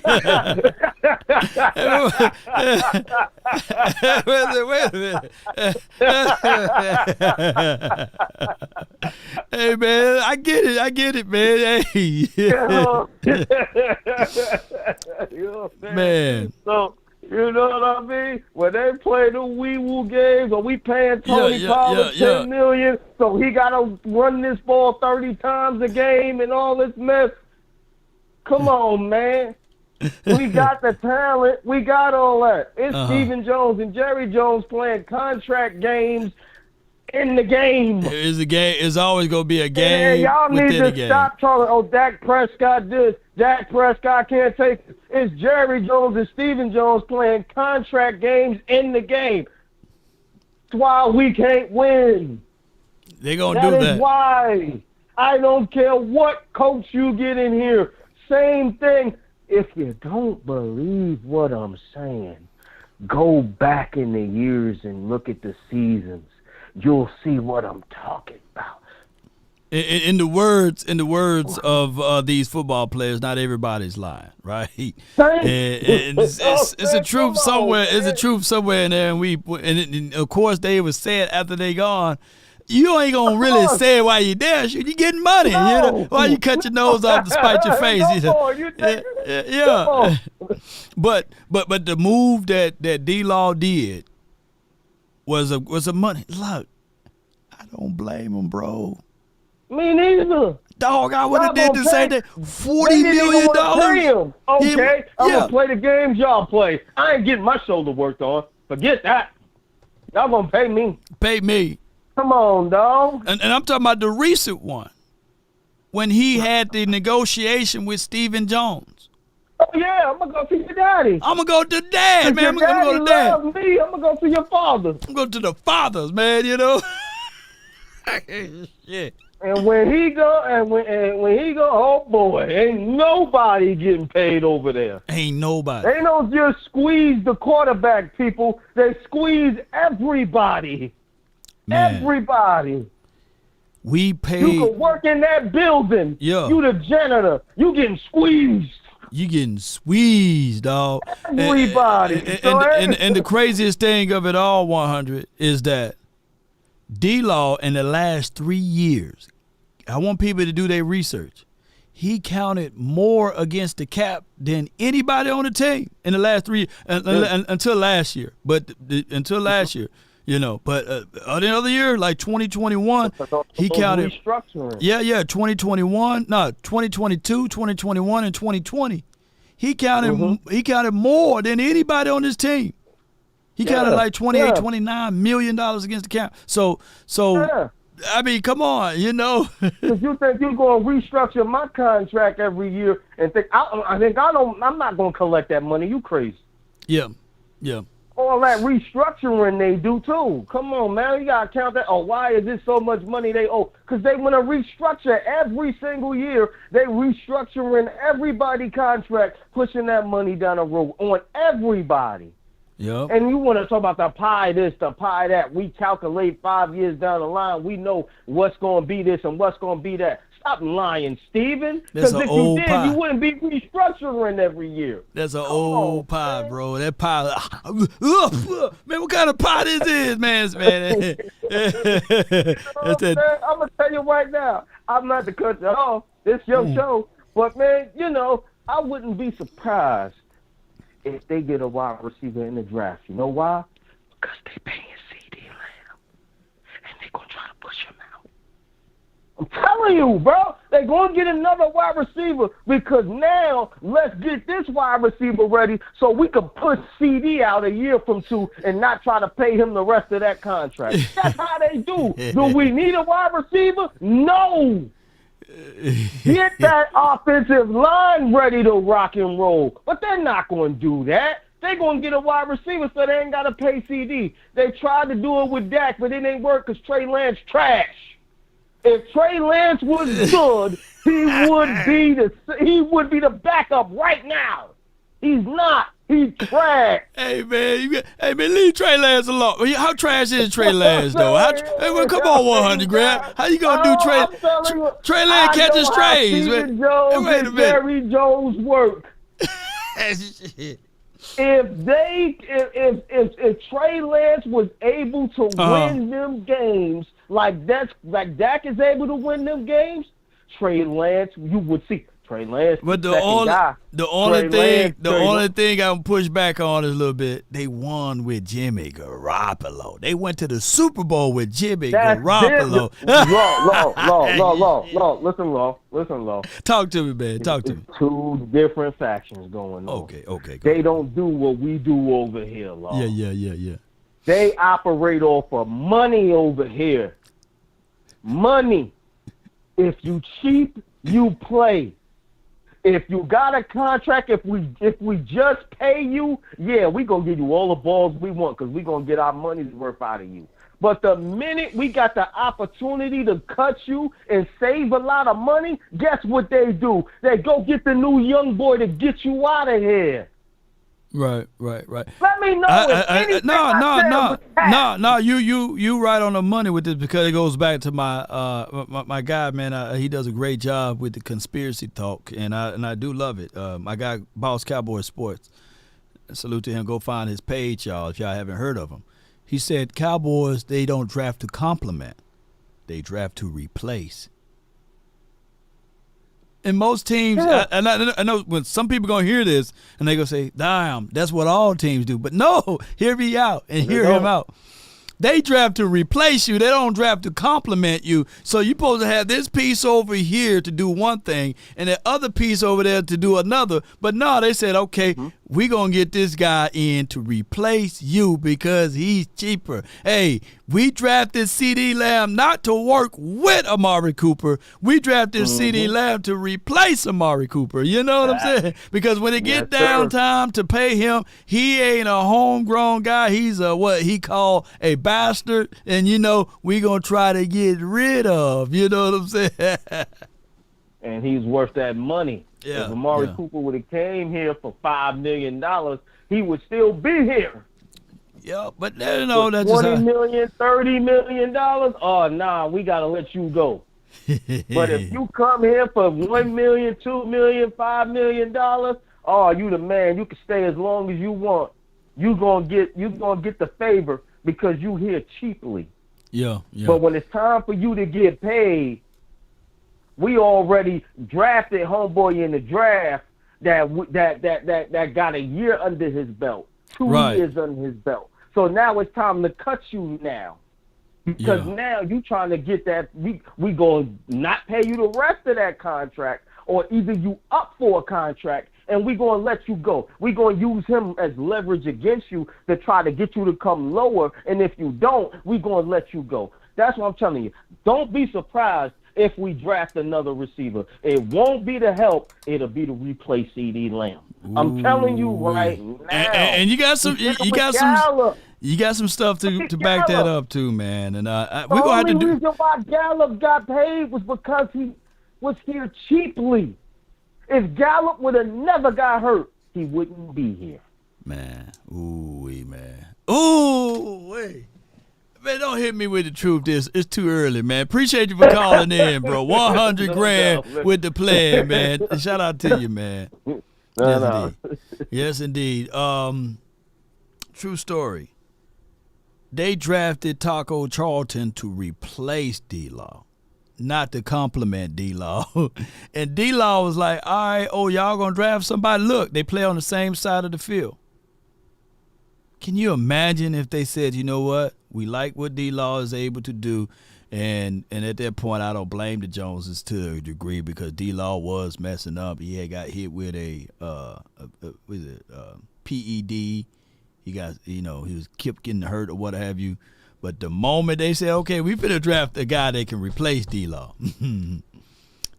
Speaker 1: Wait a minute. Hey, man, I get it, man. Hey.
Speaker 17: You know what I'm saying?
Speaker 1: Man.
Speaker 17: So, you know what I mean? When they play the wee-woo games, or we paying Tony Pollard $10 million, so he got to run this ball 30 times a game and all this mess. Come on, man. We got the talent. We got all that. It's Stephen Jones and Jerry Jones playing contract games in the game.
Speaker 1: It's a game. It's always going to be a game.
Speaker 17: And y'all need
Speaker 1: within
Speaker 17: to stop talking, oh, Dak Prescott this, Dak Prescott can't take it. It's Jerry Jones and Stephen Jones playing contract games in the game. That's why we can't win.
Speaker 1: They're going to do that.
Speaker 17: That is why. I don't care what coach you get in here. Same thing. If you don't believe what I'm saying, go back in the years and look at the seasons. You'll see what I'm talking about.
Speaker 1: In the words of these football players, not everybody's lying, right? It's a truth somewhere. It's a truth somewhere in there, and of course they would say it after they gone. You ain't gonna really say it while you're there. You getting money, you know? Why you cut your nose off to spite your face? Yeah. But the move that D-Law did was a money. Look, I don't blame him, bro.
Speaker 17: Me neither.
Speaker 1: Dog, I would have did the same thing. $40 million.
Speaker 17: Okay, I'm gonna play the games y'all play. I ain't getting my shoulder worked on. Forget that. Y'all gonna pay me.
Speaker 1: Pay me.
Speaker 17: Come on, dog.
Speaker 1: And I'm talking about the recent one, when he had the negotiation with Stephen Jones.
Speaker 17: Oh yeah, I'm gonna go see your daddy.
Speaker 1: I'm gonna go to dad, man. I'm gonna go to dad.
Speaker 17: Loves me. I'm gonna go see your father.
Speaker 1: I'm going to the fathers, man. You know. Shit.
Speaker 17: And when he go, oh boy, ain't nobody getting paid over there.
Speaker 1: Ain't nobody.
Speaker 17: They don't just squeeze the quarterback, people. They squeeze everybody. Man. Everybody.
Speaker 1: We pay.
Speaker 17: You can work in that building.
Speaker 1: Yeah.
Speaker 17: You the janitor. You getting squeezed.
Speaker 1: You getting squeezed, dog.
Speaker 17: Everybody.
Speaker 1: And the craziest thing of it all, 100, is that D-Law in the last 3 years, I want people to do their research. He counted more against the cap than anybody on the team in the last 3 years, until last year. But until last year, you know. But another year, like 2021, he counted.
Speaker 17: Restructuring.
Speaker 1: Yeah, 2022, 2021, and 2020. He counted. He counted more than anybody on this team. He counted like $28, $29 million against the cap. So I mean, come on, you know.
Speaker 17: If you think you're going to restructure my contract every year and think I'm not going to collect that money, you crazy.
Speaker 1: Yeah.
Speaker 17: All that restructuring they do too. Come on, man, you gotta count that. Oh, why is this so much money they owe? Because they want to restructure every single year. They restructuring everybody contract, pushing that money down the road on everybody.
Speaker 1: Yep.
Speaker 17: And you want to talk about the pie this, the pie that. We calculate 5 years down the line. We know what's going to be this and what's going to be that. Stop lying, Steven. Because if you did, you wouldn't be restructuring every year.
Speaker 1: That's an old pie, bro. That pie. Man, what kind of pie this is, man? I'm
Speaker 17: going to tell you right now. I'm not to cut you off. It's your show. But, man, you know, I wouldn't be surprised if they get a wide receiver in the draft. You know why? Because they paying CD Lamb, and they gonna try to push him out. I'm telling you, bro, they gonna get another wide receiver because now let's get this wide receiver ready so we can push CD out a year from 2 and not try to pay him the rest of that contract. That's how they do. Do we need a wide receiver? No. Get that offensive line ready to rock and roll. But they're not going to do that. They're going to get a wide receiver so they ain't got to pay CD. They tried to do it with Dak, but it ain't work because Trey Lance trash. If Trey Lance was good, he would be the backup right now. He's not. He's trash.
Speaker 1: Hey man, leave Trey Lance alone. How trash is Trey Lance though? Come on, 100 grand. How you gonna do Trey Lance catching strays? Wait a minute.
Speaker 17: Jerry Jones work. If Trey Lance was able to win them games like Dak is able to win them games, Trey Lance, you would see. Trey Lance,
Speaker 1: but the only thing I'm push back on is a little bit. They won with Jimmy Garoppolo. They went to the Super Bowl with Jimmy Garoppolo.
Speaker 17: Listen, Law.
Speaker 1: Talk to me, man. Talk to me.
Speaker 17: Two different factions going on.
Speaker 1: Okay.
Speaker 17: They don't do what we do over here, Law.
Speaker 1: Yeah.
Speaker 17: They operate off of money over here. Money. If you cheap, you play. If you got a contract, if we just pay you, yeah, we gonna give you all the balls we want because we gonna get our money's worth out of you. But the minute we got the opportunity to cut you and save a lot of money, guess what they do? They go get the new young boy to get you out of here.
Speaker 1: Right.
Speaker 17: Let me know.
Speaker 1: No. You right on the money with this because it goes back to my guy, man. He does a great job with the conspiracy talk, and I do love it. My guy, Boss Cowboys Sports. Salute to him. Go find his page, y'all, if y'all haven't heard of him. He said Cowboys, they don't draft to compliment, they draft to replace. And most teams, I know when some people going to hear this and they going to say, damn, that's what all teams do. But no, hear me out and hear him out. They draft to replace you. They don't draft to compliment you. So you're supposed to have this piece over here to do one thing and the other piece over there to do another. But no, they said, okay, we're going to get this guy in to replace you because he's cheaper. Hey, we drafted CD Lamb not to work with Amari Cooper. We drafted CD Lamb to replace Amari Cooper. You know what I'm saying? Because when it get down time to pay him, he ain't a homegrown guy. He's what he call a bastard. And, we going to try to get rid of. You know what I'm saying?
Speaker 17: And he's worth that money. Yeah, if Amari Cooper would have came here for $5 million, he would still be here.
Speaker 1: Yeah, but
Speaker 17: that's $20 million, $30 million. Oh, nah, we gotta let you go. But if you come here for $1 million, $2 million, $5 million, oh, you the man. You can stay as long as you want. You gonna get the favor because you here cheaply.
Speaker 1: Yeah.
Speaker 17: But when it's time for you to get paid, we already drafted homeboy in the draft that got a year under his belt, 2 years under his belt. So now it's time to cut you now. Because now you trying to get that, we going to not pay you the rest of that contract, or either you up for a contract and we going to let you go. We going to use him as leverage against you to try to get you to come lower, and if you don't, we going to let you go. That's what I'm telling you. Don't be surprised if we draft another receiver. It won't be to help, it'll be to replace CD Lamb. I'm telling you right now.
Speaker 1: And you got some stuff to back that up too, man. And we're gonna have to do.
Speaker 17: The reason why Gallup got paid was because he was here cheaply. If Gallup would have never got hurt, he wouldn't be here.
Speaker 1: Man, man. Man, don't hit me with the truth. It's too early, man. Appreciate you for calling in, bro. 100 grand with the plan, man. Shout out to you, man. Yes, indeed. True story. They drafted Taco Charlton to replace D-Law. not to compliment D-Law. And D-Law was like, all right, y'all going to draft somebody? Look, they play on the same side of the field. Can you imagine if they said, you know what, we like what D-Law is able to do, and at that point I don't blame the Joneses to a degree because D-Law was messing up. He had got hit with a PED. He got, he was kept getting hurt or what have you. But the moment they said, okay, we finna draft a guy that can replace D-Law,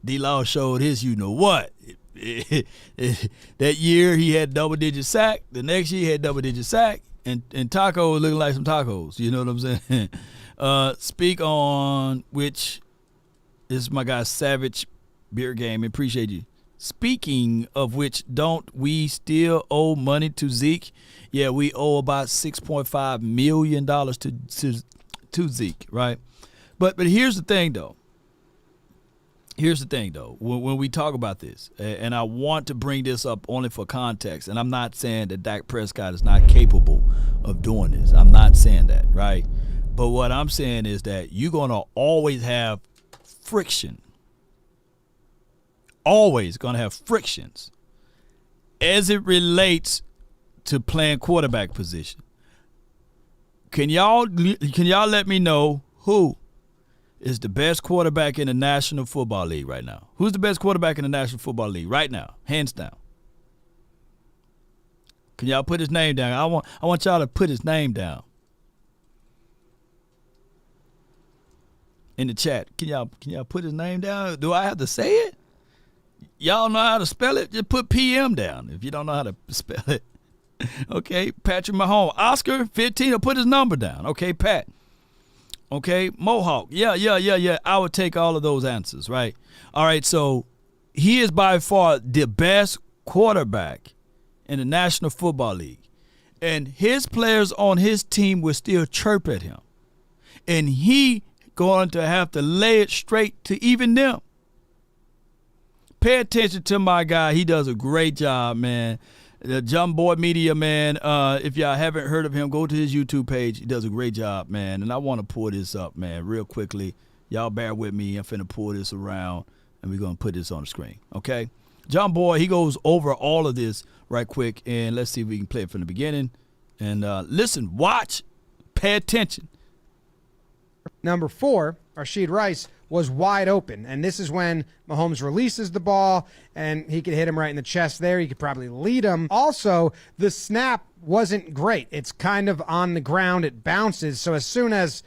Speaker 1: D-Law showed his you-know-what. That year he had double-digit sack. The next year he had double-digit sack. And Taco was looking like some tacos. You know what I'm saying? Speak on which, this is my guy Savage Beer Game. Appreciate you. Speaking of which, don't we still owe money to Zeke? Yeah, we owe about $6.5 million to Zeke, right? But here's the thing, though. When we talk about this, and I want to bring this up only for context, and I'm not saying that Dak Prescott is not capable of doing this. I'm not saying that, right? But what I'm saying is that you're going to always have friction. Always going to have frictions as it relates to playing quarterback position. Can y'all let me know who is the best quarterback in the National Football League right now? Who's the best quarterback in the National Football League right now? Hands down. Can y'all put his name down? I want y'all to put his name down in the chat. Can y'all put his name down? Do I have to say it? Y'all know how to spell it? Just put PM down if you don't know how to spell it. Okay, Patrick Mahomes. Oscar, 15, or put his number down. Okay, Pat. Okay, Mohawk. Yeah. I would take all of those answers, right? All right, so he is by far the best quarterback in the National Football League. And his players on his team will still chirp at him. And he going to have to lay it straight to even them. Pay attention to my guy. He does a great job, man. The Jump Boy Media, man, if y'all haven't heard of him, go to his YouTube page. He does a great job, man. And I want to pull this up, man, real quickly. Y'all bear with me. I'm finna pull this around, and we're going to put this on the screen, okay? Jump Boy, he goes over all of this right quick, and let's see if we can play it from the beginning. And listen, watch, pay attention.
Speaker 18: Number 4, Rashid Rice, was wide open. And this is when Mahomes releases the ball, and he could hit him right in the chest there. He could probably lead him. Also, the snap wasn't great. It's kind of on the ground. It bounces. So as soon as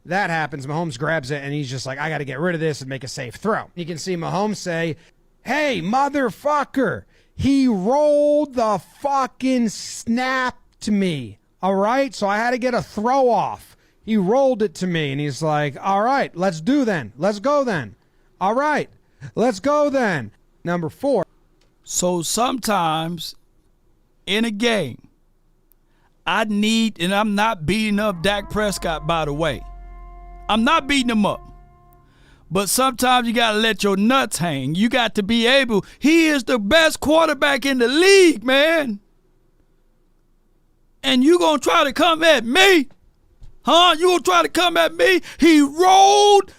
Speaker 18: that happens, Mahomes grabs it, and he's just like, I got to get rid of this and make a safe throw. You can see Mahomes say, hey, motherfucker, he rolled the fucking snap to me. All right? So I had to get a throw off. He rolled it to me, and he's like, all right, let's do then. Let's go then. All right, let's go then. Number 4.
Speaker 1: So sometimes in a game, I need, and I'm not beating up Dak Prescott, by the way. I'm not beating him up. But sometimes you got to let your nuts hang. You got to be able, he is the best quarterback in the league, man. And you going to try to come at me? Huh? You gonna try to come at me? He rolled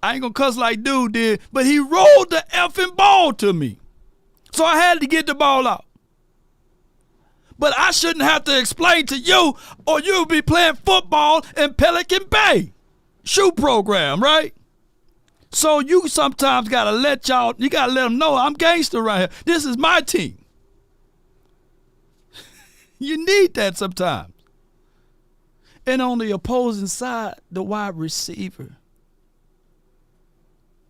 Speaker 1: I ain't gonna cuss like dude did, but he rolled the effing ball to me. So I had to get the ball out. But I shouldn't have to explain to you, or you'll be playing football in Pelican Bay. Shoe program, right? So you sometimes gotta let them know I'm gangster right here. This is my team. You need that sometimes. And on the opposing side, the wide receiver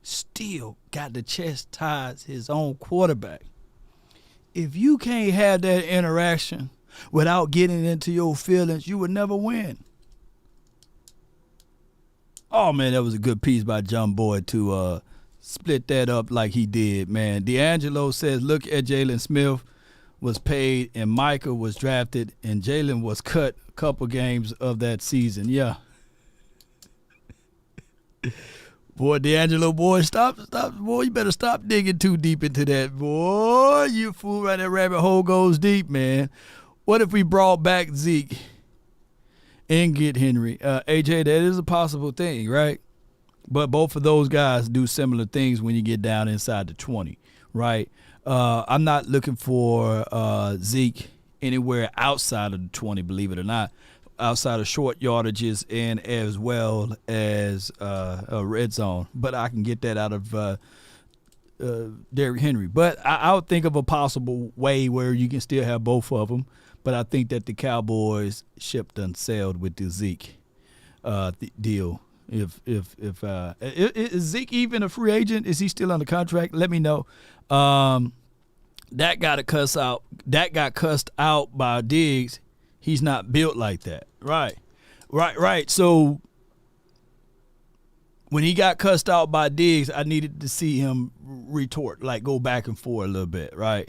Speaker 1: still got to chastise his own quarterback. If you can't have that interaction without getting into your feelings, you would never win. Oh, man, that was a good piece by John Boy to split that up like he did, man. D'Angelo says, look at Jalen Smith was paid and Micah was drafted and Jalen was cut a couple games of that season. Yeah. Boy, D'Angelo, boy, stop, boy, you better stop digging too deep into that. Boy, you fool, right, that rabbit hole goes deep, man. What if we brought back Zeke and get Henry? AJ, that is a possible thing, right? But both of those guys do similar things when you get down inside the 20, right? I'm not looking for Zeke anywhere outside of the 20, believe it or not, outside of short yardages and as well as a red zone. But I can get that out of Derrick Henry. But I would think of a possible way where you can still have both of them. But I think that the Cowboys ship done sailed with the Zeke deal. If is Zeke even a free agent? Is he still under contract? Let me know. That got cussed out. That got cussed out by Diggs. He's not built like that. Right. So when he got cussed out by Diggs, I needed to see him retort, like go back and forth a little bit, right?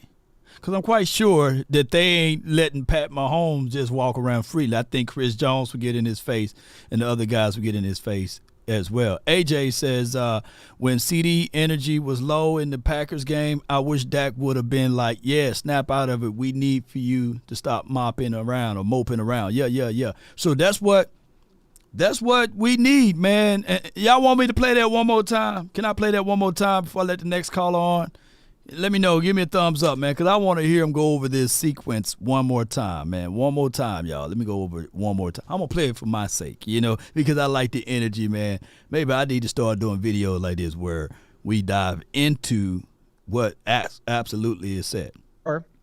Speaker 1: Because I'm quite sure that they ain't letting Pat Mahomes just walk around freely. I think Chris Jones will get in his face, and the other guys will get in his face as well. AJ says, when CD energy was low in the Packers game, I wish Dak would have been like, yeah, snap out of it. We need for you to stop mopping around or moping around. Yeah. So that's what we need, man. Y'all want me to play that one more time? Can I play that one more time before I let the next caller on? Let me know. Give me a thumbs up, man, because I want to hear him go over this sequence one more time, man. One more time, y'all. Let me go over it one more time. I'm going to play it for my sake, because I like the energy, man. Maybe I need to start doing videos like this where we dive into what absolutely is said.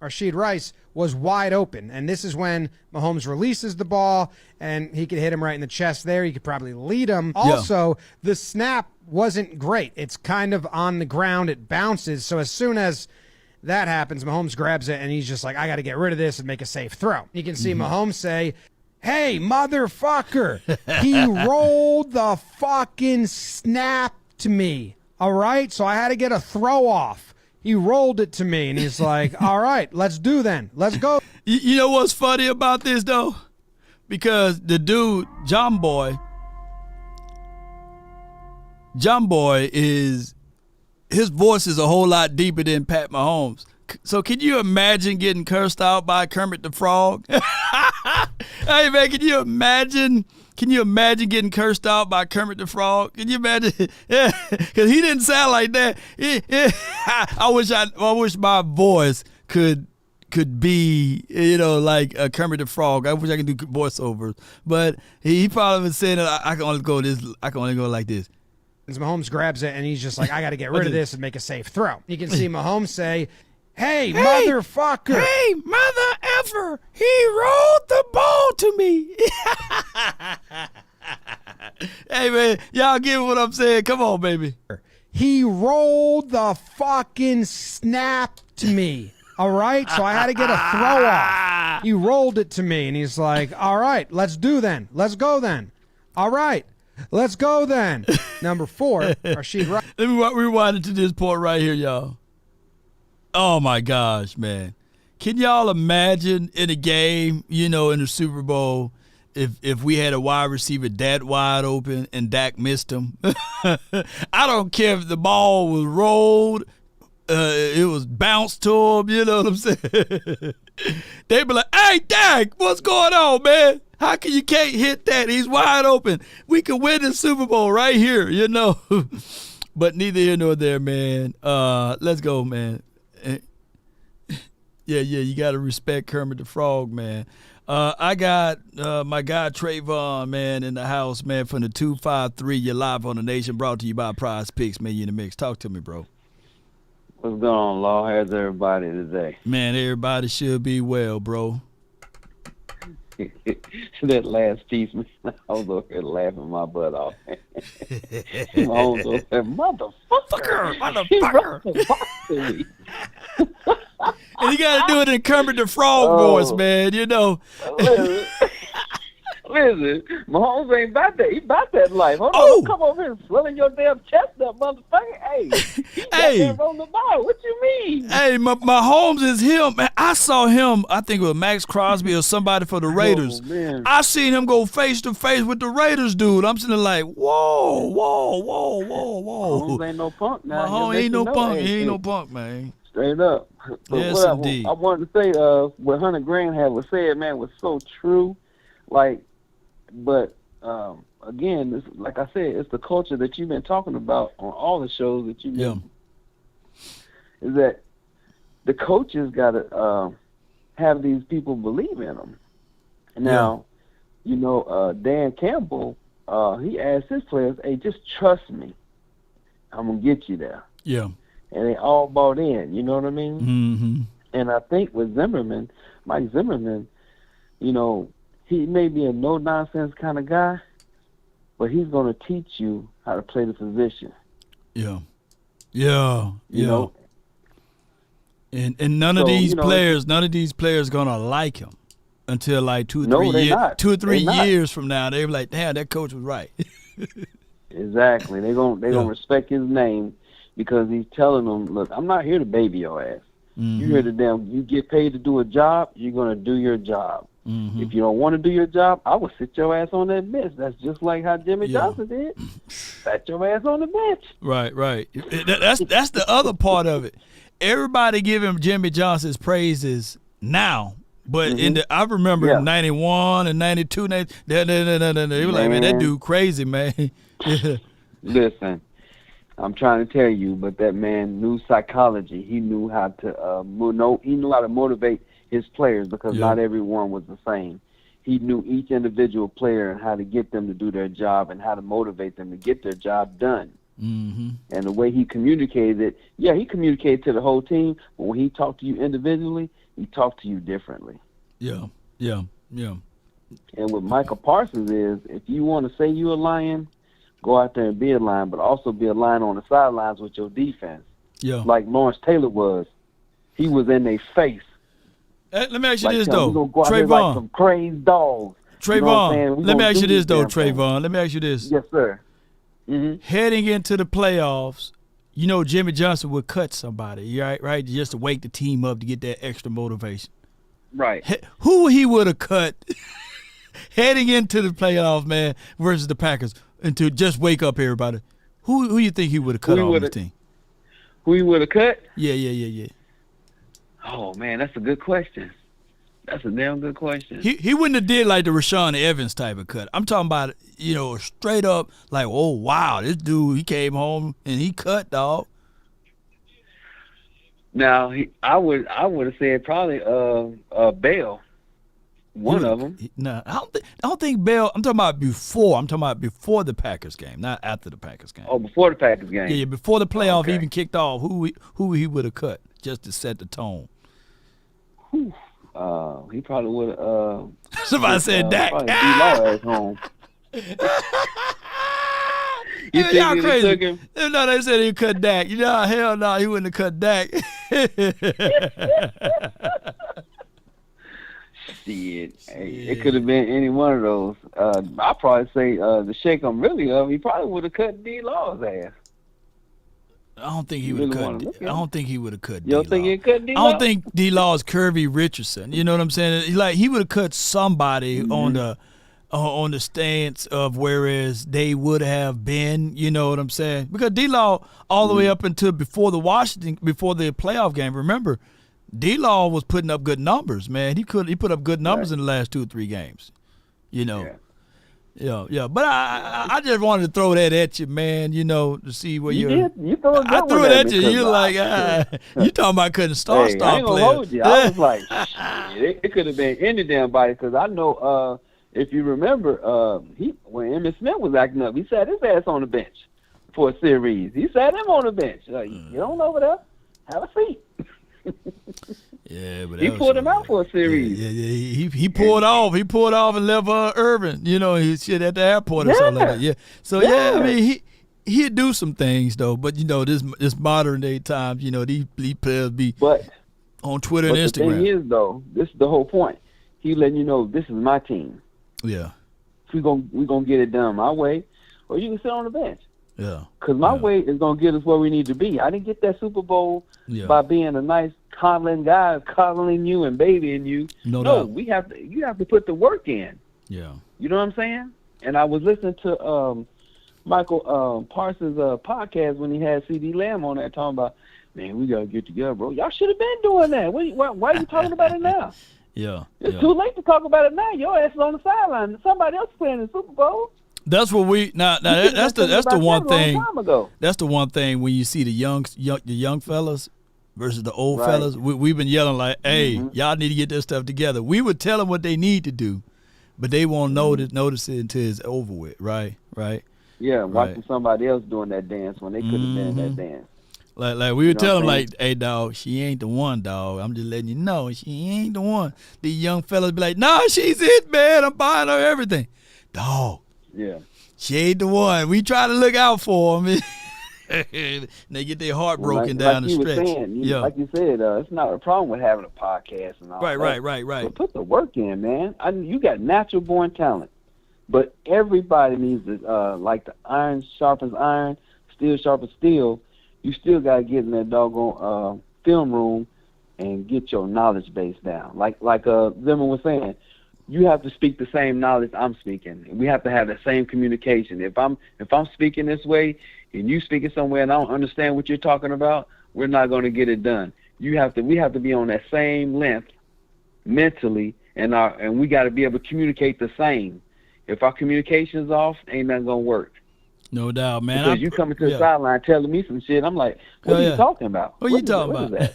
Speaker 18: Rashid Rice was wide open, and this is when Mahomes releases the ball, and he could hit him right in the chest there. He could probably lead him. Also, the snap wasn't great. It's kind of on the ground. It bounces. So as soon as that happens, Mahomes grabs it, and he's just like, I got to get rid of this and make a safe throw. You can see Mahomes say, hey, motherfucker, he rolled the fucking snap to me, all right? So I had to get a throw off. He rolled it to me, and he's like, all right, let's do then. Let's go.
Speaker 1: You know what's funny about this, though? Because the dude, John Boy, his voice is a whole lot deeper than Pat Mahomes. So can you imagine getting cursed out by Kermit the Frog? Hey, man, can you imagine getting cursed out by Kermit the Frog? Can you imagine? Yeah, because he didn't sound like that. I wish my voice could be, like Kermit the Frog. I wish I could do voiceovers. But he probably was saying that I can only go like this.
Speaker 18: Mahomes grabs it, and he's just like, I got to get rid of this and make a safe throw. You can see Mahomes say, hey, motherfucker.
Speaker 1: Hey, mother effer. He rolled the ball to me. Hey, man, y'all get what I'm saying? Come on, baby.
Speaker 18: He rolled the fucking snap to me, all right? So I had to get a throw off. He rolled it to me, and he's like, all right, let's do then. Let's go then. All right. Let's go then. Number 4, Rashid Rice.
Speaker 1: Let me rewind it to this point right here, y'all. Oh, my gosh, man. Can y'all imagine in a game, in the Super Bowl, if we had a wide receiver that wide open and Dak missed him? I don't care if the ball was rolled, it was bounced to him, you know what I'm saying? They'd be like, hey, Dak, what's going on, man? How can you can't hit that? He's wide open. We could win the Super Bowl right here, But neither here nor there, man. Let's go, man. Yeah, you got to respect Kermit the Frog, man. I got my guy Trayvon, man, in the house, man, from the 253. You're live on the Nation, brought to you by Prize Picks, man. You in the mix. Talk to me, bro.
Speaker 19: What's going on, Law? How's everybody today?
Speaker 1: Man, everybody should be well, bro.
Speaker 19: That last piece, man, I was over here laughing my butt off. Mahomes over there, motherfucker.
Speaker 1: And you got to do it in Kermit the Frog voice, man,
Speaker 19: Listen, Mahomes ain't about that. He about that life. Hold on, come over here and swelling your damn chest up, motherfucker. Hey, he on the ball. What you mean?
Speaker 1: Hey, Mahomes is him. Man, I saw him, I think it was Max Crosby or somebody for the Raiders.
Speaker 19: Man.
Speaker 1: I seen him go face to face with the Raiders dude. I'm sitting there like, whoa.
Speaker 19: Mahomes ain't no punk now.
Speaker 1: Mahomes ain't no punk. He ain't no punk, man.
Speaker 19: Straight up. But
Speaker 1: yes, indeed.
Speaker 19: I wanted to say, what Hunter Grant was said, man, was so true. Like, but again, it's, like I said, it's the culture that you've been talking about on all the shows that you've been. Is that the coaches got to have these people believe in them. Now, you know, Dan Campbell, he asked his players, "Hey, just trust me. I'm gonna get you there."
Speaker 1: Yeah.
Speaker 19: And they all bought in. You know what I mean?
Speaker 1: Mm-hmm.
Speaker 19: And I think with Zimmerman, Mike Zimmerman, you know, he may be a no-nonsense kind of guy, but he's going to teach you how to play the position.
Speaker 1: Yeah.
Speaker 19: You know?
Speaker 1: And none of these players going to like him until like 2 or 3 years from now. They're like, damn, that coach was right.
Speaker 19: Exactly. They're gonna respect his name because he's telling them, look, I'm not here to baby your ass.
Speaker 1: Mm-hmm.
Speaker 19: You're here to you get paid to do a job, you're going to do your job.
Speaker 1: Mm-hmm.
Speaker 19: If you don't want to do your job, I will sit your ass on that bench. That's just like how Jimmy Johnson did. Sat your ass on the bench.
Speaker 1: Right. That's the other part of it. Everybody giving Jimmy Johnson's praises now, but I remember in 91 and 92, they were like, man, that dude crazy, man.
Speaker 19: Listen, I'm trying to tell you, but that man knew psychology. He knew how to he knew how to motivate his players because not everyone was the same. He knew each individual player and how to get them to do their job and how to motivate them to get their job done.
Speaker 1: Mm-hmm.
Speaker 19: And the way he communicated it, he communicated to the whole team, but when he talked to you individually, he talked to you differently.
Speaker 1: Yeah.
Speaker 19: And what Michael Parsons is, if you want to say you're a Lion, go out there and be a Lion, but also be a Lion on the sidelines with your defense.
Speaker 1: Yeah.
Speaker 19: Like Lawrence Taylor was. He was in their face.
Speaker 1: Let me ask you this, though.
Speaker 19: Trayvon. Like some crazed dogs.
Speaker 1: Trayvon, let me ask you this, though, Trayvon. Let me ask you this.
Speaker 19: Yes, sir. Mm-hmm.
Speaker 1: Heading into the playoffs, you know Jimmy Johnson would cut somebody, right? Just to wake the team up to get that extra motivation.
Speaker 19: Right.
Speaker 1: Who he would have cut heading into the playoffs, man, versus the Packers, and to just wake up everybody? Who you think he would have cut on the team?
Speaker 19: Who he would have cut?
Speaker 1: Yeah.
Speaker 19: Oh, man, that's a good question. That's a damn good question.
Speaker 1: He wouldn't have did like the Rashaan Evans type of cut. I'm talking about, straight up like, oh, wow, this dude, he came home and he cut, dog.
Speaker 19: Now, I would have said probably Bell. One of them.
Speaker 1: No, I don't think Bell. I'm talking about before. I'm talking about before the Packers game, not after the Packers game.
Speaker 19: Oh, before the Packers game.
Speaker 1: Yeah, before the playoff even kicked off. Who he would have cut just to set the tone?
Speaker 19: He probably would have.
Speaker 1: Somebody said Dak.
Speaker 19: At home.
Speaker 1: Y'all crazy. No, they said he cut Dak. Hell no, he wouldn't have cut Dak.
Speaker 19: Shit. Hey, it could have been any one of those. I'd probably say to shake him really up, he probably would have cut D-Law's ass.
Speaker 1: I don't think he would have cut. I don't think he would have cut.
Speaker 19: You don't think he cut D-Law?
Speaker 1: I don't think D-Law is Kirby Richardson. You know what I'm saying? He would have cut somebody on the stance of whereas they would have been. You know what I'm saying? Because D-Law all the way up until before the playoff game. Remember, D-Law was putting up good numbers, man. He put up good numbers in the last 2 or 3 games. Yeah. But I just wanted to throw that at you, man. To see where
Speaker 19: you did. You threw it.
Speaker 1: I threw it at you. You're like, you talking about cutting star
Speaker 19: I ain't gonna
Speaker 1: players?
Speaker 19: hold you. I was like, shit, it could have been any damn body because I know if you remember, when Emmitt Smith was acting up, he sat his ass on the bench for a series. He sat him on the bench. Like, you don't over there, have a seat.
Speaker 1: Yeah, but
Speaker 19: he pulled him out for a series.
Speaker 1: Yeah. He pulled off. He pulled off and left Irvin. He shit at the airport or something like that. Yeah. So I mean, he'd do some things though. But this modern day times, these players be on Twitter and Instagram.
Speaker 19: The thing is though, this is the whole point. He letting you know this is my team.
Speaker 1: Yeah.
Speaker 19: We gonna get it done my way, or you can sit on the bench.
Speaker 1: Yeah.
Speaker 19: Because my way is gonna get us where we need to be. I didn't get that Super Bowl by being a nice coddling guy, coddling you and babying you.
Speaker 1: No doubt.
Speaker 19: You have to put the work in.
Speaker 1: Yeah.
Speaker 19: You know what I'm saying? And I was listening to Michael Parsons' podcast when he had CD Lamb on there talking about, man, we gotta get together, bro. Y'all should have been doing that. Why are you talking about it now?
Speaker 1: Yeah.
Speaker 19: It's too late to talk about it now. Your ass is on the sideline. Somebody else playing in the Super Bowl.
Speaker 1: That's what we now. That's the one thing.
Speaker 19: Ago.
Speaker 1: That's the one thing when you see the young fellas versus the old
Speaker 19: Right.
Speaker 1: fellas. We've been yelling like, "Hey, y'all need to get this stuff together." We would tell them what they need to do, but they won't notice it until it's over with. Right.
Speaker 19: Yeah, watching somebody else doing that dance when they could have been that dance.
Speaker 1: Like we would tell them like, "Hey, dog, she ain't the one, dog. I'm just letting you know she ain't the one." These young fellas be like, "Nah, she's it, man. I'm buying her everything." Dog.
Speaker 19: Yeah.
Speaker 1: She ain't the one. We try to look out for them. They get their heart broken down the stretch.
Speaker 19: Like you said, it's not a problem with having a podcast and all that.
Speaker 1: Right.
Speaker 19: But put the work in, man. You got natural born talent. But everybody needs to, like the iron sharpens iron, steel sharpens steel. You still got to get in that doggone film room and get your knowledge base down. Like Zimmer was saying, you have to speak the same knowledge I'm speaking. We have to have the same communication. If I'm speaking this way and you speaking somewhere and I don't understand what you're talking about, we're not going to get it done. We have to be on that same length mentally, and we got to be able to communicate the same. If our communication's off, ain't nothing gonna work.
Speaker 1: No doubt, man.
Speaker 19: Because you coming to the sideline telling me some shit, I'm like, what are you talking about?
Speaker 1: What are you talking about?
Speaker 19: What is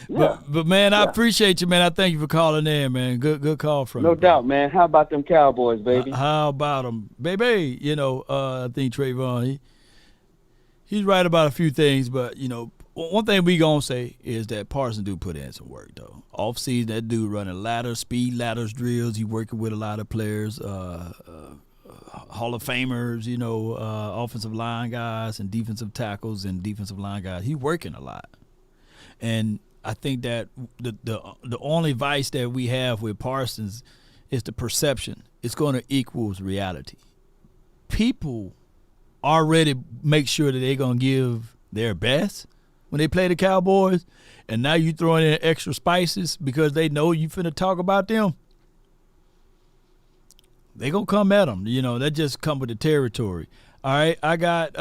Speaker 19: that?
Speaker 1: But man, I appreciate you, man. I thank you for calling in, man. Good call from you.
Speaker 19: No doubt, man. How about them Cowboys, baby?
Speaker 1: How about them, baby? I think Trayvon, he's right about a few things, but one thing we gonna say is that Parsons do put in some work though. Off season, that dude running speed ladders drills. He working with a lot of players, Hall of Famers, offensive line guys and defensive tackles and defensive line guys. He working a lot, and I think that the only vice that we have with Parsons is the perception. It's going to equals reality. People already make sure that they're going to give their best when they play the Cowboys, and now you throwing in extra spices because they know you finna talk about them. They gonna come at them. That just come with the territory. All right, I got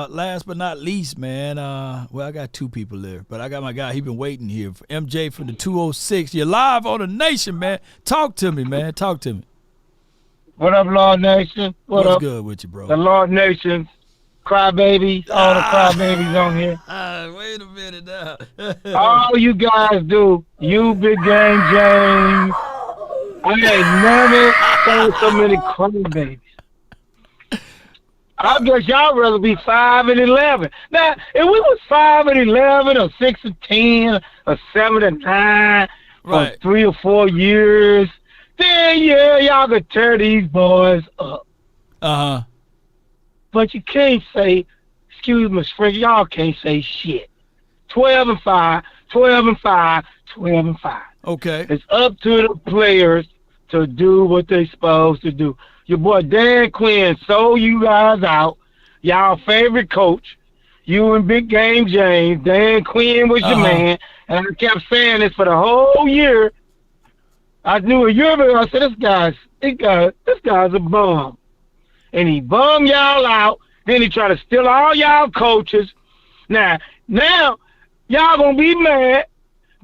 Speaker 1: last but not least, man. I got two people there, but I got my guy. He been waiting here. MJ from the 206. You're live on the Nation, man. Talk to me, man. Talk to me.
Speaker 20: What up, Lord Nation?
Speaker 1: What's good with you, bro?
Speaker 20: The Lord Nation. Crybabies, all the crybabies on here.
Speaker 1: Wait a minute now.
Speaker 20: All you guys do, you Big Game James. I ain't never seen so many crybabies. I guess y'all rather be 5-11. Now, if we was 5-11 or 6-10 or 7-9 for 3 or 4 years, then yeah, y'all could tear these boys up. But you can't say, excuse me, Springer, y'all can't say shit. 12-5, 12-5, 12-5.
Speaker 1: Okay.
Speaker 20: It's up to the players to do what they're supposed to do. Your boy Dan Quinn sold you guys out. Y'all favorite coach. You and Big Game James. Dan Quinn was your man. And I kept saying this for the whole year. I knew a year ago, I said, this guy's a bum. And he bummed y'all out. Then he tried to steal all y'all coaches. Now, y'all gonna be mad.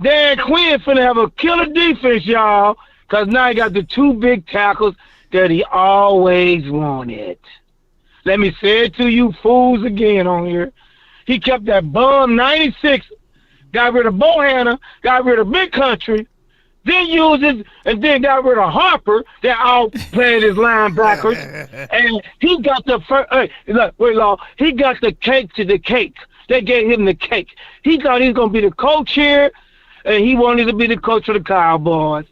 Speaker 20: Dan Quinn finna have a killer defense, y'all, because now he got the 2 big tackles that he always wanted. Let me say it to you fools again on here. He kept that bum 96, got rid of Bohanna, got rid of Big Country, then used it, and then got rid of Harper. They all played his linebackers. And he got the first, he got the cake to the cake. They gave him the cake. He thought he was going to be the coach here, and he wanted to be the coach of the Cowboys.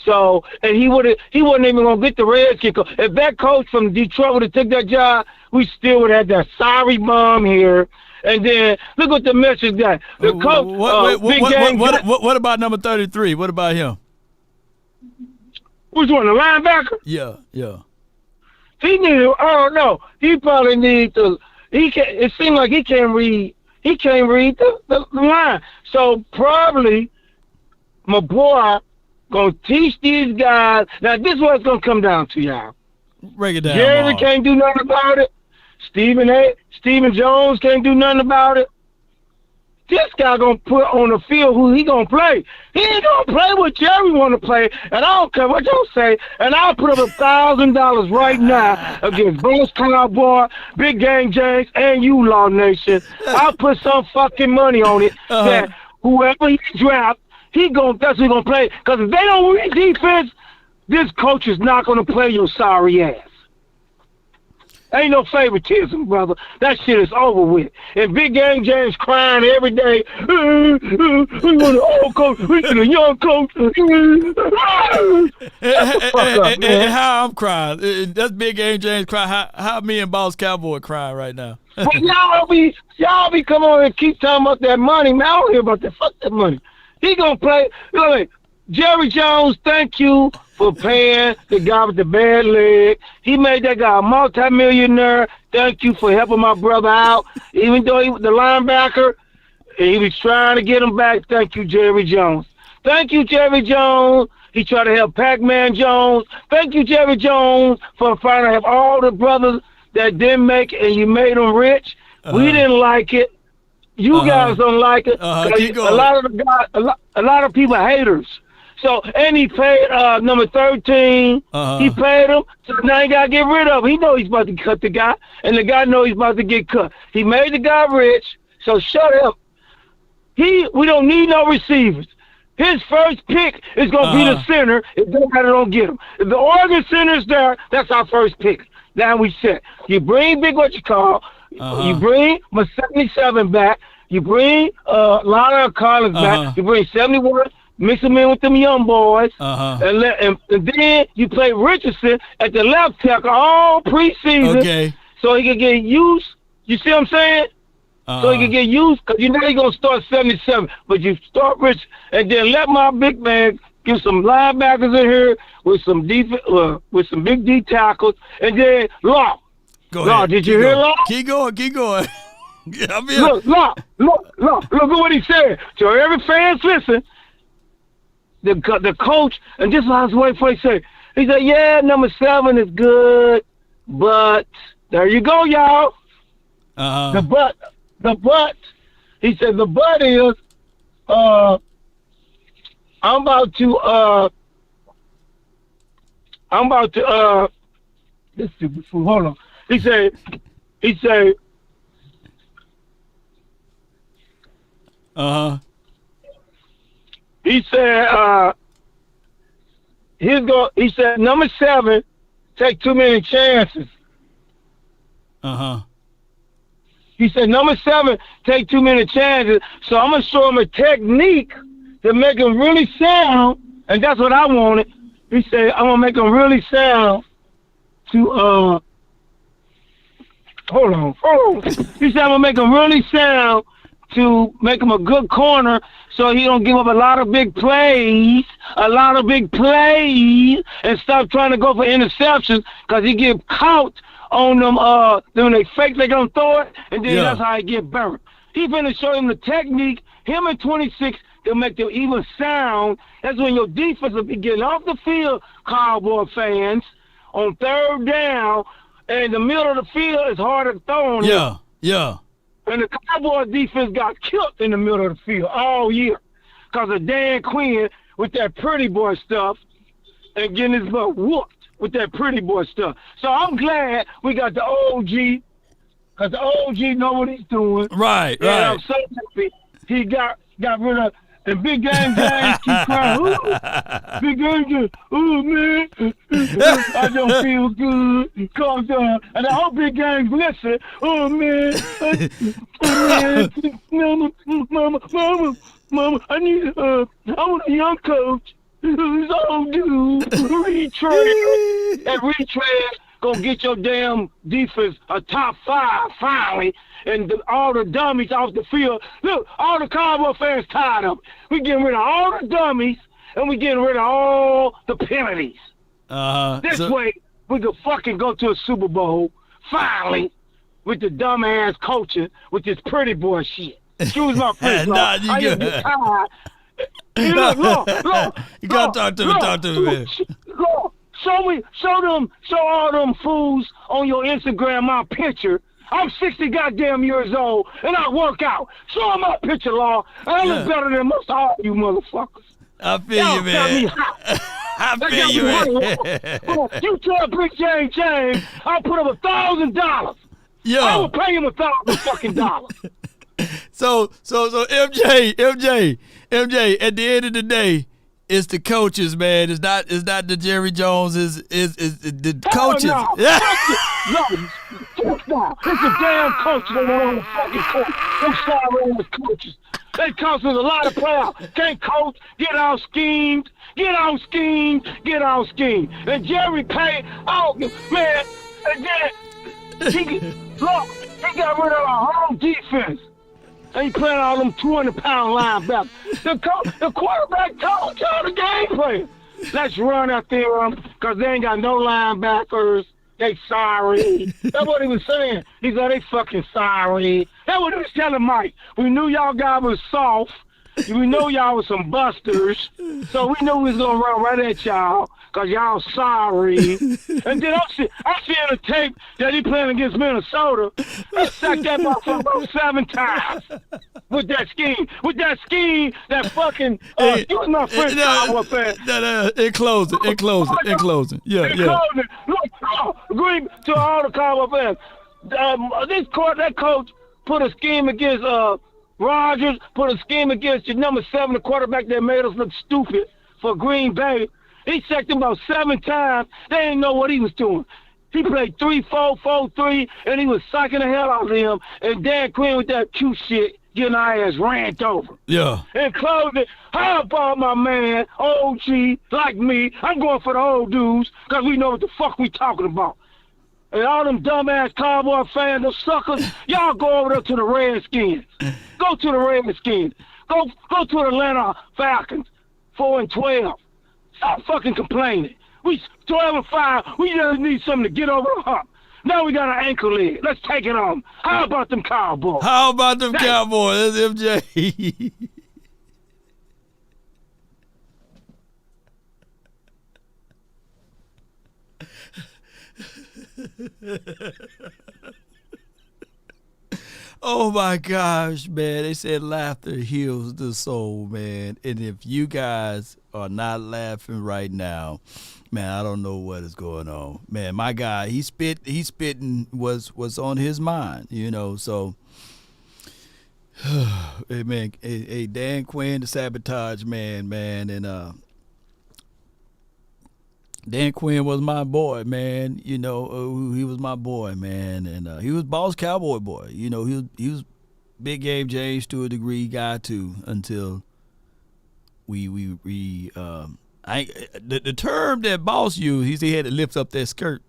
Speaker 20: So, and he wasn't even going to get the red kicker. If that coach from Detroit would have took that job, we still would have had that sorry bum here. And then look what the message got. The coach.
Speaker 1: What about number 33? What about him?
Speaker 20: Which one, the linebacker?
Speaker 1: Yeah.
Speaker 20: He needed. Oh no, he probably needs to. It seemed like he can't read. He can't read the line. So probably my boy gonna teach these guys. Now this is what it's gonna come down to, y'all.
Speaker 1: Break it down.
Speaker 20: Jerry can't do nothing about it. Stephen Jones can't do nothing about it. this guy gonna put on the field who he gonna play. He ain't gonna play what Jerry wanna play, and I don't care what y'all say. And I'll put up $1,000 right now against both Cowboy, Big Game James, and you, Law Nation. I'll put some fucking money on it that whoever he draft, that's what he gonna play. Because if they don't read defense, this coach is not gonna play your sorry ass. Ain't no favoritism, brother. That shit is over with. And Big Game James crying every day. We want an old coach. We need a young coach.
Speaker 1: And how I'm crying. That's Big Game James crying. How me and Boss Cowboy crying right now.
Speaker 20: But y'all be coming on and keep talking about that money, man. I don't hear about that. Fuck that money. He gonna play. Look, Jerry Jones, thank you for paying the guy with the bad leg. He made that guy a multimillionaire. Thank you for helping my brother out. Even though he was the linebacker, he was trying to get him back. Thank you, Jerry Jones. Thank you, Jerry Jones. He tried to help Pac-Man Jones. Thank you, Jerry Jones, for trying to help all the brothers that didn't make it, and you made them rich. We didn't like it. You guys don't like it. A lot of people are haters. So, and he paid number 13. He paid him. So now he got to get rid of him. He know he's about to cut the guy, and the guy know he's about to get cut. He made the guy rich, so shut up. We don't need no receivers. His first pick is going to be the center if nobody don't get him. If the Oregon center's there, that's our first pick. Now we set. You bring Big you bring my 77 back. You bring Lionel Collins back. You bring 71. Mix them in with them young boys, and then you play Richardson at the left tackle all preseason, so he can get used. You see what I'm saying? So he can get used, because you know he's gonna start 77, but you start Rich, and then let my big man give some linebackers in here with some with some big D tackles, and then Law. Law, did you hear Law?
Speaker 1: Keep going.
Speaker 20: Look at what he said. So every fans listen. The coach, and this is what I was waiting for. He said, yeah, number 7 is good, but there you go, y'all. The but. He said the but is, I'm about to this stupid fool. Hold on. He said. He said number 7 take too many chances. He said number 7 take too many chances, so I'm gonna show him a technique to make him really sound, and that's what I wanted. He said I'm gonna make him really sound to hold on. He said I'm gonna make him really sound to make him a good corner, so he don't give up a lot of big plays, and stop trying to go for interceptions, because he get caught on them, when they fake, they gonna throw it, and then that's how he get burned. He finna show him the technique, him and 26, to make them even sound. That's when your defense will be getting off the field, Cowboy fans, on 3rd down, and the middle of the field is harder to throw on him. And the Cowboys defense got killed in the middle of the field all year because of Dan Quinn with that pretty boy stuff and getting his butt whooped with that pretty boy stuff. So I'm glad we got the OG, because the OG know what he's doing.
Speaker 1: Right.
Speaker 20: I'm so happy he got rid of. And Big Game James keep crying. Ooh, Big Game James, oh man, I don't feel good. Calm down. And I hope Big Games listen. Oh man, mama, I want a young coach who's old dude. Retread. And retread gonna get your damn defense a top 5 finally. And all the dummies off the field. Look, all the Cowboy fans tired of it. We getting rid of all the dummies, and we getting rid of all the penalties. This way, we could fucking go to a Super Bowl, finally, with the dumbass coaching, with this pretty boy shit. Excuse my French,
Speaker 1: nah, you
Speaker 20: I
Speaker 1: good.
Speaker 20: get tired.
Speaker 1: You gotta talk to me, man.
Speaker 20: Show all them fools on your Instagram my picture. I'm 60 goddamn years old, and I work out. Show my picture, Law. I look better than most of all you motherfuckers.
Speaker 1: I feel you, man. I feel you, man.
Speaker 20: You tell Big James, I'll put up $1,000.
Speaker 1: Yeah.
Speaker 20: I will pay him $1,000 fucking dollars.
Speaker 1: So MJ, at the end of the day, it's the coaches, man. It's not the Jerry Jones. Is the coaches?
Speaker 20: No, it's the damn coaches that are on the fucking court. I'm sorry, those coaches. They coach with a lot of players. Can't coach, get out schemed, And Jerry paid out, man. And then he got rid of our whole defense. And he playing all them 200-pound linebackers. The quarterback told y'all the game plan. Let's run out there because they ain't got no linebackers. They sorry. That's what he was saying. He said they fucking sorry. That's what he was telling Mike. We knew y'all guys was soft. We know y'all was some busters. So we knew we was going to run right at y'all because y'all sorry. And then I'm seeing the tape that he playing against Minnesota. He sacked that motherfucker about 7 times with that scheme. That fucking, excuse my French, Cowboy fan.
Speaker 1: In closing. Yeah.
Speaker 20: Look, agree to all the Cowboy fans. That coach put a scheme against Rodgers, put a scheme against your number 7, the quarterback that made us look stupid for Green Bay. He sacked him about 7 times. They didn't know what he was doing. He played 3-4, 4-3, and he was sucking the hell out of him. And Dan Quinn with that cute shit, getting our ass ran over.
Speaker 1: Yeah.
Speaker 20: And closing, how about my man, OG, like me? I'm going for the old dudes, because we know what the fuck we talking about. And all them dumbass Cowboy fans, those suckers, y'all go over there to the Redskins. Go to the Redskins. Go to the Atlanta Falcons, 4-12. Stop fucking complaining. We 12-5. We just need something to get over the hump. Now we got an ankle leg. Let's take it on. How about them Cowboys?
Speaker 1: Cowboys? That's MJ. Oh my gosh, man. They said laughter heals the soul, man. And if you guys are not laughing right now, man, I don't know what is going on. Man, my guy, he spitting was on his mind, so hey man, hey Dan Quinn, the sabotage man, and Dan Quinn was my boy, man. He was my boy, man, and he was boss Cowboy boy. He was Big Game James to a degree, guy too. Until the term that boss used, he had to lift up that skirt.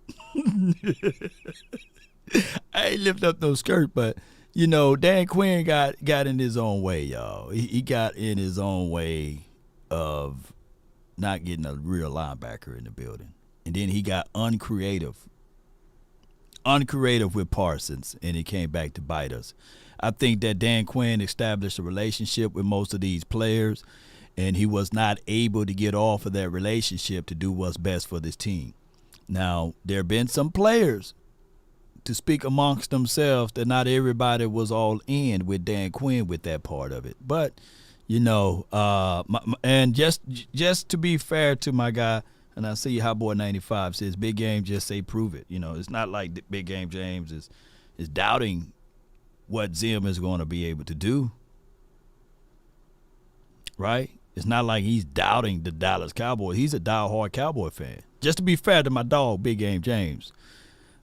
Speaker 1: I ain't lift up no skirt, but Dan Quinn got in his own way, y'all. He got in his own way of not getting a real linebacker in the building. And then he got uncreative with Parsons, and it came back to bite us. I think that Dan Quinn established a relationship with most of these players, and he was not able to get off of that relationship to do what's best for this team. Now, there have been some players to speak amongst themselves that not everybody was all in with Dan Quinn with that part of it. But and just to be fair to my guy, and I see how boy 95 says Big Game just say prove it. It's not like Big Game James is doubting what Zim is going to be able to do, right? It's not like he's doubting the Dallas Cowboys. He's a diehard Cowboy fan. Just to be fair to my dog, Big Game James.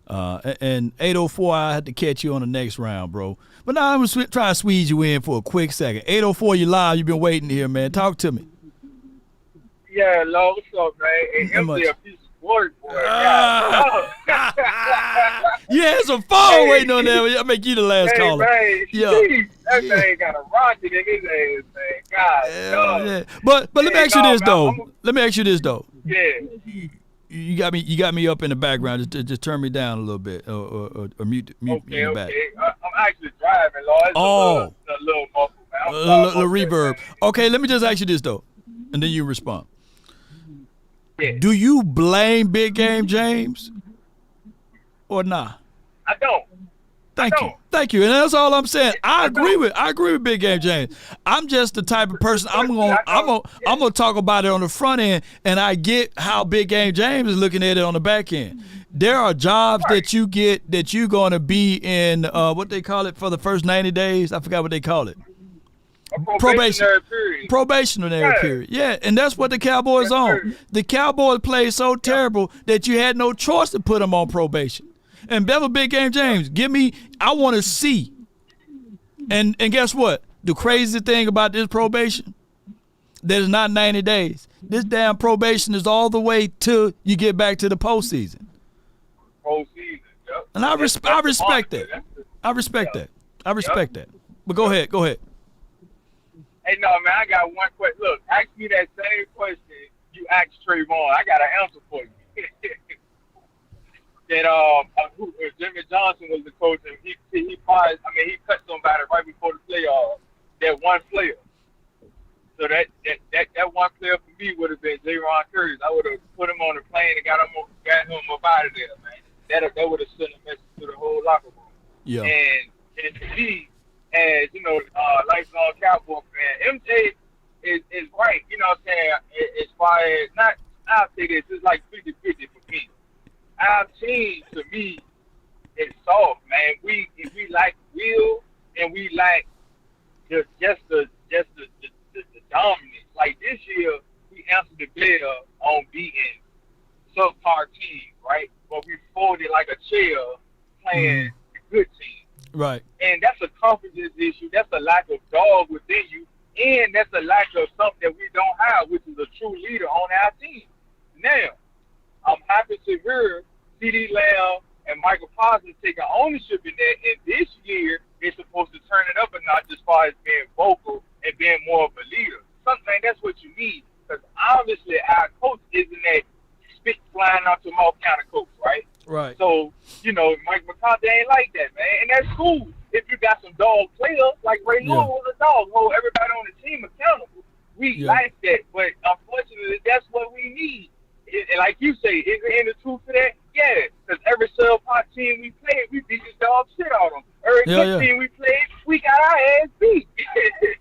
Speaker 1: And 804, I had to catch you on the next round, bro. But now I'm going to try to squeeze you in for a quick second. 804, you live. You've been waiting here, man. Talk to me.
Speaker 21: Yeah, Lo, what's up, man? Hey, MJ, a piece of work, boy.
Speaker 1: You had some phone waiting on there. I'll make you the last caller.
Speaker 21: Man, that man got a rocket in his ass, man. God,
Speaker 1: yeah. But let me ask you this, though.
Speaker 21: Yeah.
Speaker 1: You got me up in the background. Just turn me down a little bit, or mute me in the back.
Speaker 21: Okay. I'm actually driving, Lord. A little muffled, man.
Speaker 1: A little reverb. Okay, let me just ask you this though, and then you respond.
Speaker 21: Yeah.
Speaker 1: Do you blame Big Game James, or nah?
Speaker 21: I don't.
Speaker 1: Thank you. And that's all I'm saying. I agree with Big Game James. I'm just the type of person I'm gonna talk about it on the front end, and I get how Big Game James is looking at it on the back end. There are jobs that you get that you're gonna be in what they call it for the first 90 days. I forgot what they call it. Probationary period. Yeah, and that's what the Cowboys on. The Cowboys played so terrible that you had no choice to put them on probation. And Bevel Big Game James, I want to see. And guess what? The crazy thing about this probation, that is not 90 days. This damn probation is all the way till you get back to the postseason. And I respect that. I respect that. But go ahead.
Speaker 21: Hey, no, man, I got one question. Look, ask me that same question you asked Trayvon. I got an answer for you. That Jimmy Johnson was the coach, and he cut somebody right before the playoffs. That one player. So that one player for me would have been Jaron Curtis. I would have put him on the plane and got him up out of there, man. That would have sent a message to the whole locker room.
Speaker 1: Yeah.
Speaker 21: And to me, as lifelong Cowboy fan, MJ is right. You know what I'm saying? As far as I'll say this, it's like 50-50 for me. Our team, to me, is soft, man. We like will, and we like just the dominance. Like this year, we answered the bell on beating subpar teams, right? But we folded like a chair playing the good team.
Speaker 1: Right.
Speaker 21: And that's a confidence issue. That's a lack of dog within you. And that's a lack of something that we don't have, which is a true leader on our team. Now, I'm happy to hear CeeDee Lamb and Michael Parsons taking ownership in that. And this year, they're supposed to turn it up a notch as far as being vocal and being more of a leader. Something that's what you need. Because obviously, our coach isn't that spit flying out your mouth kind of coach, right?
Speaker 1: Right.
Speaker 21: So, Mike McCarthy ain't like that, man. And that's cool if you got some dog players, like Ray Lewis was a dog, hold everybody on the team accountable. We like that, but unfortunately, that's what we need. And like you say, is there any truth to that? Yeah, because every subpar team we played, we beat the dog shit out of them. Every good team we played, we got our ass beat.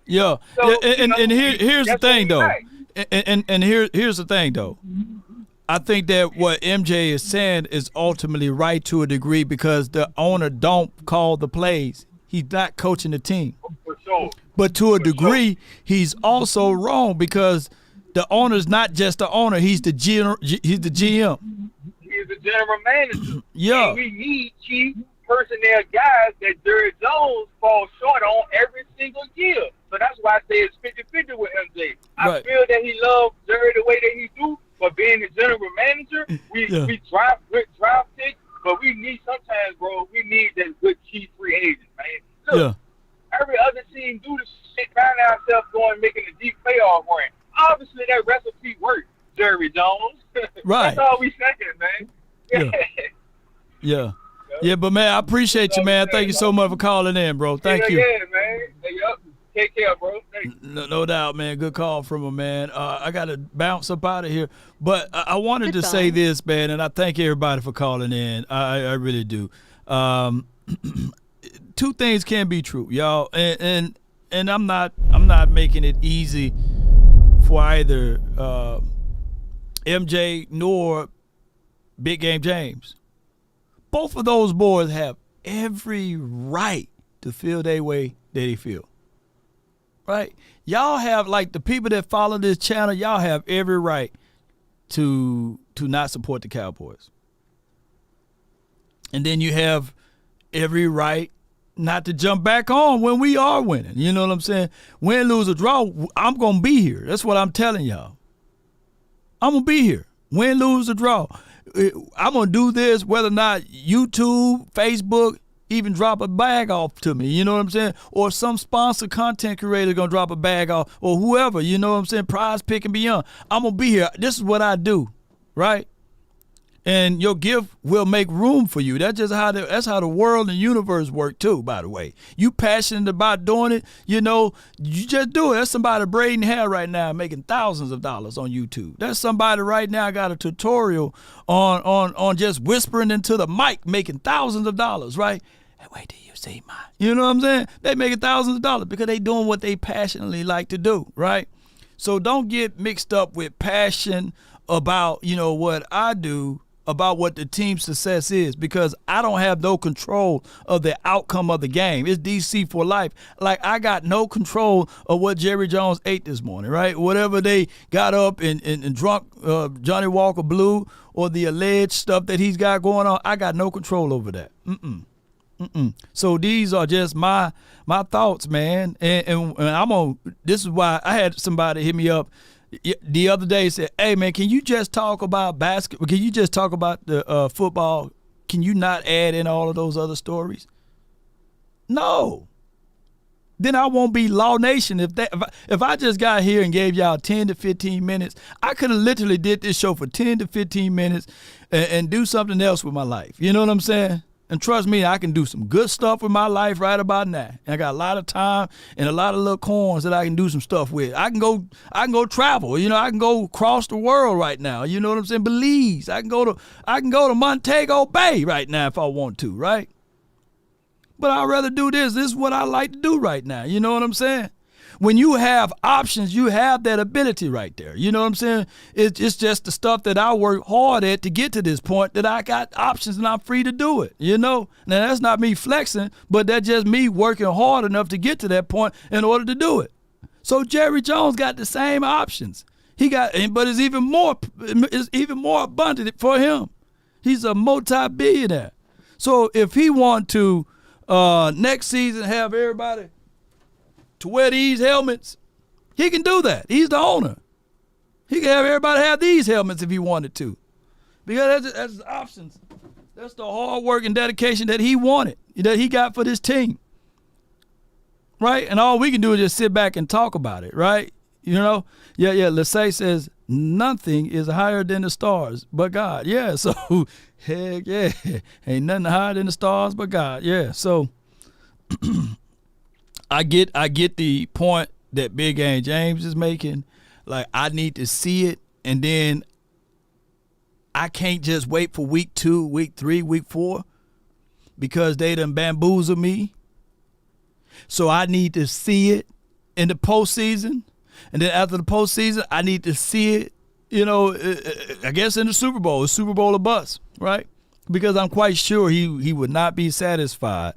Speaker 1: Yeah.
Speaker 21: So,
Speaker 1: and here's the thing, though.
Speaker 21: Like.
Speaker 1: And here's the thing, though. I think that what MJ is saying is ultimately right to a degree because the owner don't call the plays. He's not coaching the team.
Speaker 21: For sure.
Speaker 1: But to a degree, he's also wrong because the owner's not just the owner. He's the GM.
Speaker 21: He's the general manager.
Speaker 1: Yeah.
Speaker 21: And we need key personnel guys that Jerry Jones falls short on every single year. So that's why I say it's 50-50 with MJ. I feel that he loves Jerry the way that he do, but being the general manager, we draft good draft picks, but we need sometimes, bro, we need that good key free agent, man. Look, every other team do the shit, find ourselves going making a deep playoff run. Obviously, that recipe works, Jerry Jones.
Speaker 1: Right.
Speaker 21: That's all we saying, man.
Speaker 1: Yeah, but man, I appreciate you, man. Thank you so much for calling in, bro. Thank you.
Speaker 21: Yeah, man. Take care, bro.
Speaker 1: No doubt, man. Good call from him, man. I got to bounce up out of here. But I wanted to say this, man, and I thank everybody for calling in. I really do. Two things can be true, y'all. And I'm not making it easy for either MJ nor Big Game James. Both of those boys have every right to feel their way that they feel. Right? Y'all have, like, the people that follow this channel, y'all have every right to not support the Cowboys. And then you have every right not to jump back on when we are winning. You know what I'm saying? Win, lose, or draw, I'm going to be here. That's what I'm telling y'all. I'm going to be here. Win, lose, or draw. I'm going to do this whether or not YouTube, Facebook, even drop a bag off to me, you know what I'm saying? Or some sponsored content creator going to drop a bag off, or whoever, you know what I'm saying? Prize Pick and beyond. I'm going to be here. This is what I do, right? And your gift will make room for you. That's how the world and universe work too, by the way. You passionate about doing it, you just do it. There's somebody braiding hair right now making thousands of dollars on YouTube. There's somebody right now got a tutorial on just whispering into the mic making thousands of dollars, right? hey, wait till you see mine. You know what I'm saying? They making thousands of dollars because they doing what they passionately like to do, right? So don't get mixed up with passion about, what I do, about what the team's success is, because I don't have no control of the outcome of the game. It's DC for life. Like, I got no control of what Jerry Jones ate this morning, right? Whatever they got up and drunk Johnny Walker Blue or the alleged stuff that he's got going on, I got no control over that. So these are just my thoughts, man. And this is why I had somebody hit me up the other day, said, hey, man, can you just talk about basketball? Can you just talk about the football? Can you not add in all of those other stories? No. Then I won't be Law Nation. If I just got here and gave y'all 10 to 15 minutes, I could have literally did this show for 10 to 15 minutes and do something else with my life. You know what I'm saying? And trust me, I can do some good stuff with my life right about now. And I got a lot of time and a lot of little coins that I can do some stuff with. I can go travel. I can go across the world right now. You know what I'm saying? Belize. I can go to Montego Bay right now if I want to, right? But I'd rather do this. This is what I like to do right now. You know what I'm saying? When you have options, you have that ability right there. You know what I'm saying? It's just the stuff that I work hard at to get to this point that I got options and I'm free to do it. Now that's not me flexing, but that's just me working hard enough to get to that point in order to do it. So Jerry Jones got the same options. But it's even more abundant for him. He's a multi-billionaire. So if he want to next season have everybody to wear these helmets, he can do that. He's the owner. He can have everybody have these helmets if he wanted to, because that's his options. That's the hard work and dedication that he wanted, that he got for this team, right? And all we can do is just sit back and talk about it, right? Yeah. Lesay says nothing is higher than the stars but God. Yeah. So heck yeah, ain't nothing higher than the stars but God. Yeah. So. I get the point that Big Game James is making. Like, I need to see it, and then I can't just wait for week 2, week 3, week 4 because they done bamboozled me. So I need to see it in the postseason, and then after the postseason, I need to see it, I guess in the Super Bowl. It's Super Bowl or bust, right? Because I'm quite sure he would not be satisfied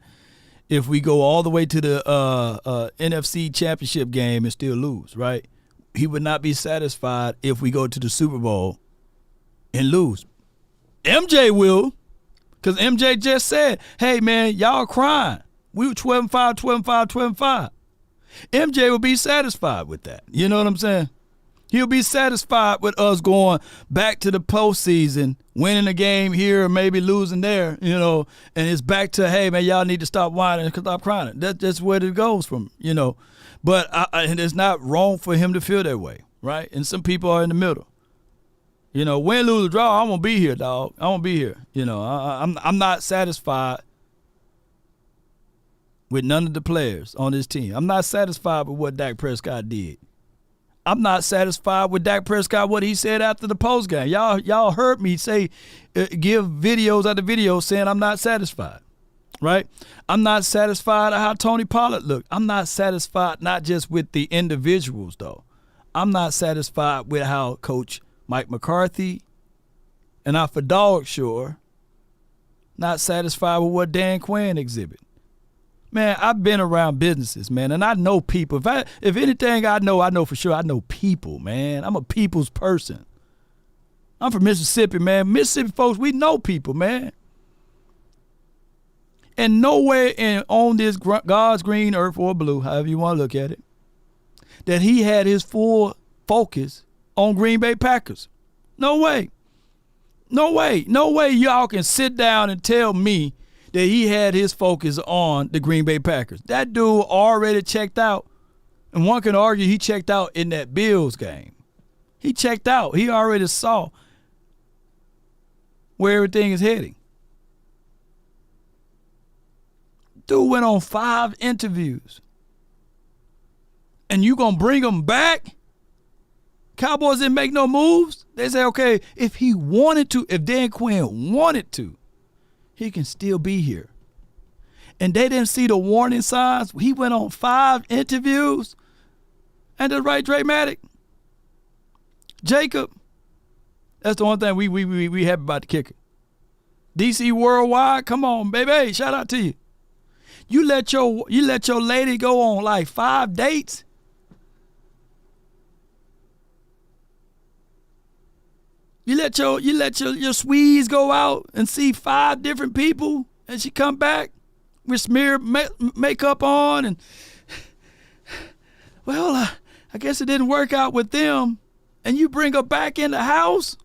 Speaker 1: if we go all the way to the NFC Championship game and still lose, right? He would not be satisfied if we go to the Super Bowl and lose. MJ will, because MJ just said, hey, man, y'all crying. We were 12-5, 12-5, 12-5. MJ will be satisfied with that. You know what I'm saying? He'll be satisfied with us going back to the postseason, winning a game here or maybe losing there, and it's back to, hey, man, y'all need to stop whining and stop crying. That's where it goes from, But and it's not wrong for him to feel that way, right? And some people are in the middle. Win, lose, or draw, I'm going to be here, dog. I'm going to be here. I'm not satisfied with none of the players on this team. I'm not satisfied with what Dak Prescott did. I'm not satisfied with Dak Prescott, what he said after the postgame. Y'all heard me say, give videos after videos saying I'm not satisfied, right? I'm not satisfied at how Tony Pollard looked. I'm not satisfied not just with the individuals, though. I'm not satisfied with how Coach Mike McCarthy and I, for dog sure, not satisfied with what Dan Quinn exhibit. Man, I've been around businesses, man, and I know people. If anything I know for sure, I know people, man. I'm a people's person. I'm from Mississippi, man. Mississippi folks, we know people, man. And nowhere on this God's green earth or blue, however you want to look at it, that he had his full focus on Green Bay Packers. No way. No way. No way y'all can sit down and tell me that he had his focus on the Green Bay Packers. That dude already checked out. And one can argue he checked out in that Bills game. He checked out. He already saw where everything is heading. Dude went on 5 interviews. And you gonna bring him back? Cowboys didn't make no moves. They say, okay, if he wanted to, if Dan Quinn wanted to, he can still be here. and they didn't see the warning signs. He went on 5 interviews. And that's right, Dramatic. Jacob. That's the one thing we happy about the kicker. DC Worldwide, come on, baby. Shout out to you. You let your lady go on like 5 dates. You let your Swedes go out and see 5 different people, and she come back with smear makeup on, and well, I guess it didn't work out with them, and you bring her back in the house.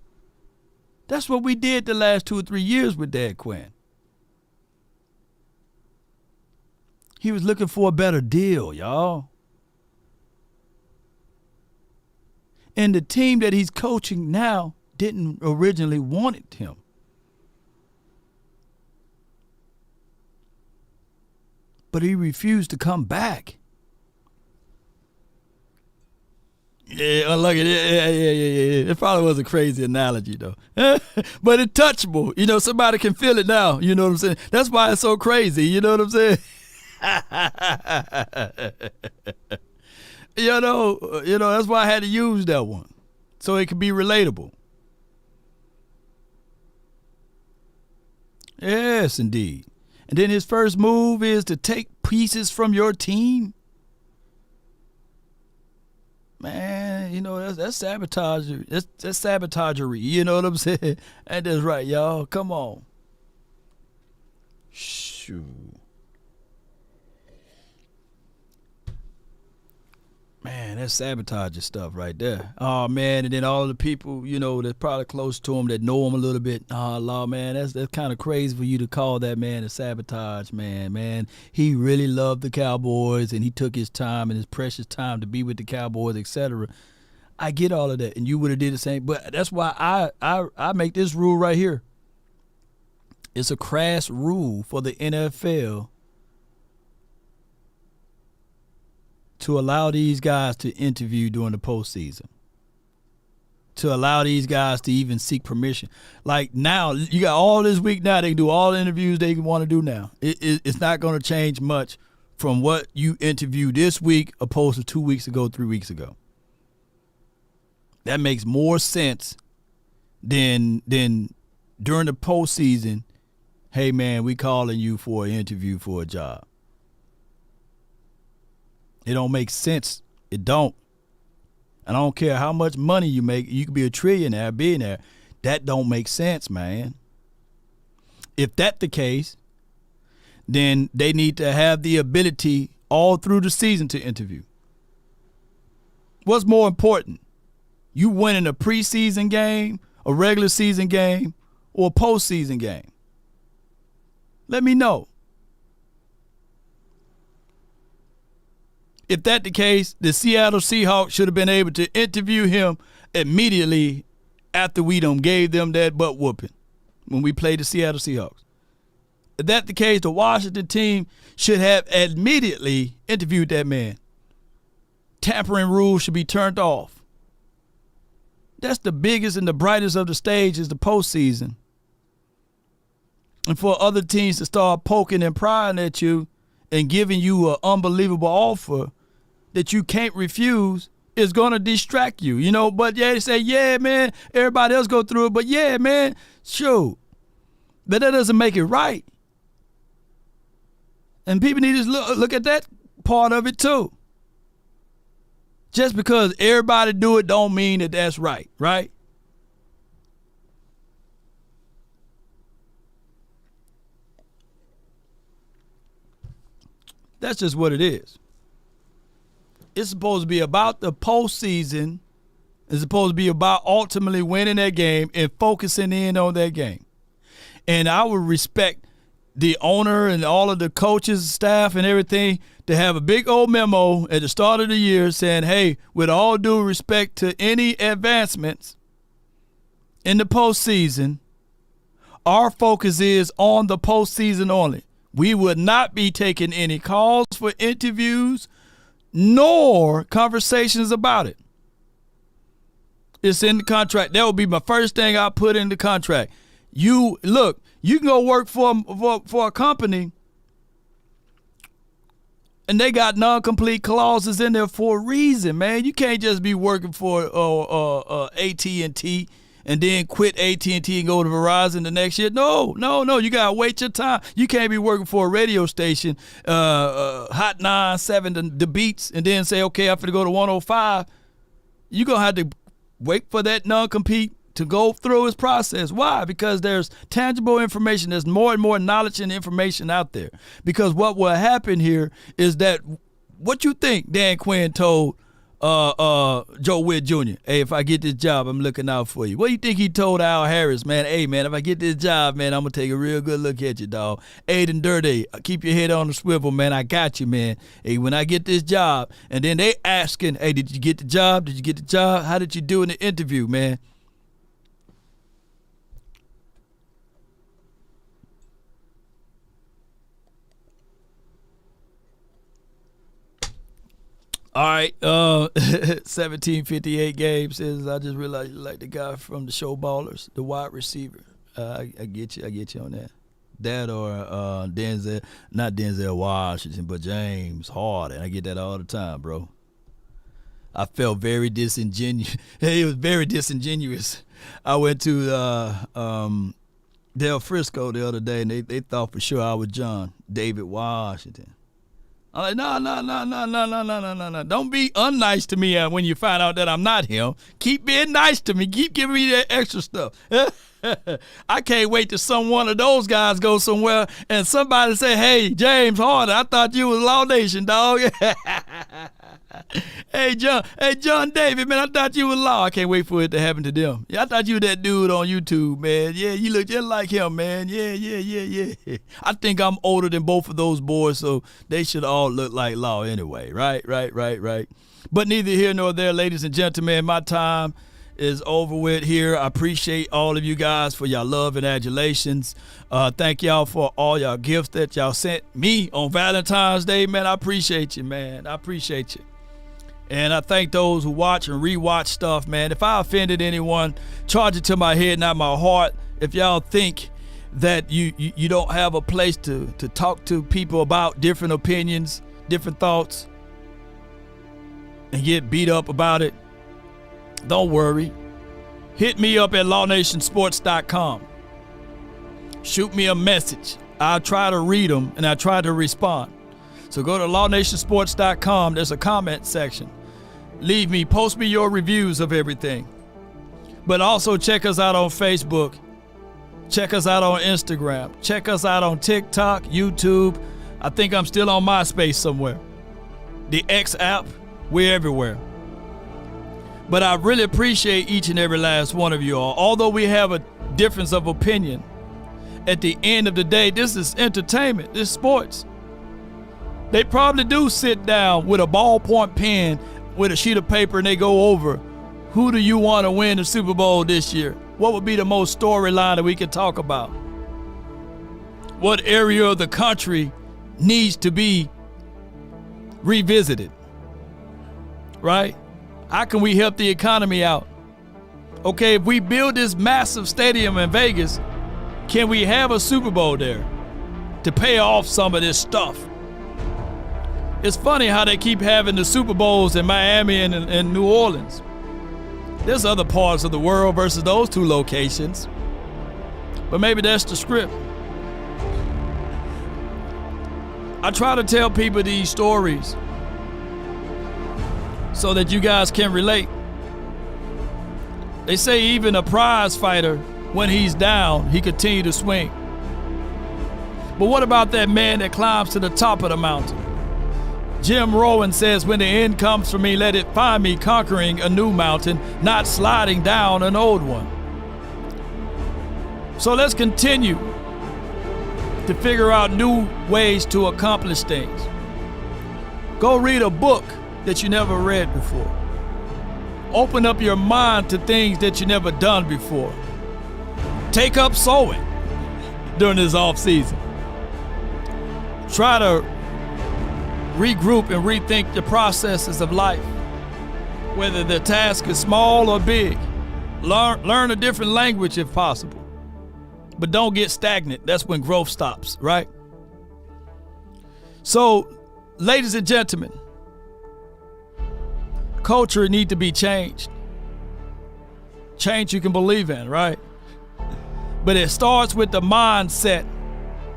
Speaker 1: That's what we did the last 2 or 3 years with Dad Quinn. He was looking for a better deal, y'all. And the team that he's coaching now didn't originally wanted him. But he refused to come back. Yeah, unlucky. Yeah. It probably was a crazy analogy, though. But it's touchable. You know, somebody can feel it now. You know what I'm saying? That's why it's so crazy. You know what I'm saying? You know, that's why I had to use that one. So it could be relatable. Yes, indeed. And then his first move is to take pieces from your team. Man, you know, that's sabotage. That's sabotagery. You know what I'm saying? Ain't that right, y'all? Come on. Shoot. Man, that's sabotage stuff right there. Oh, man, and then all the people, you know, that's probably close to him that know him a little bit. Oh, Lord, man, that's kind of crazy for you to call that man a sabotage, man. Man, he really loved the Cowboys, and he took his time and his precious time to be with the Cowboys, etc. I get all of that, and you would have did the same. But that's why I make this rule right here. It's a crass rule for the NFL to allow these guys to interview during the postseason, to allow these guys to even seek permission. Like now, you got all this week now. They can do all the interviews they want to do now. It's not going to change much from what you interviewed this week opposed to 2 weeks ago, 3 weeks ago. That makes more sense than during the postseason, hey, man, we calling you for an interview for a job. It don't make sense. It don't. And I don't care how much money you make. You could be a trillionaire, billionaire. That don't make sense, man. If that's the case, then they need to have the ability all through the season to interview. What's more important? You winning a preseason game, a regular season game, or a postseason game? Let me know. If that's the case, the Seattle Seahawks should have been able to interview him immediately after we done gave them that butt whooping when we played the Seattle Seahawks. If that's the case, the Washington team should have immediately interviewed that man. Tampering rules should be turned off. That's the biggest and the brightest of the stage is the postseason. And for other teams to start poking and prying at you and giving you an unbelievable offer that you can't refuse is going to distract you, you know. But yeah, they say, yeah, man, everybody else go through it. But yeah, man, sure. But that doesn't make it right. And people need to look at that part of it too. Just because everybody do it don't mean that that's right, right? That's just what it is. It's supposed to be about the postseason. It's supposed to be about ultimately winning that game and focusing in on that game. And I would respect the owner and all of the coaches, staff, and everything to have a big old memo at the start of the year saying, hey, with all due respect to any advancements in the postseason, our focus is on the postseason only. We would not be taking any calls for interviews nor conversations about it. It's in the contract. That would be my first thing I put in the contract. You can go work for a company And they got non-complete clauses in there for a reason, man. You can't just be working for AT&T and then quit AT&T and go to Verizon the next year. No. You got to wait your time. You can't be working for a radio station, Hot 9-7, the beats, and then say, okay, I'm going to go to 105. You're going to have to wait for that non-compete to go through its process. Why? Because there's tangible information. There's more and more knowledge and information out there. Because what will happen here is that what you think Dan Quinn told Joe Witt Jr., hey, if I get this job, I'm looking out for you. What do you think he told Al Harris, man? Hey, man, if I get this job, man, I'm going to take a real good look at you, dog. Aiden Dirty, keep your head on the swivel, man. I got you, man. Hey, when I get this job, and then they asking, hey, did you get the job? Did you get the job? How did you do in the interview, man? All right, 1758 game says, I just realized you like the guy from the Show Ballers, the wide receiver. I get you on that. That or Denzel, not Denzel Washington, but James Harden. I get that all the time, bro. I felt very disingenuous. It was very disingenuous. I went to Del Frisco the other day, and they thought for sure I was John David Washington. I'm like, no. Don't be unnice to me when you find out that I'm not him. Keep being nice to me. Keep giving me that extra stuff. I can't wait till some one of those guys go somewhere and somebody say, hey, James Harden, I thought you was Law Nation, dog. Hey, John David, man, I thought you was Law. I can't wait for it to happen to them. Yeah, I thought you were that dude on YouTube, man. Yeah, you look just like him, man. Yeah. I think I'm older than both of those boys, so they should all look like Law anyway. Right. But neither here nor there, ladies and gentlemen, my time is over with here. I appreciate all of you guys for your love and adulations. Thank y'all for all y'all gifts that y'all sent me on Valentine's Day, man. I appreciate you, man. I appreciate you. And I thank those who watch and rewatch stuff, man. If I offended anyone, charge it to my head, not my heart. If y'all think that you don't have a place to talk to people about different opinions, different thoughts, and get beat up about it, don't worry. Hit me up at lawnationsports.com. Shoot me a message. I'll try to read them and I try to respond. So go to lawnationsports.com. There's a comment section. Post me your reviews of everything. But also check us out on Facebook. Check us out on Instagram. Check us out on TikTok, YouTube. I think I'm still on MySpace somewhere. The X app, we're everywhere. But I really appreciate each and every last one of you all. Although we have a difference of opinion, at the end of the day, this is entertainment. This is sports. They probably do sit down with a ballpoint pen with a sheet of paper and they go over, who do you want to win the Super Bowl this year? What would be the most storyline that we could talk about? What area of the country needs to be revisited? Right? How can we help the economy out? Okay, if we build this massive stadium in Vegas, can we have a Super Bowl there to pay off some of this stuff? It's funny how they keep having the Super Bowls in Miami and New Orleans. There's other parts of the world versus those two locations. But maybe that's the script. I try to tell people these stories so that you guys can relate. They say even a prize fighter, when he's down, he continue to swing. But what about that man that climbs to the top of the mountain? Jim Rowan says, when the end comes for me, let it find me conquering a new mountain, not sliding down an old one. So let's continue to figure out new ways to accomplish things. Go read a book that you never read before. Open up your mind to things that you never done before. Take up sewing during this off season. Try to regroup and rethink the processes of life, whether the task is small or big. Learn a different language if possible, but don't get stagnant. That's when growth stops, right? So ladies and gentlemen, culture need to be changed. Change you can believe in, right? But it starts with the mindset.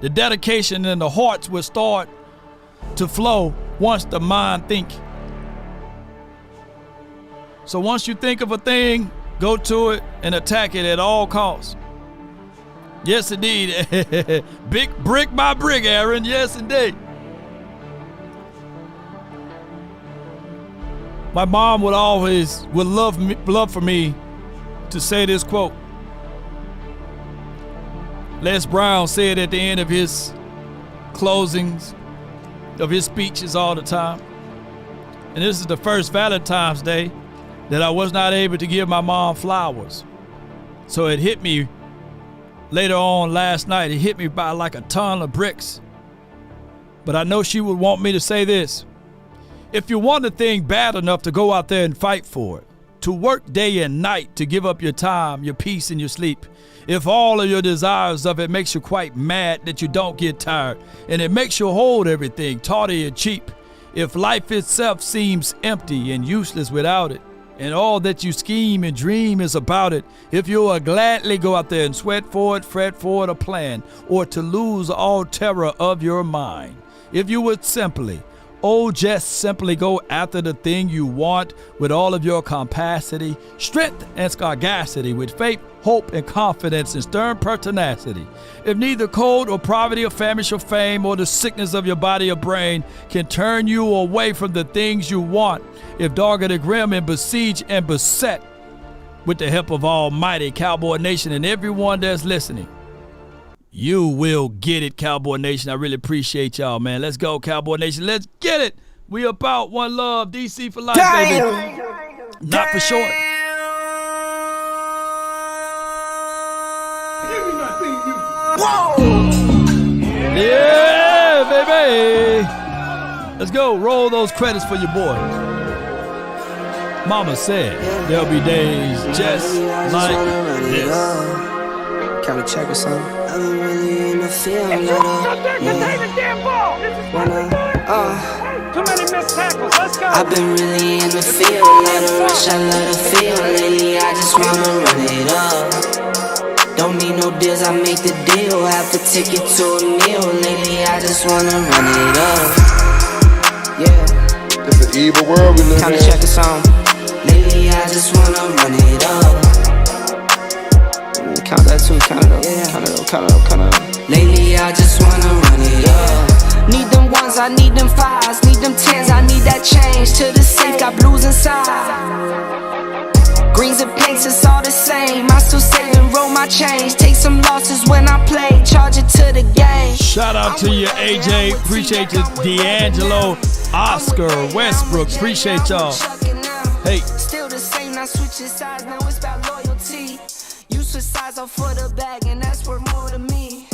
Speaker 1: The dedication and the hearts will start to flow once the mind think. So once you think of a thing, go to it and attack it at all costs. Yes, indeed. Big brick by brick, Aaron. Yes, indeed. My mom would love for me to say this quote. Les Brown said at the end of his closings of his speeches all the time. And this is the first Valentine's Day that I was not able to give my mom flowers. So it hit me later on last night. It hit me by like a ton of bricks. But I know she would want me to say this. If you want a thing bad enough to go out there and fight for it, to work day and night to give up your time, your peace, and your sleep, if all of your desires of it makes you quite mad that you don't get tired, and it makes you hold everything tawdry and cheap, if life itself seems empty and useless without it, and all that you scheme and dream is about it, if you will gladly go out there and sweat for it, fret for it, or plan, or to lose all terror of your mind, if you would simply, just simply go after the thing you want with all of your capacity, strength, and sagacity, with faith, hope, and confidence, and stern pertinacity. If neither cold or poverty or famish or fame or the sickness of your body or brain can turn you away from the things you want, if dogged and grim and besieged and beset, with the help of Almighty Cowboy Nation and everyone that's listening, you will get it, Cowboy Nation. I really appreciate y'all, man. Let's go, Cowboy Nation. Let's get it. We about one love. DC for life, baby. Not for short. Yeah, baby. Let's go. Roll those credits for your boy. Mama said there'll be days just like this.
Speaker 12: Can we check or something? I've been really in the field,
Speaker 7: Contain the damn ball! This is what we do! Too many missed tackles, let's go!
Speaker 12: I've been really in the field, let it rush, I let it feel. Lately I just wanna run it up. Don't need no deals, I make the deal. Have to take it to a meal. Lately I just wanna run it up. Yeah.
Speaker 2: It's an evil world we live in.
Speaker 12: Kinda check or something. Lately I just wanna run it up. Count that too, count it up, count it up. Lately I just wanna run it up. Need them ones, I need them fives, need them tens, I need that change to the safe, got blues inside. Greens and pinks, it's all the same. I still save and roll my change. Take some losses when I play, charge it to the game.
Speaker 1: Shout out to you, AJ. Appreciate you, D'Angelo, Oscar, Westbrook. Appreciate y'all. Hey.
Speaker 12: Still the same, not switching sides, now it's about loyalty. You switch sides off for the bag, and that's worth more to me.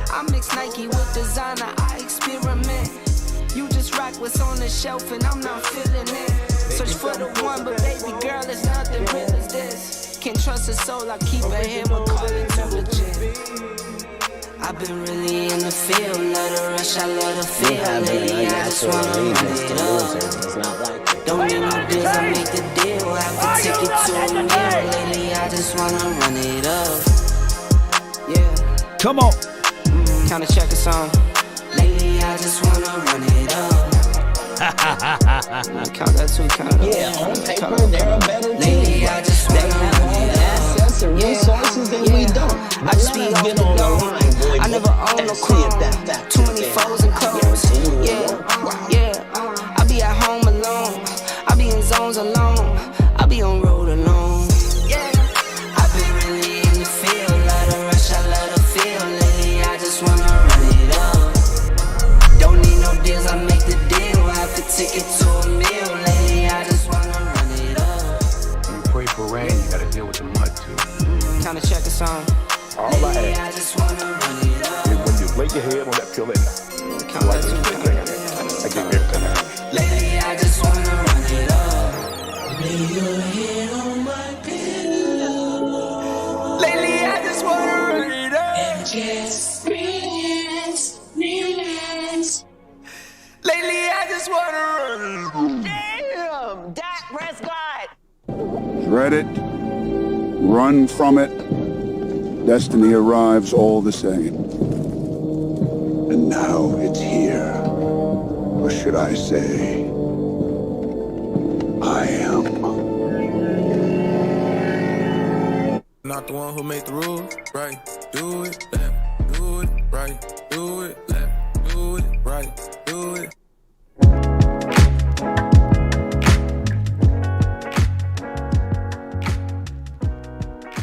Speaker 12: I mix Nike with designer, I experiment. You just rock what's on the shelf, and I'm not feeling it. Search for the one, but baby girl, it's nothing real as this. Can't trust a soul, I keep a hand when calling to the gym. I've been really in the field, let her rush, I let her feel. Lately, I just wanna run it up. Don't need no deals, I make the deal. Have to take it to a meal. Lately, I just wanna run it up. Yeah.
Speaker 1: Come on.
Speaker 12: Kinda check a song. Lately, I just wanna run it up. Count that too, count it up.
Speaker 4: Yeah, on paper, they're a better team.
Speaker 12: Lately, I just wanna run it up.
Speaker 4: Assets and resources that we don't.
Speaker 12: I just be off the dome. I never own no chrome. Too many foes and clothes. Yeah. I be at home alone. I be in zones alone. I be on road alone. Yeah. I've been really in the field. Let her rush, I let her feel. Lately, I just wanna run it up. Don't need no deals, I make the deal. I have to take it to a meal. Lately, I just wanna run it up.
Speaker 2: When you pray for rain, you gotta deal with the mud too.
Speaker 12: Kinda check a song.
Speaker 2: All I ask is when you lay your head on that pillow at night. I give everything out.
Speaker 12: Lately, I just wanna run it up. Lay your head on my pillow. Lately, I just wanna run it up. And just relax. Lately, I just
Speaker 6: Dread it, run from it, destiny arrives all the same. And now it's here. Or should I say, I am.
Speaker 22: Not the one who made the rules, right? Do it, left, do it, right, do it, left, do it, right.